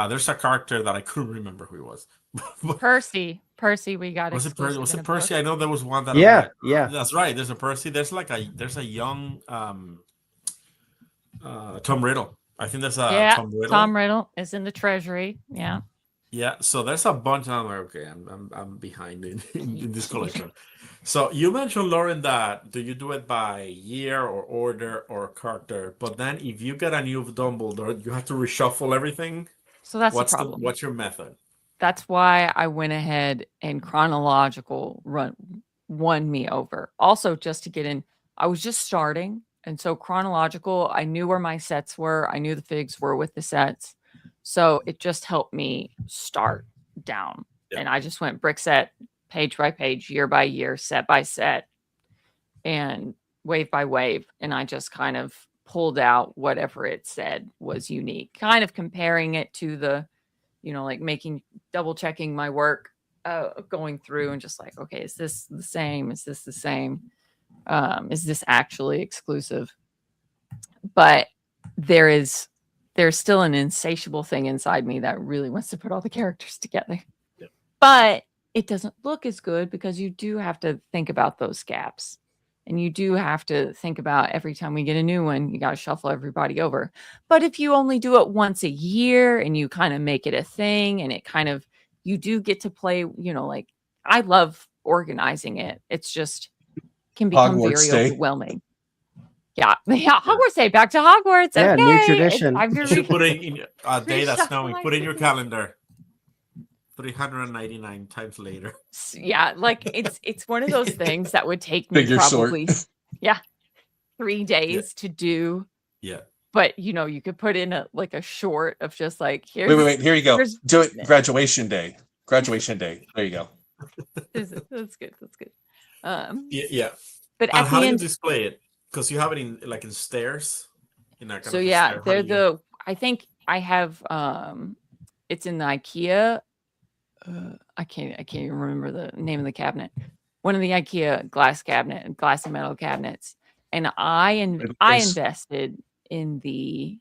[SPEAKER 1] There's a character that I couldn't remember who it was.
[SPEAKER 2] Percy, we got it.
[SPEAKER 1] Was it Percy? I know there was one that. That's right. There's a Percy. There's a young Tom Riddle. I think there's a Tom Riddle.
[SPEAKER 2] Tom Riddle is in the treasury.
[SPEAKER 1] Yeah, so there's a bunch. And I'm like, okay, I'm behind in this collection. So you mentioned, Lauren, that do you do it by year or order or character? But then if you get a new Dumbledore, you have to reshuffle everything.
[SPEAKER 2] So that's the problem.
[SPEAKER 1] What's your method?
[SPEAKER 2] That's why I went ahead and chronological won me over. Also, just to get in, I was just starting. And so chronological, I knew where my sets were. I knew the figs were with the sets. So it just helped me start down. And I just went brick set, page by page, year by year, set by set. And wave by wave, and I just kind of pulled out whatever it said was unique, kind of comparing it to the, like double checking my work, going through and just like, okay, is this the same? Is this the same? Is this actually exclusive? But there's still an insatiable thing inside me that really wants to put all the characters together.
[SPEAKER 1] Yeah.
[SPEAKER 2] But it doesn't look as good because you do have to think about those gaps. And you do have to think about every time we get a new one, you got to shuffle everybody over. But if you only do it once a year and you kind of make it a thing, and it kind of, you do get to play, like, I love organizing it. It's just can become
[SPEAKER 3] Hogwarts
[SPEAKER 2] very
[SPEAKER 3] Day.
[SPEAKER 2] overwhelming. Yeah. Hogwarts Day, back to Hogwarts.
[SPEAKER 4] Yeah,
[SPEAKER 2] okay.
[SPEAKER 4] new tradition.
[SPEAKER 1] You should put it in a day that's
[SPEAKER 2] Reshuffle
[SPEAKER 1] snowing.
[SPEAKER 2] my
[SPEAKER 1] Put in your
[SPEAKER 2] days.
[SPEAKER 1] calendar. 399 times later.
[SPEAKER 2] Yeah, like it's one of those things that would take me
[SPEAKER 3] Figure sort.
[SPEAKER 2] probably 3 days to do.
[SPEAKER 1] Yeah.
[SPEAKER 2] But you could put in a short of just like, here's
[SPEAKER 3] Wait. Here you go.
[SPEAKER 2] here's-
[SPEAKER 3] Do it. Graduation day. Graduation day. There you go.
[SPEAKER 2] that's good. That's good.
[SPEAKER 1] Yeah.
[SPEAKER 2] But
[SPEAKER 1] And
[SPEAKER 2] at
[SPEAKER 1] how
[SPEAKER 2] the
[SPEAKER 1] do you
[SPEAKER 2] end,
[SPEAKER 1] display it? Because you have it in stairs. In that kind
[SPEAKER 2] so
[SPEAKER 1] of a
[SPEAKER 2] yeah,
[SPEAKER 1] stair. How
[SPEAKER 2] they're
[SPEAKER 1] do you-
[SPEAKER 2] I think I have it's in the IKEA. I can't even remember the name of the cabinet. One of the IKEA glass and metal cabinets. And I invested in the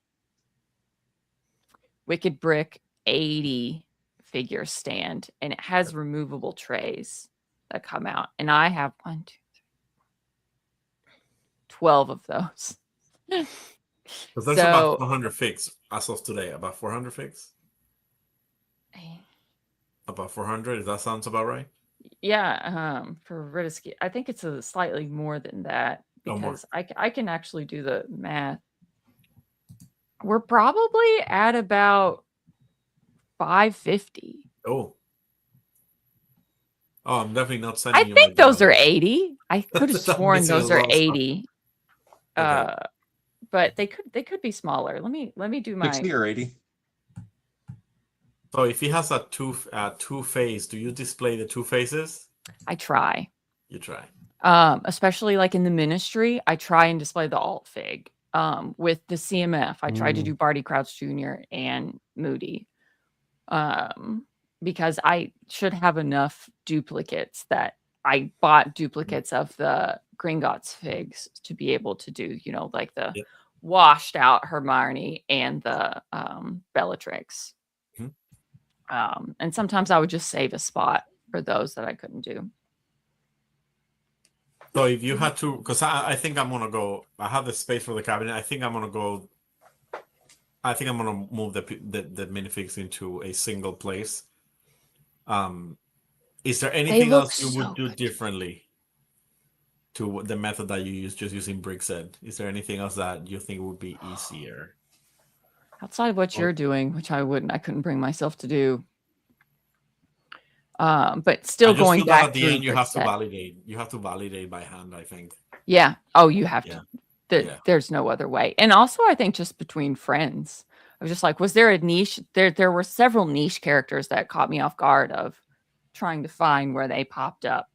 [SPEAKER 2] Wicked Brick 80 figure stand, and it has removable trays that come out. And I have 12 of those.
[SPEAKER 1] Because there's
[SPEAKER 2] So-
[SPEAKER 1] about 400 figs as of today. About 400 figs? About 400? Does that sounds about right?
[SPEAKER 2] Yeah, for Ritisky, I think it's a slightly more than that,
[SPEAKER 1] Oh, more.
[SPEAKER 2] because I can actually do the math. We're probably at about 550.
[SPEAKER 1] Oh, I'm definitely not sending
[SPEAKER 2] I
[SPEAKER 1] you.
[SPEAKER 2] think
[SPEAKER 1] my
[SPEAKER 2] those are
[SPEAKER 1] dollars.
[SPEAKER 2] 80. I could have
[SPEAKER 1] I'm
[SPEAKER 2] sworn
[SPEAKER 1] missing a
[SPEAKER 2] those are
[SPEAKER 1] lot of stuff.
[SPEAKER 2] 80.
[SPEAKER 1] Okay.
[SPEAKER 2] But they could be smaller. Let me do my
[SPEAKER 3] 60 or 80.
[SPEAKER 1] So if he has a two face, do you display the two faces?
[SPEAKER 2] I try.
[SPEAKER 1] You try.
[SPEAKER 2] Especially like in the ministry, I try and display the alt fig. With the CMF, I tried to do Barty Crouch Jr. and Moody. Because I should have enough duplicates that I bought duplicates of the Gringotts figs to be able to do, like the
[SPEAKER 1] Yep.
[SPEAKER 2] washed out Hermione and the Bellatrix.
[SPEAKER 1] Mhm.
[SPEAKER 2] And sometimes I would just save a spot for those that I couldn't do.
[SPEAKER 1] So if you had to, because I think I'm gonna go. I have the space for the cabinet. I think I'm gonna go. I think I'm gonna move the minifigs into a single place. Is there anything
[SPEAKER 2] look
[SPEAKER 1] else you
[SPEAKER 2] so
[SPEAKER 1] would do
[SPEAKER 2] good.
[SPEAKER 1] differently to the method that you use, just using brickset? Is there anything else that you think would be easier?
[SPEAKER 2] Outside of what
[SPEAKER 1] Or-
[SPEAKER 2] you're doing, which I couldn't bring myself to do. But still
[SPEAKER 1] I just
[SPEAKER 2] going
[SPEAKER 1] feel that
[SPEAKER 2] back
[SPEAKER 1] at the
[SPEAKER 2] through
[SPEAKER 1] end, you have to
[SPEAKER 2] brickset.
[SPEAKER 1] validate. You have to validate by hand, I think.
[SPEAKER 2] Yeah. Oh, you have
[SPEAKER 1] Yeah.
[SPEAKER 2] to.
[SPEAKER 1] Yeah.
[SPEAKER 2] There's no other way. And also, I think just between friends, I was just like, was there a niche? There were several niche characters that caught me off guard of trying to find where they popped up,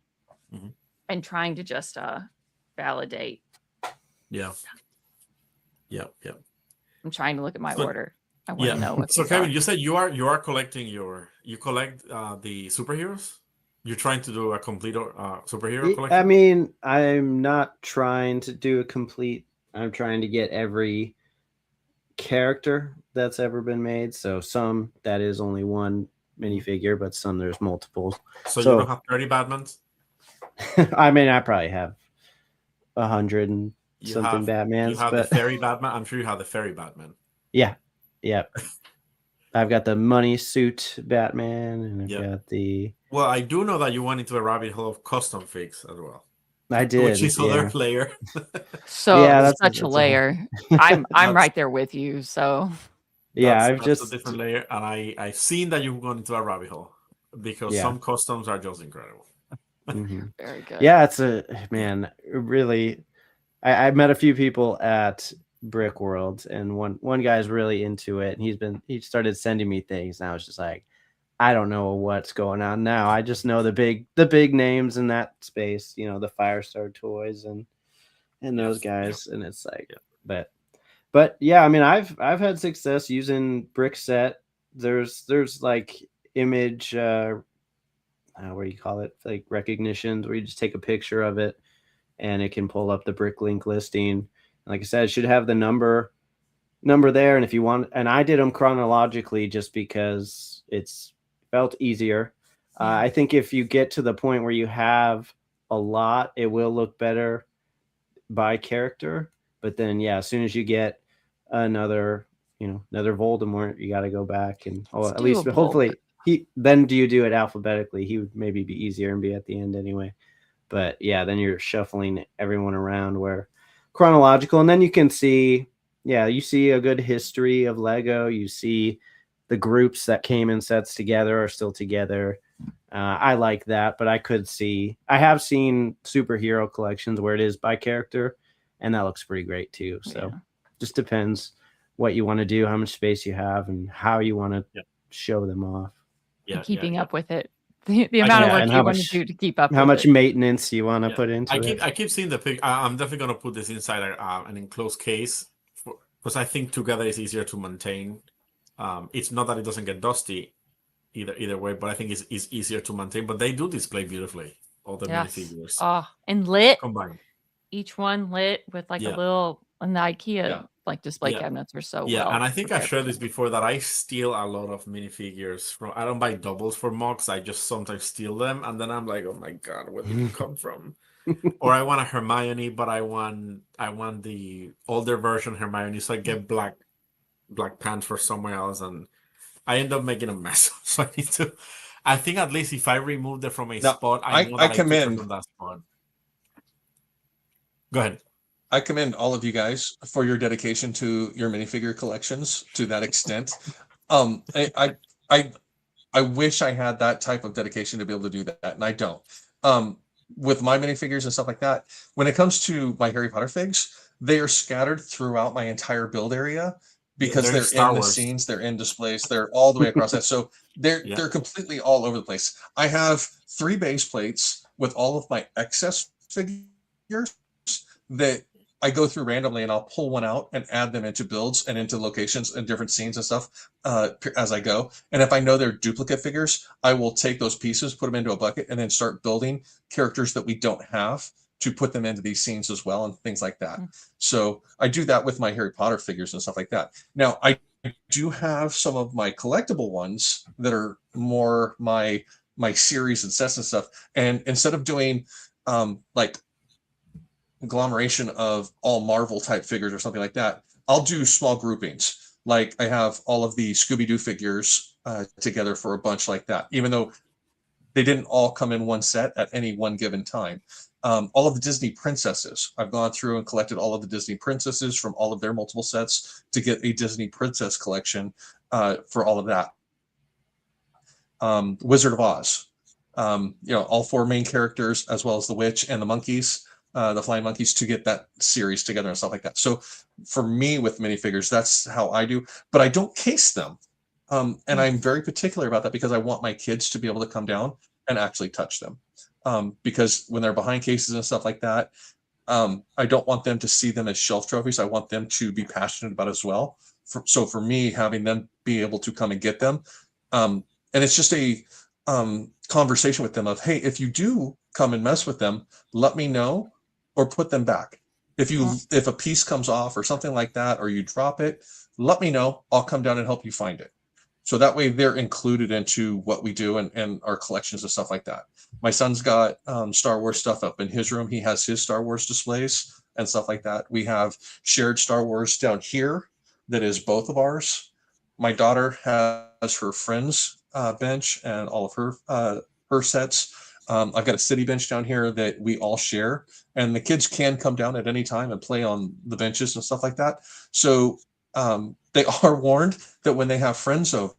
[SPEAKER 1] Mhm.
[SPEAKER 2] and trying to just validate.
[SPEAKER 1] Yeah. Yeah.
[SPEAKER 2] I'm trying to look at my
[SPEAKER 1] So-
[SPEAKER 2] order. I want to know what.
[SPEAKER 1] So
[SPEAKER 2] these
[SPEAKER 1] Kevin,
[SPEAKER 2] are.
[SPEAKER 1] you said you are collecting you collect the superheroes. You're trying to do a complete superhero collection.
[SPEAKER 4] I mean, I'm not trying to do a complete. I'm trying to get every character that's ever been made. So some that is only one minifigure, but some there's multiples.
[SPEAKER 1] so you
[SPEAKER 4] so-
[SPEAKER 1] don't have 30 Batmans.
[SPEAKER 4] I mean, I probably have 100 and
[SPEAKER 1] You
[SPEAKER 4] something
[SPEAKER 1] have,
[SPEAKER 4] Batmans,
[SPEAKER 1] You have
[SPEAKER 4] but
[SPEAKER 1] the fairy Batman. I'm sure you have the fairy Batman.
[SPEAKER 4] yeah. I've got the money suit Batman, and I've
[SPEAKER 1] Yep.
[SPEAKER 4] got the.
[SPEAKER 1] Well, I do know that you went into a rabbit hole of custom figs as well,
[SPEAKER 4] I did.
[SPEAKER 1] which is
[SPEAKER 4] yeah.
[SPEAKER 1] other layer.
[SPEAKER 2] So
[SPEAKER 4] Yeah, that's
[SPEAKER 2] such a
[SPEAKER 4] whole-
[SPEAKER 2] layer. I'm
[SPEAKER 1] That's-
[SPEAKER 2] right there with you. So
[SPEAKER 4] Yeah,
[SPEAKER 1] That's-
[SPEAKER 4] I've
[SPEAKER 1] that's
[SPEAKER 4] just
[SPEAKER 1] a different layer, and I've seen that you've gone into a rabbit hole because
[SPEAKER 4] Yeah.
[SPEAKER 1] some customs are just incredible.
[SPEAKER 4] Mhm.
[SPEAKER 2] very good.
[SPEAKER 4] Yeah, it's a man. Really, I met a few people at Brick World, and one guy's really into it, and he started sending me things, and I was just like, I don't know what's going on now. I just know the big names in that space, the Firestar toys, and and those
[SPEAKER 1] Yes, yeah.
[SPEAKER 4] guys, and it's like, but yeah, I mean, I've had success using brick set. There's like image, what do you call it, like recognitions, where you just take a picture of it and it can pull up the Bricklink listing. And like I said, it should have the number there. And if you want, and I did them chronologically just because it's felt easier. I think if you get to the point where you have a lot, it will look better by character. But then, yeah, as soon as you get another Voldemort, you got to go back and at least
[SPEAKER 2] doable.
[SPEAKER 4] hopefully then do you do it alphabetically? He would maybe be easier and be at the end anyway. But yeah, then you're shuffling everyone around where chronological, and then you can see, you see a good history of Lego. You see the groups that came in sets together are still together. I like that, but I have seen superhero collections where it is by character, and that looks pretty great too. So just depends what you want to do, how much space you have, and how you want to show them off.
[SPEAKER 2] Yeah, keeping up with it. The amount of work you want to do to keep up.
[SPEAKER 4] How much maintenance you want to put into it.
[SPEAKER 1] I keep seeing the pic. I'm definitely going to put this inside an enclosed case because I think together is easier to maintain. It's not that it doesn't get dusty either way, but I think it's easier to maintain. But they do display beautifully, all the minifigures.
[SPEAKER 2] Oh, and lit.
[SPEAKER 1] Combined.
[SPEAKER 2] Each one lit with like a little, and the IKEA like display cabinets are so well.
[SPEAKER 1] And I think I shared this before that I steal a lot of minifigures from. I don't buy doubles for mugs. I just sometimes steal them, and then I'm like, oh my god, where did you come from? Or I want a Hermione, but I want the older version Hermione, so I get black pants for somewhere else, and I end up making a mess. So I need to. I think at least if I removed it from a spot, I know that I took it from that spot. Go ahead.
[SPEAKER 3] I commend all of you guys for your dedication to your minifigure collections to that extent. I wish I had that type of dedication to be able to do that, and I don't. With my minifigures and stuff like that, when it comes to my Harry Potter figs, they are scattered throughout my entire build area because they're in the scenes, they're in displays, they're all the way across that. So they're completely all over the place. I have 3 base plates with all of my excess figures that I go through randomly, and I'll pull one out and add them into builds and into locations and different scenes and stuff as I go. And if I know they're duplicate figures, I will take those pieces, put them into a bucket, and then start building characters that we don't have to put them into these scenes as well and things like that. So I do that with my Harry Potter figures and stuff like that. Now, I do have some of my collectible ones that are more my series and sets and stuff. And instead of doing like agglomeration of all Marvel type figures or something like that, I'll do small groupings. Like I have all of the Scooby-Doo figures together for a bunch like that, even though they didn't all come in one set at any one given time. All of the Disney princesses, I've gone through and collected all of the Disney princesses from all of their multiple sets to get a Disney princess collection for all of that. Wizard of Oz, all 4 main characters, as well as the witch and the monkeys. The flying monkeys, to get that series together and stuff like that. So for me with minifigures, that's how I do, but I don't case them. And I'm very particular about that because I want my kids to be able to come down and actually touch them. Because when they're behind cases and stuff like that, I don't want them to see them as shelf trophies. I want them to be passionate about it as well. So for me, having them be able to come and get them, and it's just a conversation with them of, hey, if you do come and mess with them, let me know. Or put them back. If a piece comes off or something like that, or you drop it, let me know. I'll come down and help you find it. So that way they're included into what we do and our collections and stuff like that. My son's got Star Wars stuff up in his room. He has his Star Wars displays and stuff like that. We have shared Star Wars down here that is both of ours. My daughter has her friends bench and all of her sets. I've got a city bench down here that we all share, and the kids can come down at any time and play on the benches and stuff like that. So they are warned that when they have friends over,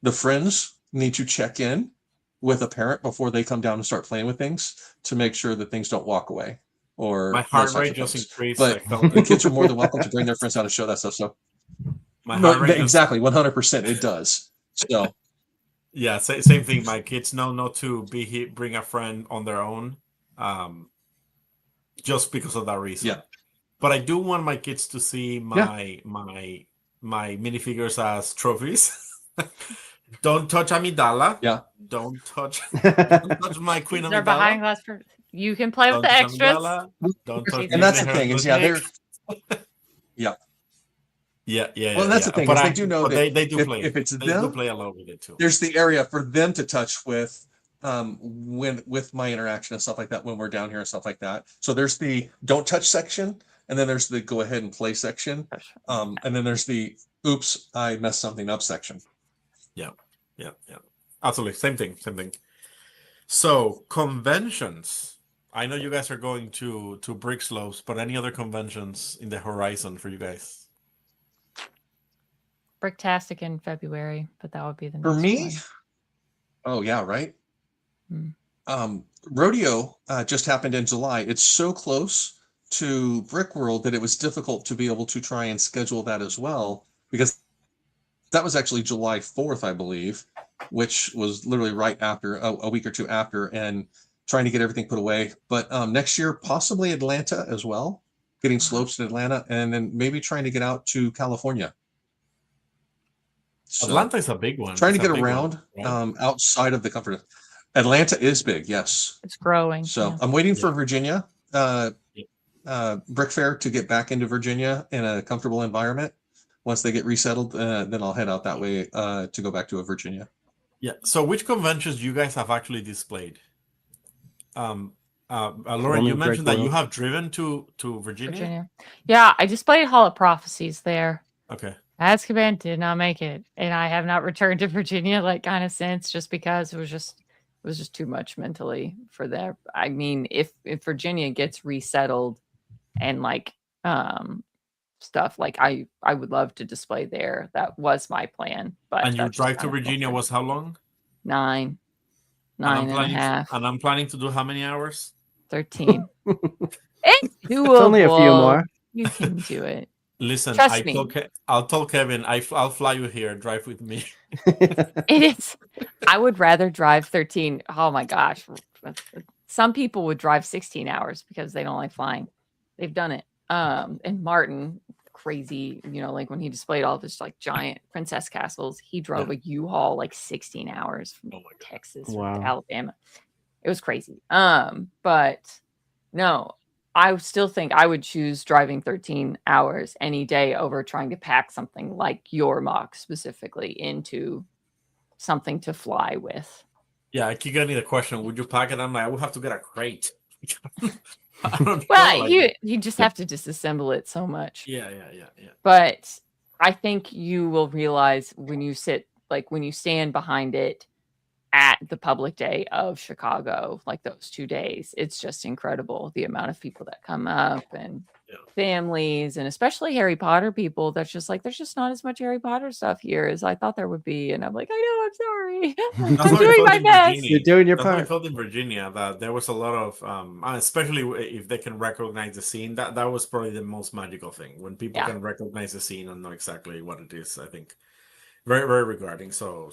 [SPEAKER 3] the friends need to check in with a parent before they come down and start playing with things to make sure that things don't walk away. Or
[SPEAKER 1] my heart rate just increased.
[SPEAKER 3] But the kids are more than welcome to bring their friends out and show that stuff. So exactly, 100%, it does. So.
[SPEAKER 1] Yeah, same thing. My kids know not to bring a friend on their own. just because of that reason.
[SPEAKER 3] Yeah.
[SPEAKER 1] But I do want my kids to see my minifigures as trophies. Don't touch Amidala.
[SPEAKER 3] Yeah.
[SPEAKER 1] Don't touch my Queen
[SPEAKER 2] They're behind
[SPEAKER 1] Amidala.
[SPEAKER 2] glass. You can play with
[SPEAKER 1] Don't
[SPEAKER 2] the
[SPEAKER 1] touch
[SPEAKER 2] extras.
[SPEAKER 1] Amidala. Don't touch
[SPEAKER 3] And that's the
[SPEAKER 1] Disney
[SPEAKER 3] thing is,
[SPEAKER 1] Herald
[SPEAKER 3] yeah,
[SPEAKER 1] Yeah.
[SPEAKER 3] Well, that's the thing is they do know
[SPEAKER 1] but
[SPEAKER 3] that
[SPEAKER 1] they do play.
[SPEAKER 3] if it's
[SPEAKER 1] They do
[SPEAKER 3] them,
[SPEAKER 1] play along with it too.
[SPEAKER 3] there's the area for them to touch with with my interaction and stuff like that when we're down here and stuff like that. So there's the don't touch section, and then there's the go ahead and play section. And then there's the oops, I messed something up section.
[SPEAKER 1] Yeah. Absolutely. Same thing. So conventions. I know you guys are going to Brick Slopes, but any other conventions in the horizon for you guys?
[SPEAKER 2] Bricktastic in February, but that would be the next
[SPEAKER 3] For me,
[SPEAKER 2] one.
[SPEAKER 3] oh yeah, right.
[SPEAKER 2] Hmm.
[SPEAKER 3] Rodeo just happened in July. It's so close to Brick World that it was difficult to be able to try and schedule that as well, because that was actually July 4th, I believe, which was literally right after a week or two after, and trying to get everything put away. But next year, possibly Atlanta as well, getting slopes in Atlanta, and then maybe trying to get out to California. So,
[SPEAKER 1] Atlanta is a big one.
[SPEAKER 3] trying to
[SPEAKER 1] It's a
[SPEAKER 3] get
[SPEAKER 1] big
[SPEAKER 3] around
[SPEAKER 1] one, right?
[SPEAKER 3] outside of the comfort. Atlanta is big, yes.
[SPEAKER 2] It's growing.
[SPEAKER 3] So
[SPEAKER 2] yeah.
[SPEAKER 3] I'm waiting for Virginia Brick Fair to get back into Virginia in a comfortable environment. Once they get resettled, then I'll head out that way to go back to Virginia.
[SPEAKER 1] Yeah. So which conventions you guys have actually displayed? Lauren, you mentioned that you have driven to Virginia.
[SPEAKER 2] Yeah, I displayed Hall of Prophecies there.
[SPEAKER 1] Okay.
[SPEAKER 2] Azkaban did not make it, and I have not returned to Virginia kind of since, just because it was just too much mentally for that. I mean, if Virginia gets resettled and stuff, I would love to display there. That was my plan. But
[SPEAKER 1] And your drive to Virginia was how long?
[SPEAKER 2] 9 and a half.
[SPEAKER 1] And I'm planning to do how many hours?
[SPEAKER 2] 13. It's doable.
[SPEAKER 4] It's only a few more.
[SPEAKER 2] You can do it.
[SPEAKER 1] Listen,
[SPEAKER 2] Trust me.
[SPEAKER 1] I'll tell Kevin, I'll fly you here, drive with me.
[SPEAKER 2] It is. I would rather drive 13. Oh my gosh. Some people would drive 16 hours because they don't like flying. They've done it. And Martin, crazy, when he displayed all this giant princess castles, he drove a U-Haul 16 hours from Texas to Alabama. It was crazy. But no, I still think I would choose driving 13 hours any day over trying to pack something like your mock specifically into something to fly with.
[SPEAKER 1] Yeah, I keep getting the question, would you pack it? I'm like, I would have to get a crate. I don't
[SPEAKER 2] Well,
[SPEAKER 1] know,
[SPEAKER 2] you just have to disassemble it so much.
[SPEAKER 1] Yeah.
[SPEAKER 2] But I think you will realize when you stand behind it at the public day of Chicago, those 2 days, it's just incredible the amount of people that come up and families, and especially Harry Potter people. That's just there's just not as much Harry Potter stuff here as I thought there would be. And I'm like, I know, I'm sorry. I'm doing my best.
[SPEAKER 4] You're doing your
[SPEAKER 1] That's what I
[SPEAKER 4] part.
[SPEAKER 1] felt in Virginia, that there was a lot of, especially if they can recognize the scene, that was probably the most magical thing. When people can recognize the scene and know exactly what it is, I think. Very, very regarding. So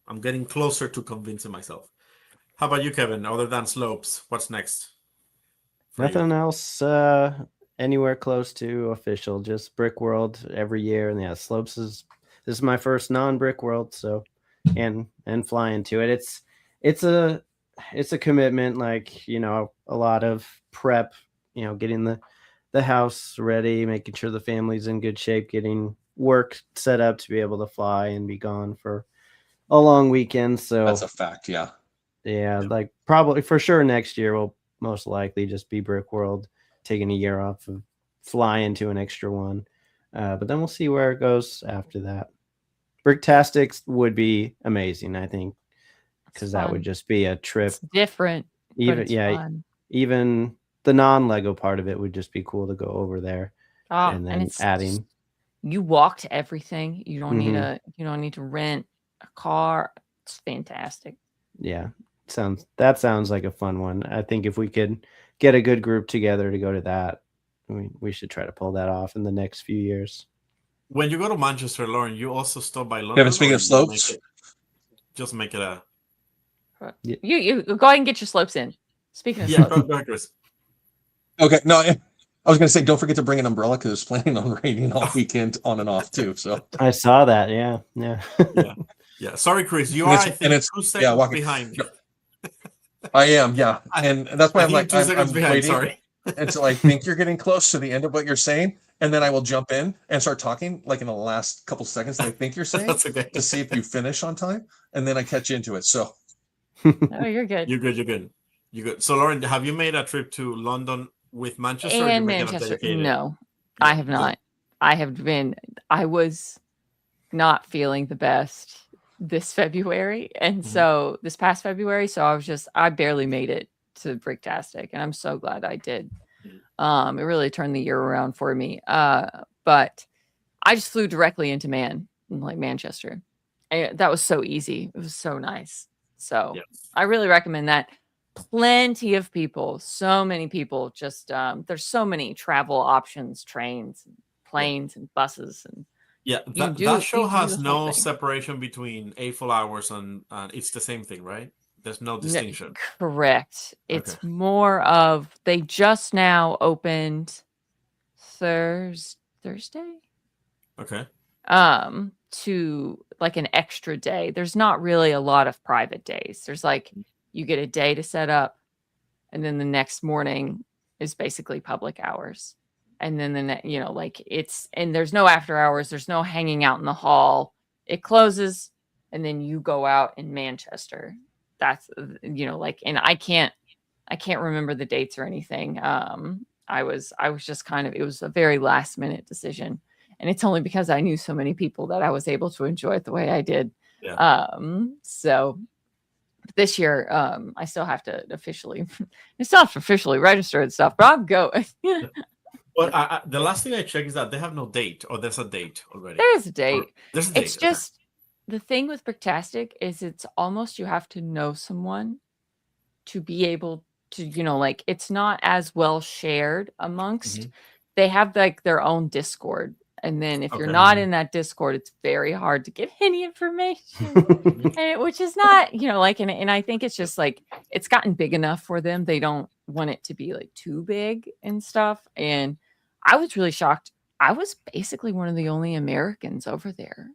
[SPEAKER 1] I'm getting closer to convincing myself. How about you, Kevin? Other than slopes, what's next?
[SPEAKER 4] Nothing else anywhere close to official. Just Brick World every year, and slopes this is my first non-Brick World, so and flying to it. It's a commitment. A lot of prep. Getting the house ready, making sure the family's in good shape, getting work set up to be able to fly and be gone for a long weekend. So
[SPEAKER 3] that's a fact. Yeah.
[SPEAKER 4] Probably for sure next year will most likely just be Brick World, taking a year off of flying to an extra one. But then we'll see where it goes after that. Bricktastics would be amazing, I think, because that would just be a trip.
[SPEAKER 2] It's different.
[SPEAKER 4] Even the non-Lego part of it would just be cool to go over there. And then adding.
[SPEAKER 2] You walk to everything. You don't need to rent a car. It's fantastic.
[SPEAKER 4] Yeah. That sounds like a fun one. I think if we could get a good group together to go to that, we should try to pull that off in the next few years.
[SPEAKER 1] When you go to Manchester, Lauren, you also stop by London.
[SPEAKER 3] Kevin, speaking of slopes,
[SPEAKER 1] just make it a.
[SPEAKER 2] You go ahead and get your slopes in. Speaking of slopes.
[SPEAKER 1] Go ahead, Chris.
[SPEAKER 3] Okay, no, I was gonna say don't forget to bring an umbrella because it's planning on raining all weekend on and off too. So
[SPEAKER 4] I saw that. Yeah, yeah.
[SPEAKER 1] Yeah. Yeah. Sorry, Chris. You
[SPEAKER 3] and
[SPEAKER 1] are,
[SPEAKER 3] it's
[SPEAKER 1] I
[SPEAKER 3] and
[SPEAKER 1] think,
[SPEAKER 3] it's
[SPEAKER 1] 2 seconds
[SPEAKER 3] walking.
[SPEAKER 1] behind.
[SPEAKER 3] I am, yeah, and that's why
[SPEAKER 1] I
[SPEAKER 3] I'm
[SPEAKER 1] think you're
[SPEAKER 3] like
[SPEAKER 1] 2 seconds
[SPEAKER 3] I'm
[SPEAKER 1] behind.
[SPEAKER 3] waiting
[SPEAKER 1] Sorry.
[SPEAKER 3] until I think you're getting close to the end of what you're saying, and then I will jump in and start talking like in the last couple seconds that I think you're saying
[SPEAKER 1] That's okay.
[SPEAKER 3] to see if you finish on time, and then I catch into it. So
[SPEAKER 2] Oh, you're good.
[SPEAKER 1] You're good. You're good. You're good. So, Lauren, have you made a trip to London with Manchester? Or you
[SPEAKER 2] And
[SPEAKER 1] make it a
[SPEAKER 2] Manchester.
[SPEAKER 1] dedicated?
[SPEAKER 2] No,
[SPEAKER 1] Yeah.
[SPEAKER 2] I have not. I was not feeling the best this February. And
[SPEAKER 1] Mhm.
[SPEAKER 2] so this past February, so I barely made it to Bricktastic, and I'm so glad I did.
[SPEAKER 1] Mhm.
[SPEAKER 2] It really turned the year around for me. But I just flew directly into Manchester. And that was so easy. It was so nice. So
[SPEAKER 1] Yes.
[SPEAKER 2] I really recommend that. Plenty of people, so many people. Just there's so many travel options, trains, and planes, and buses, and
[SPEAKER 1] Yeah.
[SPEAKER 2] you can
[SPEAKER 1] That
[SPEAKER 2] do
[SPEAKER 1] show
[SPEAKER 2] the
[SPEAKER 1] has
[SPEAKER 2] whole
[SPEAKER 1] no
[SPEAKER 2] thing.
[SPEAKER 1] separation between AFOL hours and it's the same thing, right? There's no
[SPEAKER 2] No,
[SPEAKER 1] distinction.
[SPEAKER 2] correct.
[SPEAKER 1] Okay.
[SPEAKER 2] It's more of they just now opened Thursday
[SPEAKER 1] Okay.
[SPEAKER 2] to like an extra day. There's not really a lot of private days. There's like you get a day to set up, and then the next morning is basically public hours. And then like and there's no after hours, there's no hanging out in the hall. It closes, and then you go out in Manchester. That's like, and I can't remember the dates or anything. I was just kind of, it was a very last minute decision, and it's only because I knew so many people that I was able to enjoy it the way I did.
[SPEAKER 1] Yeah.
[SPEAKER 2] So this year, I still have to officially register and stuff, but I'll go.
[SPEAKER 1] Well, the last thing I checked is that they have no date, or there's a date already.
[SPEAKER 2] There's a date.
[SPEAKER 1] There's a date.
[SPEAKER 2] It's just the thing with Bricktastic is it's almost you have to know someone to be able to, like it's not as well shared amongst.
[SPEAKER 1] Mhm.
[SPEAKER 2] They have like their own Discord. And then if you're
[SPEAKER 1] Okay.
[SPEAKER 2] not in that Discord, it's very hard to get any information. Which is not, like, and I think it's just like it's gotten big enough for them. They don't want it to be like too big and stuff. And I was really shocked. I was basically one of the only Americans over there.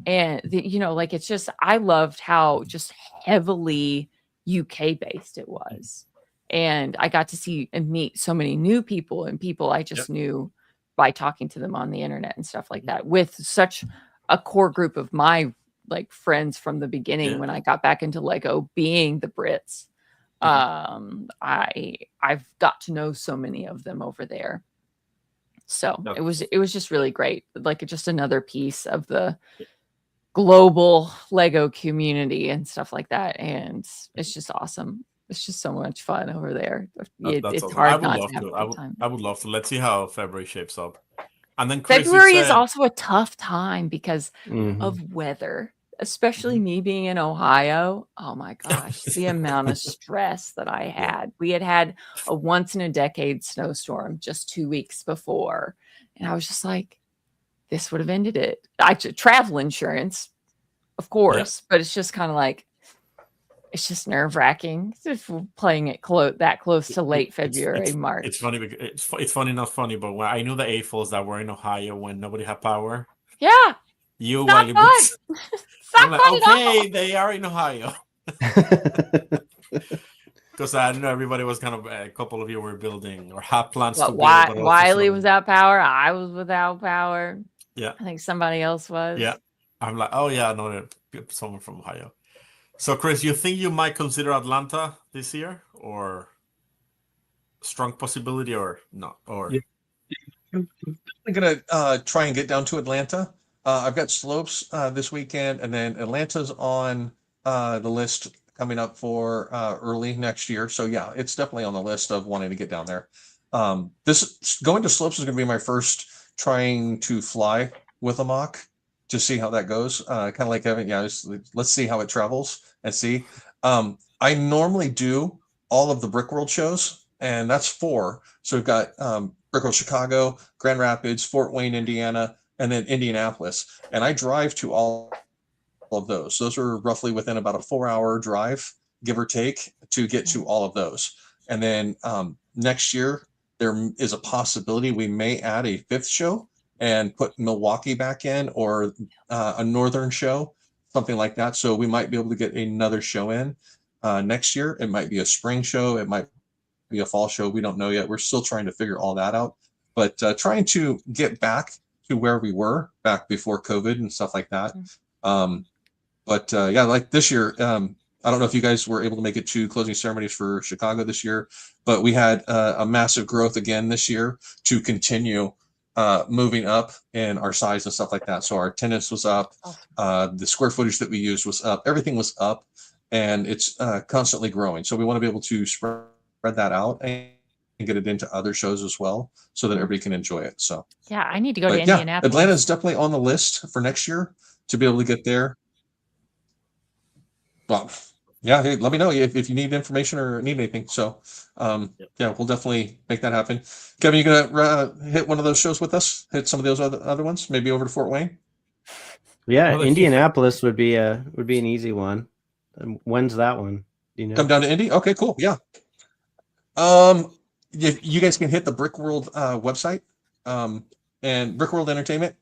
[SPEAKER 2] And like it's just I loved how just heavily UK based it was. And I got to see and meet so many new people and people I just knew by talking to them on the internet and stuff like that, with such a core group of my like friends from the beginning when I got back into Lego being the Brits. I've got to know so many of them over there. So it was just really great. Like just another piece of the global Lego community and stuff like that. And it's just awesome. It's just so much fun over there. It's
[SPEAKER 1] awesome.
[SPEAKER 2] hard not to have a good time.
[SPEAKER 1] I would love to. Let's see how February shapes up. And then Chris,
[SPEAKER 2] February is also a tough time because
[SPEAKER 4] Mhm.
[SPEAKER 2] of weather, especially me being in Ohio. Oh my gosh, the amount of stress that I had. We had a once in a decade snowstorm just 2 weeks before. And I was just like, this would have ended it. Travel insurance, of course, but it's just kind of like, it's just nerve wracking playing it that close to late February, March.
[SPEAKER 1] It's funny because it's funny, not funny, but when I knew the AFOls that were in Ohio when nobody had power.
[SPEAKER 2] Yeah,
[SPEAKER 1] you
[SPEAKER 2] it's not fun. It's not
[SPEAKER 1] like,
[SPEAKER 2] fun at
[SPEAKER 1] okay,
[SPEAKER 2] all.
[SPEAKER 1] they are in Ohio. Because I know everybody was kind of a couple of you were building or had plans to build.
[SPEAKER 2] Wiley was without power. I was without power.
[SPEAKER 1] Yeah,
[SPEAKER 2] I think somebody else was.
[SPEAKER 1] Yeah, I'm like, oh yeah, no, someone from Ohio. So, Chris, you think you might consider Atlanta this year, or strong possibility, or not? Or
[SPEAKER 3] I'm gonna try and get down to Atlanta. I've got slopes this weekend, and then Atlanta's on the list coming up for early next year. So yeah, it's definitely on the list of wanting to get down there. This going to slopes is going to be my first trying to fly with a mock to see how that goes. Kind of like having, let's see how it travels and see. I normally do all of the Brickworld shows, and that's 4. So we've got Brickworld Chicago, Grand Rapids, Fort Wayne, Indiana, and then Indianapolis. And I drive to all of those. Those are roughly within about a 4-hour drive, give or take, to get to all of those. And then next year, there is a possibility we may add a 5th show and put Milwaukee back in, or a northern show, something like that. So we might be able to get another show in next year. It might be a spring show. It might be a fall show. We don't know yet. We're still trying to figure all that out, but trying to get back to where we were back before COVID and stuff like that. But yeah, like this year, I don't know if you guys were able to make it to closing ceremonies for Chicago this year, but we had a massive growth again this year to continue moving up in our size and stuff like that. So our attendance was up, the square footage that we used was up, everything was up, and it's constantly growing. So we want to be able to spread that out and get it into other shows as well, so that everybody can enjoy it. So
[SPEAKER 2] Yeah, I need to go to
[SPEAKER 3] but yeah,
[SPEAKER 2] Indianapolis.
[SPEAKER 3] Atlanta is definitely on the list for next year to be able to get there. Well, yeah, hey, let me know if you need information or need anything. So yeah, we'll definitely make that happen. Kevin, you gonna hit one of those shows with us? Hit some of those other ones? Maybe over to Fort Wayne?
[SPEAKER 4] Yeah,
[SPEAKER 1] Well,
[SPEAKER 4] Indianapolis would be an easy one. When's that one? Do you know?
[SPEAKER 3] Come down to Indy? Okay, cool. Yeah. You guys can hit the Brick World website, and Brick World Entertainment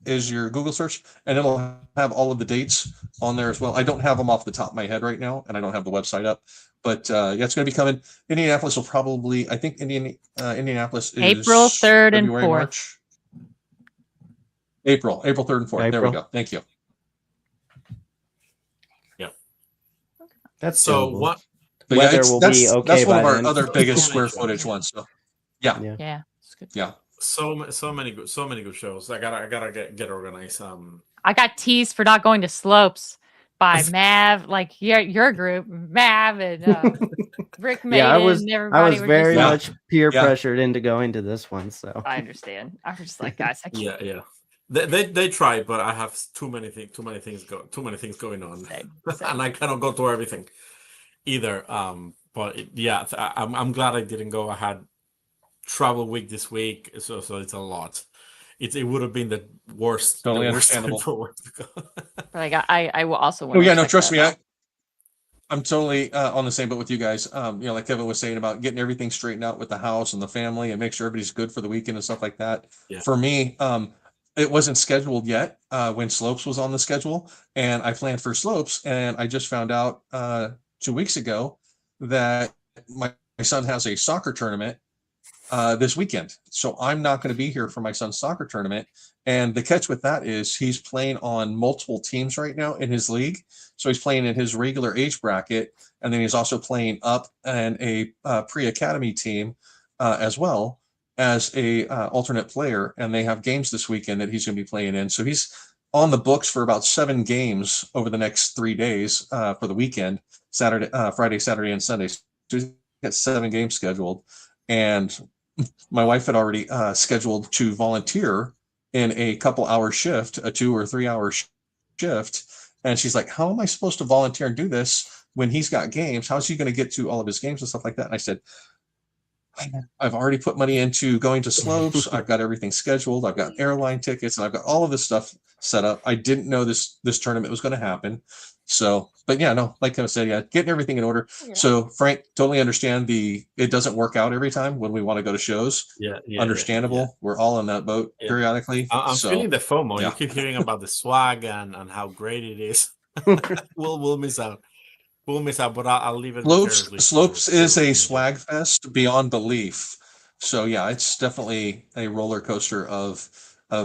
[SPEAKER 3] is your Google search, and it'll have all of the dates on there as well. I don't have them off the top of my head right now, and I don't have the website up, but yeah, it's going to be coming. Indianapolis will probably, I think Indianapolis is
[SPEAKER 2] April 3rd and
[SPEAKER 3] February,
[SPEAKER 2] 4th.
[SPEAKER 3] March. April 3rd and 4th. There we
[SPEAKER 4] April.
[SPEAKER 3] go. Thank you.
[SPEAKER 4] That's
[SPEAKER 1] So
[SPEAKER 4] doable.
[SPEAKER 1] what?
[SPEAKER 3] But yeah,
[SPEAKER 4] Weather will be okay
[SPEAKER 3] that's one
[SPEAKER 4] by
[SPEAKER 3] of our
[SPEAKER 4] then.
[SPEAKER 3] other biggest square footage ones. So yeah.
[SPEAKER 2] Yeah, it's good.
[SPEAKER 3] Yeah.
[SPEAKER 1] So many good shows. I gotta get organized.
[SPEAKER 2] I got teased for not going to Slopes by Mav, like your group, Mav and Rick Maiden.
[SPEAKER 4] Yeah, I was
[SPEAKER 2] and everybody were
[SPEAKER 4] very
[SPEAKER 2] just,
[SPEAKER 4] much peer
[SPEAKER 3] Yeah.
[SPEAKER 4] pressured into going to this one. So
[SPEAKER 2] I understand. I was just like, guys, I can't.
[SPEAKER 1] Yeah. They try, but I have too many things going on,
[SPEAKER 2] Same.
[SPEAKER 1] and I cannot go to everything either. But I'm glad I didn't go. I had travel week this week, so it's a lot. It would have been the worst.
[SPEAKER 3] Totally
[SPEAKER 1] the worst time
[SPEAKER 3] understandable.
[SPEAKER 1] for work to go.
[SPEAKER 2] But I will also.
[SPEAKER 3] Oh
[SPEAKER 2] wanna
[SPEAKER 3] yeah, no,
[SPEAKER 2] check
[SPEAKER 3] trust
[SPEAKER 2] that
[SPEAKER 3] me,
[SPEAKER 2] out.
[SPEAKER 3] I'm totally on the same boat with you guys. Like Kevin was saying about getting everything straightened out with the house and the family and make sure everybody's good for the weekend and stuff like that.
[SPEAKER 1] Yeah.
[SPEAKER 3] For me, it wasn't scheduled yet when Slopes was on the schedule, and I planned for Slopes, and I just found out 2 weeks ago that my son has a soccer tournament this weekend. So I'm not going to be here for my son's soccer tournament. And the catch with that is he's playing on multiple teams right now in his league. So he's playing in his regular age bracket, and then he's also playing up in a pre-academy team as well as a alternate player. And they have games this weekend that he's going to be playing in. So he's on the books for about 7 games over the next 3 days for the weekend, Friday, Saturday, and Sunday. So he's got 7 games scheduled. And my wife had already scheduled to volunteer in a couple hour shift, a 2 or 3 hour shift. And she's like, how am I supposed to volunteer and do this when he's got games? How's he going to get to all of his games and stuff like that? And I said, I've already put money into going to Slopes. I've got everything scheduled. I've got airline tickets, and I've got all of this stuff set up. I didn't know this tournament was going to happen. So, but yeah, no, like I said, yeah, getting everything in order.
[SPEAKER 2] Yeah.
[SPEAKER 3] So Frank, totally understand it doesn't work out every time when we want to go to shows.
[SPEAKER 1] Yeah.
[SPEAKER 3] Understandable.
[SPEAKER 1] Yeah.
[SPEAKER 3] We're all in that boat periodically.
[SPEAKER 1] I'm
[SPEAKER 3] So,
[SPEAKER 1] feeling the FOMO.
[SPEAKER 3] yeah.
[SPEAKER 1] You keep hearing about the swag and how great it is. We'll miss out. We'll miss out, but I'll leave it.
[SPEAKER 3] Slopes is a swag fest beyond belief. So yeah, it's definitely a roller coaster of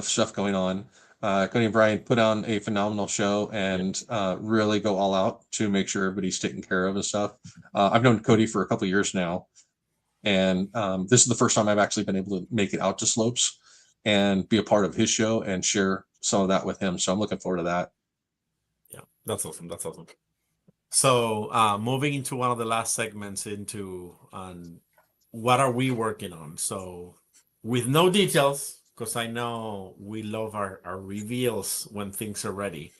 [SPEAKER 3] stuff going on. Cody and Brian put on a phenomenal show and really go all out to make sure everybody's taken care of and stuff. I've known Cody for a couple of years now, and this is the first time I've actually been able to make it out to Slopes and be a part of his show and share some of that with him. So I'm looking forward to that.
[SPEAKER 1] Yeah, that's awesome. That's awesome. So moving into one of the last segments into what are we working on? So with no details, because I know we love our reveals when things are ready.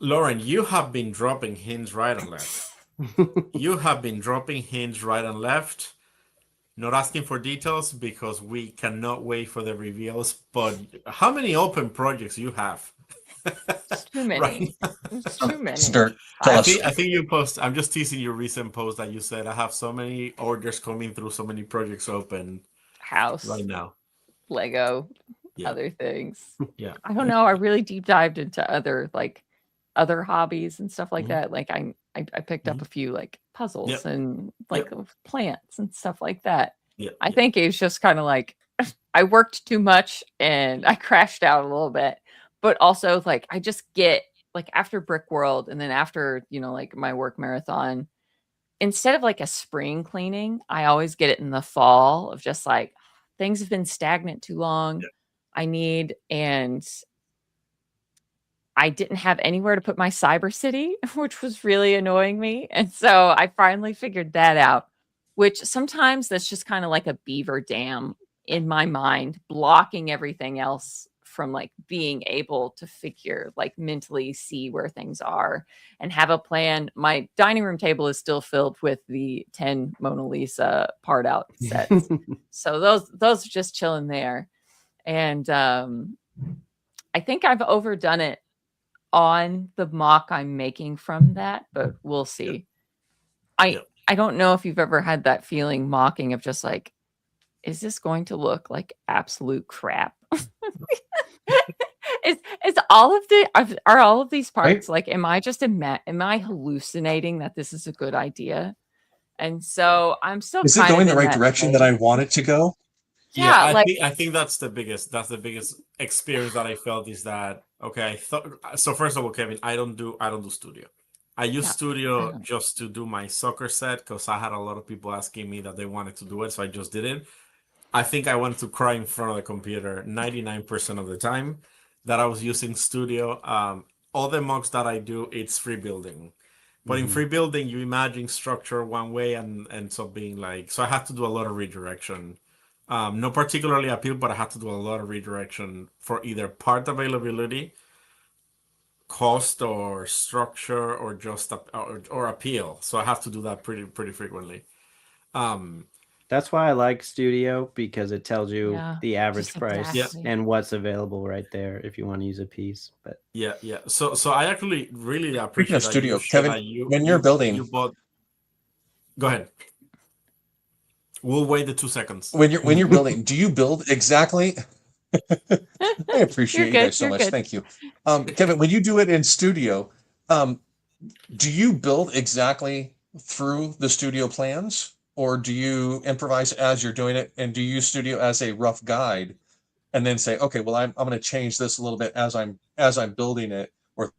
[SPEAKER 1] Lauren, you have been dropping hints right and left. You have been dropping hints right and left. Not asking for details because we cannot wait for the reveals. But how many open projects you have?
[SPEAKER 2] It's too many.
[SPEAKER 1] Right.
[SPEAKER 2] It's too many.
[SPEAKER 3] Start. Tell us.
[SPEAKER 1] I think you post. I'm just teasing your recent post that you said I have so many orders coming through, so many projects open
[SPEAKER 2] House,
[SPEAKER 1] right now.
[SPEAKER 2] Lego,
[SPEAKER 1] Yeah.
[SPEAKER 2] other things.
[SPEAKER 1] Yeah.
[SPEAKER 2] I don't know. I really deep dived into other hobbies and stuff like
[SPEAKER 1] Mhm.
[SPEAKER 2] that. Like I picked up a few like puzzles
[SPEAKER 1] Yep.
[SPEAKER 2] and like plants and stuff like that.
[SPEAKER 1] Yeah.
[SPEAKER 2] I think it was just kind of like I worked too much and I crashed out a little bit. But also like I just get like after Brick World and then after, like my work marathon, instead of like a spring cleaning, I always get it in the fall of just like things have been stagnant too long.
[SPEAKER 1] Yeah.
[SPEAKER 2] And I didn't have anywhere to put my cyber city, which was really annoying me. And so I finally figured that out, which sometimes that's just kind of like a beaver dam in my mind, blocking everything else from like being able to figure, like mentally see where things are and have a plan. My dining room table is still filled with the 10 Mona Lisa part out sets. So those are just chilling there. And I think I've overdone it on the mock I'm making from that, but we'll see. I don't know if you've ever had that feeling mocking of just like, is this going to look like absolute crap? Is all of are all of these parts like, am I hallucinating that this is a good idea? And so I'm still
[SPEAKER 3] Is it going the right direction that I want it to go?
[SPEAKER 2] Yeah,
[SPEAKER 1] I think that's the biggest experience that I felt is that okay. So first of all, Kevin, I don't do studio. I use studio just to do my soccer set because I had a lot of people asking me that they wanted to do it, so I just did it. I think I wanted to cry in front of the computer 99% of the time that I was using studio. All the mocks that I do, it's free building. But in free building, you imagine structure one way and ends up being like, so I had to do a lot of redirection. Not particularly appeal, but I had to do a lot of redirection for either part availability, cost, or structure, or just or appeal. So I have to do that pretty frequently.
[SPEAKER 4] That's why I like Studio, because it tells you the average
[SPEAKER 2] just
[SPEAKER 4] price
[SPEAKER 2] exactly.
[SPEAKER 4] and what's available right there if you want to use a piece. But
[SPEAKER 1] yeah. So I actually really
[SPEAKER 3] Speaking
[SPEAKER 1] appreciate
[SPEAKER 3] of
[SPEAKER 1] that
[SPEAKER 3] studio,
[SPEAKER 1] you share
[SPEAKER 3] Kevin,
[SPEAKER 1] that
[SPEAKER 3] when you're building,
[SPEAKER 1] you bought. Go ahead. We'll wait the 2 seconds.
[SPEAKER 3] when you're building, do you build exactly? I appreciate you guys so much.
[SPEAKER 2] Good.
[SPEAKER 3] Thank you. Kevin, when you do it in studio, do you build exactly through the studio plans, or do you improvise as you're doing it? And do you use studio as a rough guide and then say, okay, well, I'm going to change this a little bit as I'm building it, or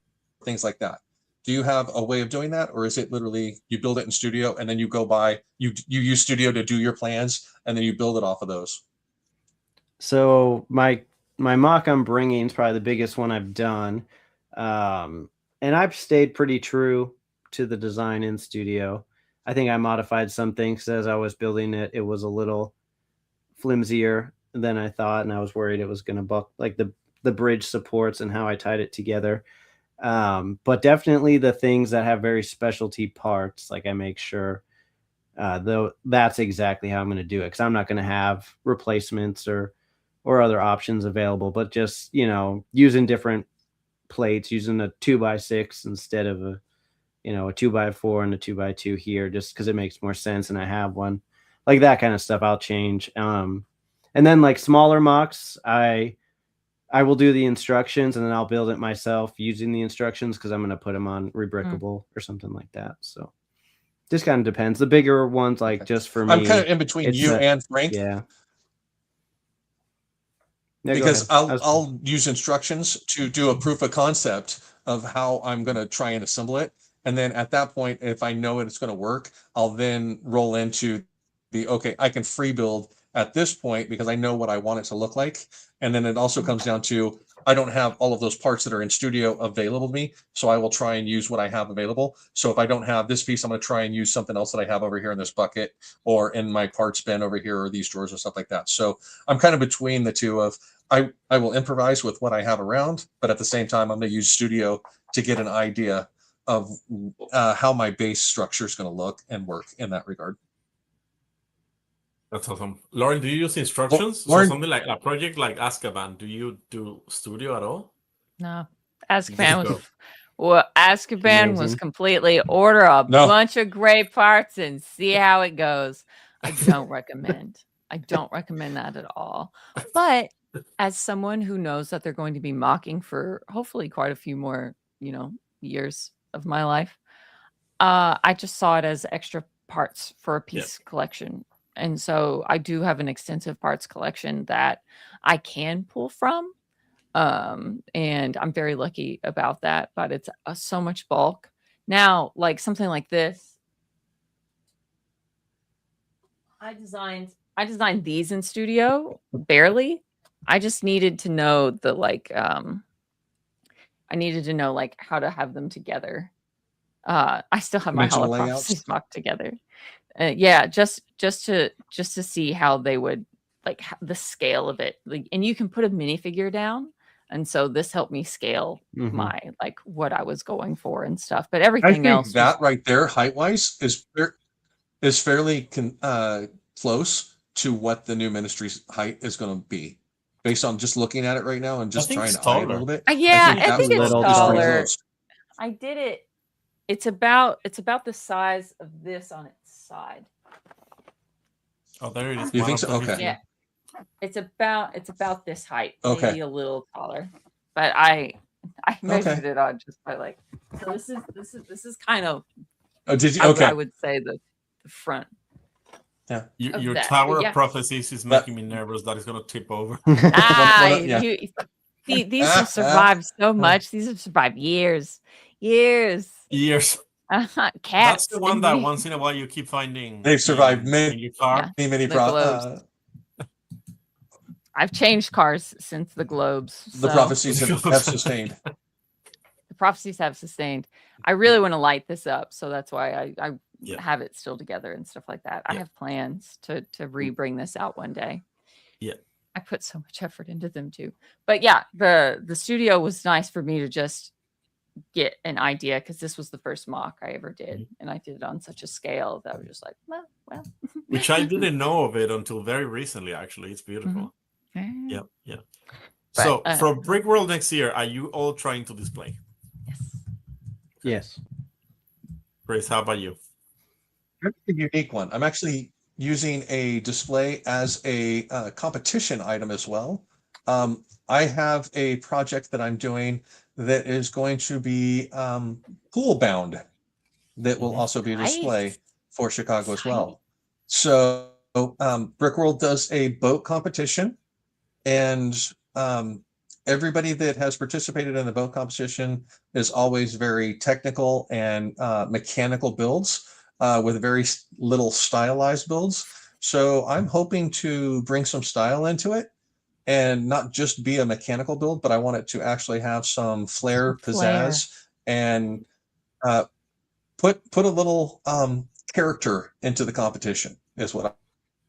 [SPEAKER 3] things like that? Do you have a way of doing that, or is it literally you build it in studio and then you go by you use studio to do your plans and then you build it off of those?
[SPEAKER 4] so my mock I'm bringing is probably the biggest one I've done, and I've stayed pretty true to the design in studio. I think I modified some things as I was building it. It was a little flimsier than I thought, and I was worried it was going to buck, like the bridge supports and how I tied it together. But definitely the things that have very specialty parts, like I make sure though that's exactly how I'm going to do it, because I'm not going to have replacements or other options available, but just using different plates, using a 2x6 instead of a 2x4 and a 2x2 here, just because it makes more sense and I have one. Like that kind of stuff I'll change. And then like smaller mocks, I will do the instructions and then I'll build it myself using the instructions, because I'm going to put them on Rebrickable or something like that. So just kind of depends. The bigger ones, like just for me,
[SPEAKER 3] I'm kind of in between you and Frank.
[SPEAKER 4] Yeah.
[SPEAKER 3] Because I'll use instructions to do a proof of concept of how I'm going to try and assemble it. And then at that point, if I know it's going to work, I'll then roll into okay, I can free build at this point because I know what I want it to look like. And then it also comes down to, I don't have all of those parts that are in studio available to me. So I will try and use what I have available. So if I don't have this piece, I'm going to try and use something else that I have over here in this bucket or in my parts bin over here, or these drawers or stuff like that. So I'm kind of between the two of, I will improvise with what I have around, but at the same time, I'm going to use studio to get an idea of how my base structure is going to look and work in that regard.
[SPEAKER 1] That's awesome. Lauren, do you use instructions?
[SPEAKER 3] Lauren,
[SPEAKER 1] so something like a project like Azkaban, do you do studio at all?
[SPEAKER 2] No. Azkaban
[SPEAKER 1] Go.
[SPEAKER 2] was well, Azkaban was
[SPEAKER 4] Amazing.
[SPEAKER 2] completely order a
[SPEAKER 3] No.
[SPEAKER 2] bunch of great parts and see how it goes. I don't recommend. I don't recommend that at all. But as someone who knows that they're going to be mocking for hopefully quite a few more, years of my life, I just saw it as extra parts for a piece collection. And so I do have an extensive parts collection that I can pull from. And I'm very lucky about that, but it's so much bulk. Now, like something like this, I designed these in studio, barely. I just needed to know I needed to know like how to have them together. I still have my
[SPEAKER 3] Dimensional
[SPEAKER 2] Hollow
[SPEAKER 3] layouts.
[SPEAKER 2] Prophecies mocked together. Yeah, just to see how they would like the scale of it. Like, and you can put a minifigure down, and so this helped me scale
[SPEAKER 4] Mhm.
[SPEAKER 2] my like what I was going for and stuff. But
[SPEAKER 3] I
[SPEAKER 2] everything
[SPEAKER 3] think
[SPEAKER 2] else
[SPEAKER 3] that right there, height wise, is fairly close to what the new ministry's height is going to be, based on just looking at it right now and just
[SPEAKER 1] think
[SPEAKER 3] trying
[SPEAKER 1] it's
[SPEAKER 3] to eye it a
[SPEAKER 1] taller.
[SPEAKER 3] little bit.
[SPEAKER 2] yeah, I
[SPEAKER 3] that's
[SPEAKER 2] think it's
[SPEAKER 4] little
[SPEAKER 3] pretty
[SPEAKER 2] taller.
[SPEAKER 3] close.
[SPEAKER 2] I did it. It's about the size of this on its side.
[SPEAKER 1] Oh, there it is.
[SPEAKER 3] You think so?
[SPEAKER 1] One of them
[SPEAKER 3] Okay.
[SPEAKER 1] is-
[SPEAKER 2] Yeah. It's about this height,
[SPEAKER 3] Okay.
[SPEAKER 2] maybe a little taller. But I measured it on just by like, so this is kind of
[SPEAKER 3] Oh, did you?
[SPEAKER 2] I
[SPEAKER 3] Okay.
[SPEAKER 2] would say the front.
[SPEAKER 3] Yeah.
[SPEAKER 2] of
[SPEAKER 1] Your
[SPEAKER 2] that,
[SPEAKER 1] tower
[SPEAKER 2] but yeah.
[SPEAKER 1] of prophecies is
[SPEAKER 3] That-
[SPEAKER 1] making me nervous that it's going to tip over.
[SPEAKER 3] Yeah.
[SPEAKER 2] These have survived so much. These have survived years.
[SPEAKER 1] Years.
[SPEAKER 2] Cats.
[SPEAKER 1] That's the one
[SPEAKER 2] and
[SPEAKER 1] that
[SPEAKER 2] me.
[SPEAKER 1] once in a while you keep finding.
[SPEAKER 3] They've survived
[SPEAKER 1] in
[SPEAKER 3] many,
[SPEAKER 1] your car.
[SPEAKER 2] Yeah.
[SPEAKER 3] many
[SPEAKER 2] The
[SPEAKER 3] pro-
[SPEAKER 2] globes. I've changed cars since the globes.
[SPEAKER 3] the
[SPEAKER 2] so
[SPEAKER 3] prophecies have sustained.
[SPEAKER 2] the prophecies have sustained. I really want to light this up, so that's why I
[SPEAKER 1] Yeah.
[SPEAKER 2] have it still together and stuff like that. I
[SPEAKER 1] Yeah.
[SPEAKER 2] have plans to re-bring this out one day.
[SPEAKER 1] Yeah.
[SPEAKER 2] I put so much effort into them too. But yeah, the studio was nice for me to just get an idea, because this was the first mock I ever did, and I did it on such a scale that I was just like, well.
[SPEAKER 1] Which I didn't know of it until very recently. Actually, it's beautiful.
[SPEAKER 2] Yeah.
[SPEAKER 1] Yeah.
[SPEAKER 2] But,
[SPEAKER 1] So for Brick World next year, are you all trying to display?
[SPEAKER 2] Yes.
[SPEAKER 4] Yes.
[SPEAKER 1] Chris, how about you?
[SPEAKER 3] A unique one. I'm actually using a display as a competition item as well. I have a project that I'm doing that is going to be pool bound, that will also be a display
[SPEAKER 2] Nice.
[SPEAKER 3] for Chicago as well. So Brickworld does a boat competition, and everybody that has participated in the boat competition is always very technical and mechanical builds with very little stylized builds. So I'm hoping to bring some style into it, and not just be a mechanical build, but I want it to actually have some flair, pizzazz, and put a little character into the competition is what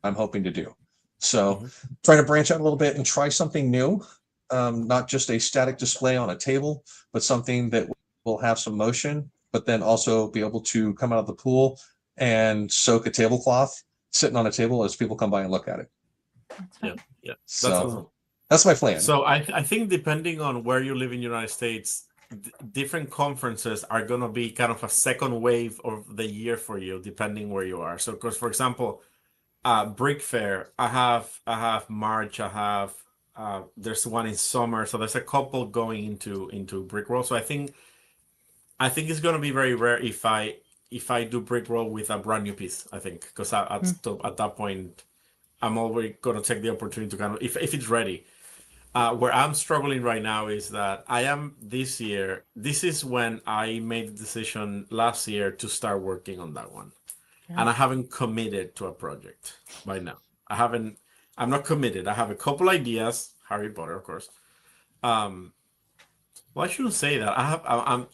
[SPEAKER 3] I'm hoping to do. So trying to branch out a little bit and try something new, not just a static display on a table, but something that will have some motion, but then also be able to come out of the pool and soak a tablecloth sitting on a table as people come by and look at it.
[SPEAKER 1] Yeah.
[SPEAKER 3] So
[SPEAKER 1] That's awesome.
[SPEAKER 3] that's my plan.
[SPEAKER 1] So I think depending on where you live in the United States, different conferences are going to be kind of a second wave of the year for you, depending where you are. So, because for example, Brick Fair, I have March, there's one in summer, so there's a couple going into Brick World. So I think it's going to be very rare if I do Brick World with a brand new piece. I think, because at that point, I'm always going to take the opportunity to kind of, if it's ready. Where I'm struggling right now is that I am this year. This is when I made the decision last year to start working on that one, and I haven't committed to a project by now. I'm not committed. I have a couple ideas. Harry Potter, of course. Well, I shouldn't say that.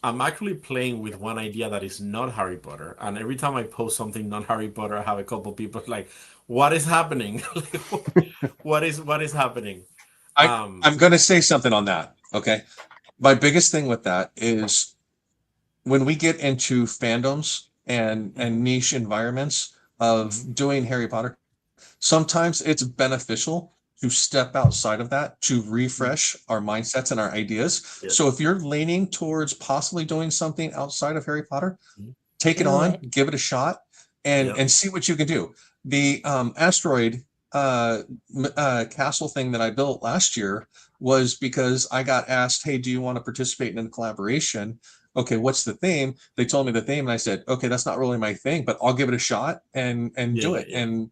[SPEAKER 1] I'm actually playing with one idea that is not Harry Potter, and every time I post something not Harry Potter, I have a couple people like, "What is happening? What is happening?"
[SPEAKER 3] I'm going to say something on that. Okay. My biggest thing with that is when we get into fandoms and niche environments of doing Harry Potter, sometimes it's beneficial to step outside of that to refresh our mindsets and our ideas.
[SPEAKER 1] Yes.
[SPEAKER 3] So if you're leaning towards possibly doing something outside of Harry Potter, take it
[SPEAKER 2] Do
[SPEAKER 3] on,
[SPEAKER 2] it.
[SPEAKER 3] give it a shot, and see what you can do. The asteroid castle thing that I built last year was because I got asked, hey, do you want to participate in a collaboration? Okay, what's the theme? They told me the theme, and I said, okay, that's not really my thing, but I'll give it a shot and do it. And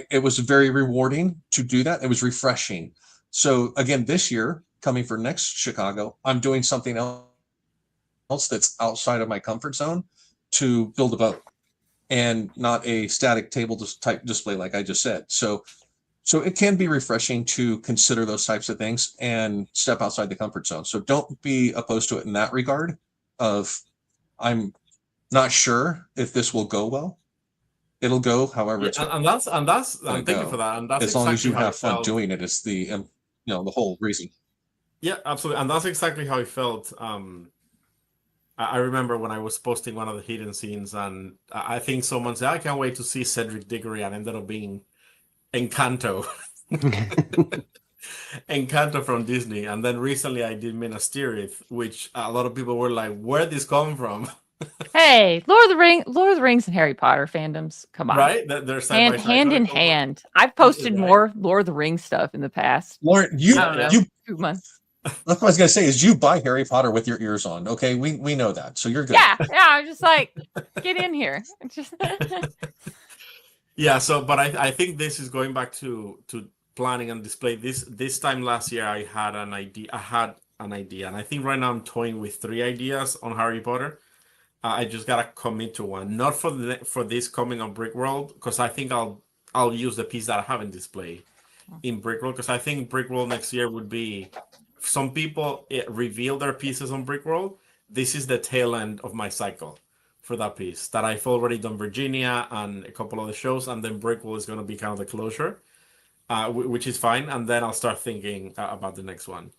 [SPEAKER 3] it was very rewarding to do that. It was refreshing. So again, this year, coming for next Chicago, I'm doing something else that's outside of my comfort zone to build a boat, and not a static table type display like I just said. So it can be refreshing to consider those types of things and step outside the comfort zone. So don't be opposed to it in that regard of, I'm not sure if this will go well. It'll go however it's
[SPEAKER 1] and that's
[SPEAKER 3] gonna
[SPEAKER 1] thank you
[SPEAKER 3] go.
[SPEAKER 1] for that. And that's
[SPEAKER 3] As long as
[SPEAKER 1] exactly
[SPEAKER 3] you
[SPEAKER 1] how
[SPEAKER 3] have
[SPEAKER 1] it
[SPEAKER 3] fun
[SPEAKER 1] felt.
[SPEAKER 3] doing it. It's the the whole reason.
[SPEAKER 1] Yeah, absolutely. And that's exactly how it felt. I remember when I was posting one of the hidden scenes, and I think someone said, I can't wait to see Cedric Diggory, and ended up being Encanto. Encanto from Disney. And then recently I did Minas Tirith, which a lot of people were like, where'd this come from?
[SPEAKER 2] Hey, Lord of the Rings and Harry Potter fandoms. Come on.
[SPEAKER 1] Right? They're side by side.
[SPEAKER 2] Hand in hand. I've posted
[SPEAKER 1] Right.
[SPEAKER 2] more Lord of the Rings stuff in the past.
[SPEAKER 3] Lauren,
[SPEAKER 2] I don't know,
[SPEAKER 3] you
[SPEAKER 2] 2 months.
[SPEAKER 3] that's what I was gonna say is you buy Harry Potter with your ears on. Okay, we know that. So you're good.
[SPEAKER 2] Yeah, I'm just like, get in here. Just
[SPEAKER 1] Yeah, so but I think this is going back to planning and display. This time last year I had an idea, and I think right now I'm toying with 3 ideas on Harry Potter. I just gotta commit to one, not for this coming on Brickworld, because I think I'll use the piece that I haven't displayed in Brickworld, because I think Brickworld next year would be, some people reveal their pieces on Brickworld. This is the tail end of my cycle for that piece, that I've already done Virginia and a couple of the shows, and then Brickworld is going to be kind of the closure, which is fine. And then I'll start thinking about the next one.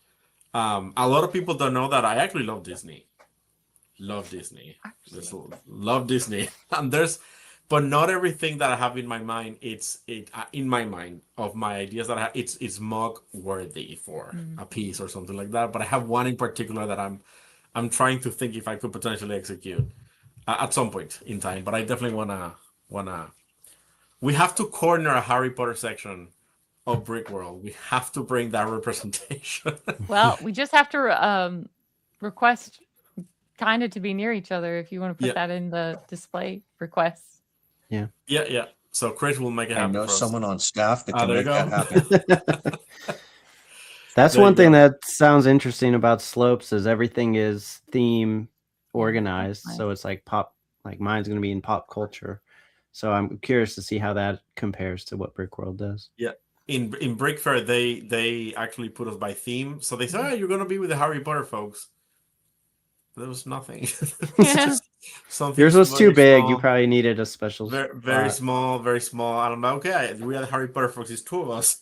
[SPEAKER 1] A lot of people don't know that I actually love Disney. Love Disney. Love Disney. And but not everything that I have in my mind, in my mind of my ideas that I have, it's mug worthy for a piece or something like that. But I have one in particular that I'm trying to think if I could potentially execute at some point in time. But I definitely wanna. We have to corner a Harry Potter section of Brickworld. We have to bring that representation.
[SPEAKER 2] well, we just have to request kind of to be near each other if you want to put that in the display requests.
[SPEAKER 1] Yeah. So Chris will make it
[SPEAKER 3] I
[SPEAKER 1] happen.
[SPEAKER 3] know
[SPEAKER 1] for us.
[SPEAKER 3] someone on staff that can
[SPEAKER 1] There you
[SPEAKER 3] make
[SPEAKER 1] go.
[SPEAKER 3] that happen.
[SPEAKER 4] That's
[SPEAKER 1] There
[SPEAKER 4] one
[SPEAKER 1] you
[SPEAKER 4] thing
[SPEAKER 1] go.
[SPEAKER 4] that sounds interesting about slopes is everything is theme organized.
[SPEAKER 2] Nice.
[SPEAKER 4] So it's like mine's going to be in pop culture. So I'm curious to see how that compares to what Brickworld does.
[SPEAKER 1] Yeah. In Brick Fair, they actually put us by theme. So they said, you're going to be with the Harry Potter folks. There was nothing.
[SPEAKER 2] Yeah.
[SPEAKER 1] Something
[SPEAKER 4] Yours was too
[SPEAKER 1] very
[SPEAKER 4] big.
[SPEAKER 1] small,
[SPEAKER 4] You probably needed a special.
[SPEAKER 1] very
[SPEAKER 4] spot.
[SPEAKER 1] small, very small. And I'm like, okay, we are the Harry Potter folks. It's 2 of us.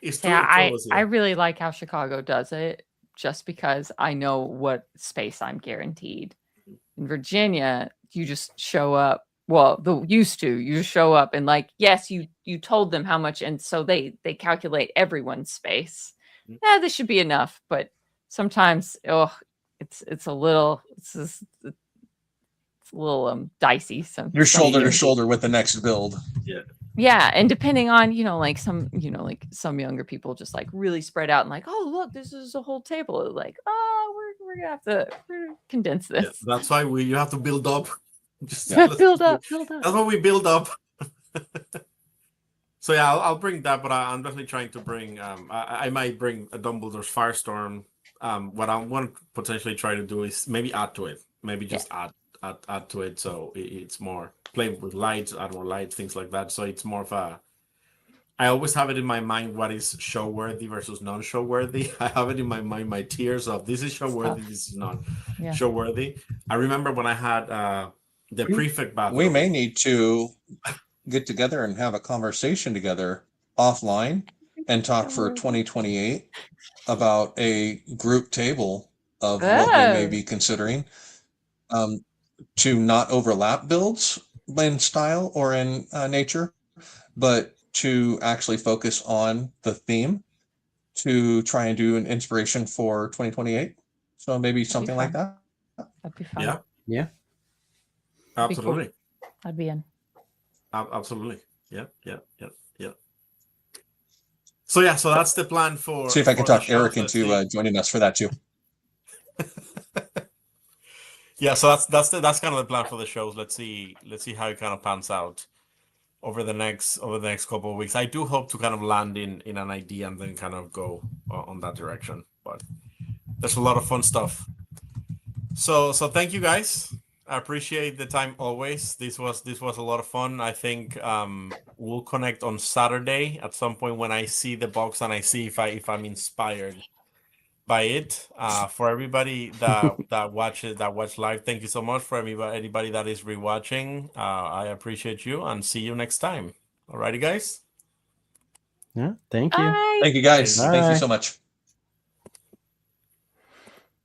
[SPEAKER 1] It's two
[SPEAKER 2] Yeah,
[SPEAKER 1] of us.
[SPEAKER 2] I really like how Chicago does it, just because I know what space I'm guaranteed. In Virginia, you just show up. Well, you just show up and like, yes, you told them how much, and so they calculate everyone's space. Yeah, this should be enough, but sometimes it's a little dicey.
[SPEAKER 3] You're shoulder to
[SPEAKER 2] years.
[SPEAKER 3] shoulder with the next build.
[SPEAKER 2] Yeah, and depending on like some younger people just like really spread out and like, oh look, this is a whole table. Like, oh, we're gonna have to condense this.
[SPEAKER 1] Yeah, that's why you have to build up. Just
[SPEAKER 2] build up.
[SPEAKER 1] That's what we build up. So yeah, I'll bring that, but I'm definitely trying to bring. I might bring a Dumbledore's Firestorm. What I want to potentially try to do is maybe add to it. Maybe just add to it, so it's more play with lights, add more lights, things like that. So it's more of a. I always have it in my mind what is show worthy versus non-show worthy. I have it in my mind my tiers of this is show worthy, this is not show worthy. I remember when I had the prefect battle.
[SPEAKER 3] We may need to get together and have a conversation together offline and talk for 2028 about a group table of what we may be considering to not overlap builds in style or in nature, but to actually focus on the theme to try and do an inspiration for 2028. So maybe something like that.
[SPEAKER 2] That'd be fun.
[SPEAKER 1] Yeah,
[SPEAKER 4] Yeah.
[SPEAKER 2] That'd be cool.
[SPEAKER 1] absolutely.
[SPEAKER 2] I'd be in.
[SPEAKER 1] Absolutely. Yeah. So yeah, so that's the plan for.
[SPEAKER 3] See if I can
[SPEAKER 1] for the
[SPEAKER 3] talk
[SPEAKER 1] shows.
[SPEAKER 3] Eric
[SPEAKER 1] Let's
[SPEAKER 3] into
[SPEAKER 1] see.
[SPEAKER 3] joining us for that too.
[SPEAKER 1] Yeah, so that's kind of the plan for the shows. Let's see how it kind of pans out over the next couple of weeks. I do hope to kind of land in an idea and then kind of go on that direction. But there's a lot of fun stuff. So thank you guys. I appreciate the time always. This was a lot of fun. I think we'll connect on Saturday at some point when I see the box and I see if I'm inspired by it. For everybody that watch live, thank you so much. For anybody that is rewatching, I appreciate you and see you next time. Alrighty, guys.
[SPEAKER 4] Yeah. Thank you.
[SPEAKER 2] Bye.
[SPEAKER 3] Thank you guys.
[SPEAKER 1] Bye.
[SPEAKER 3] Thank you so much.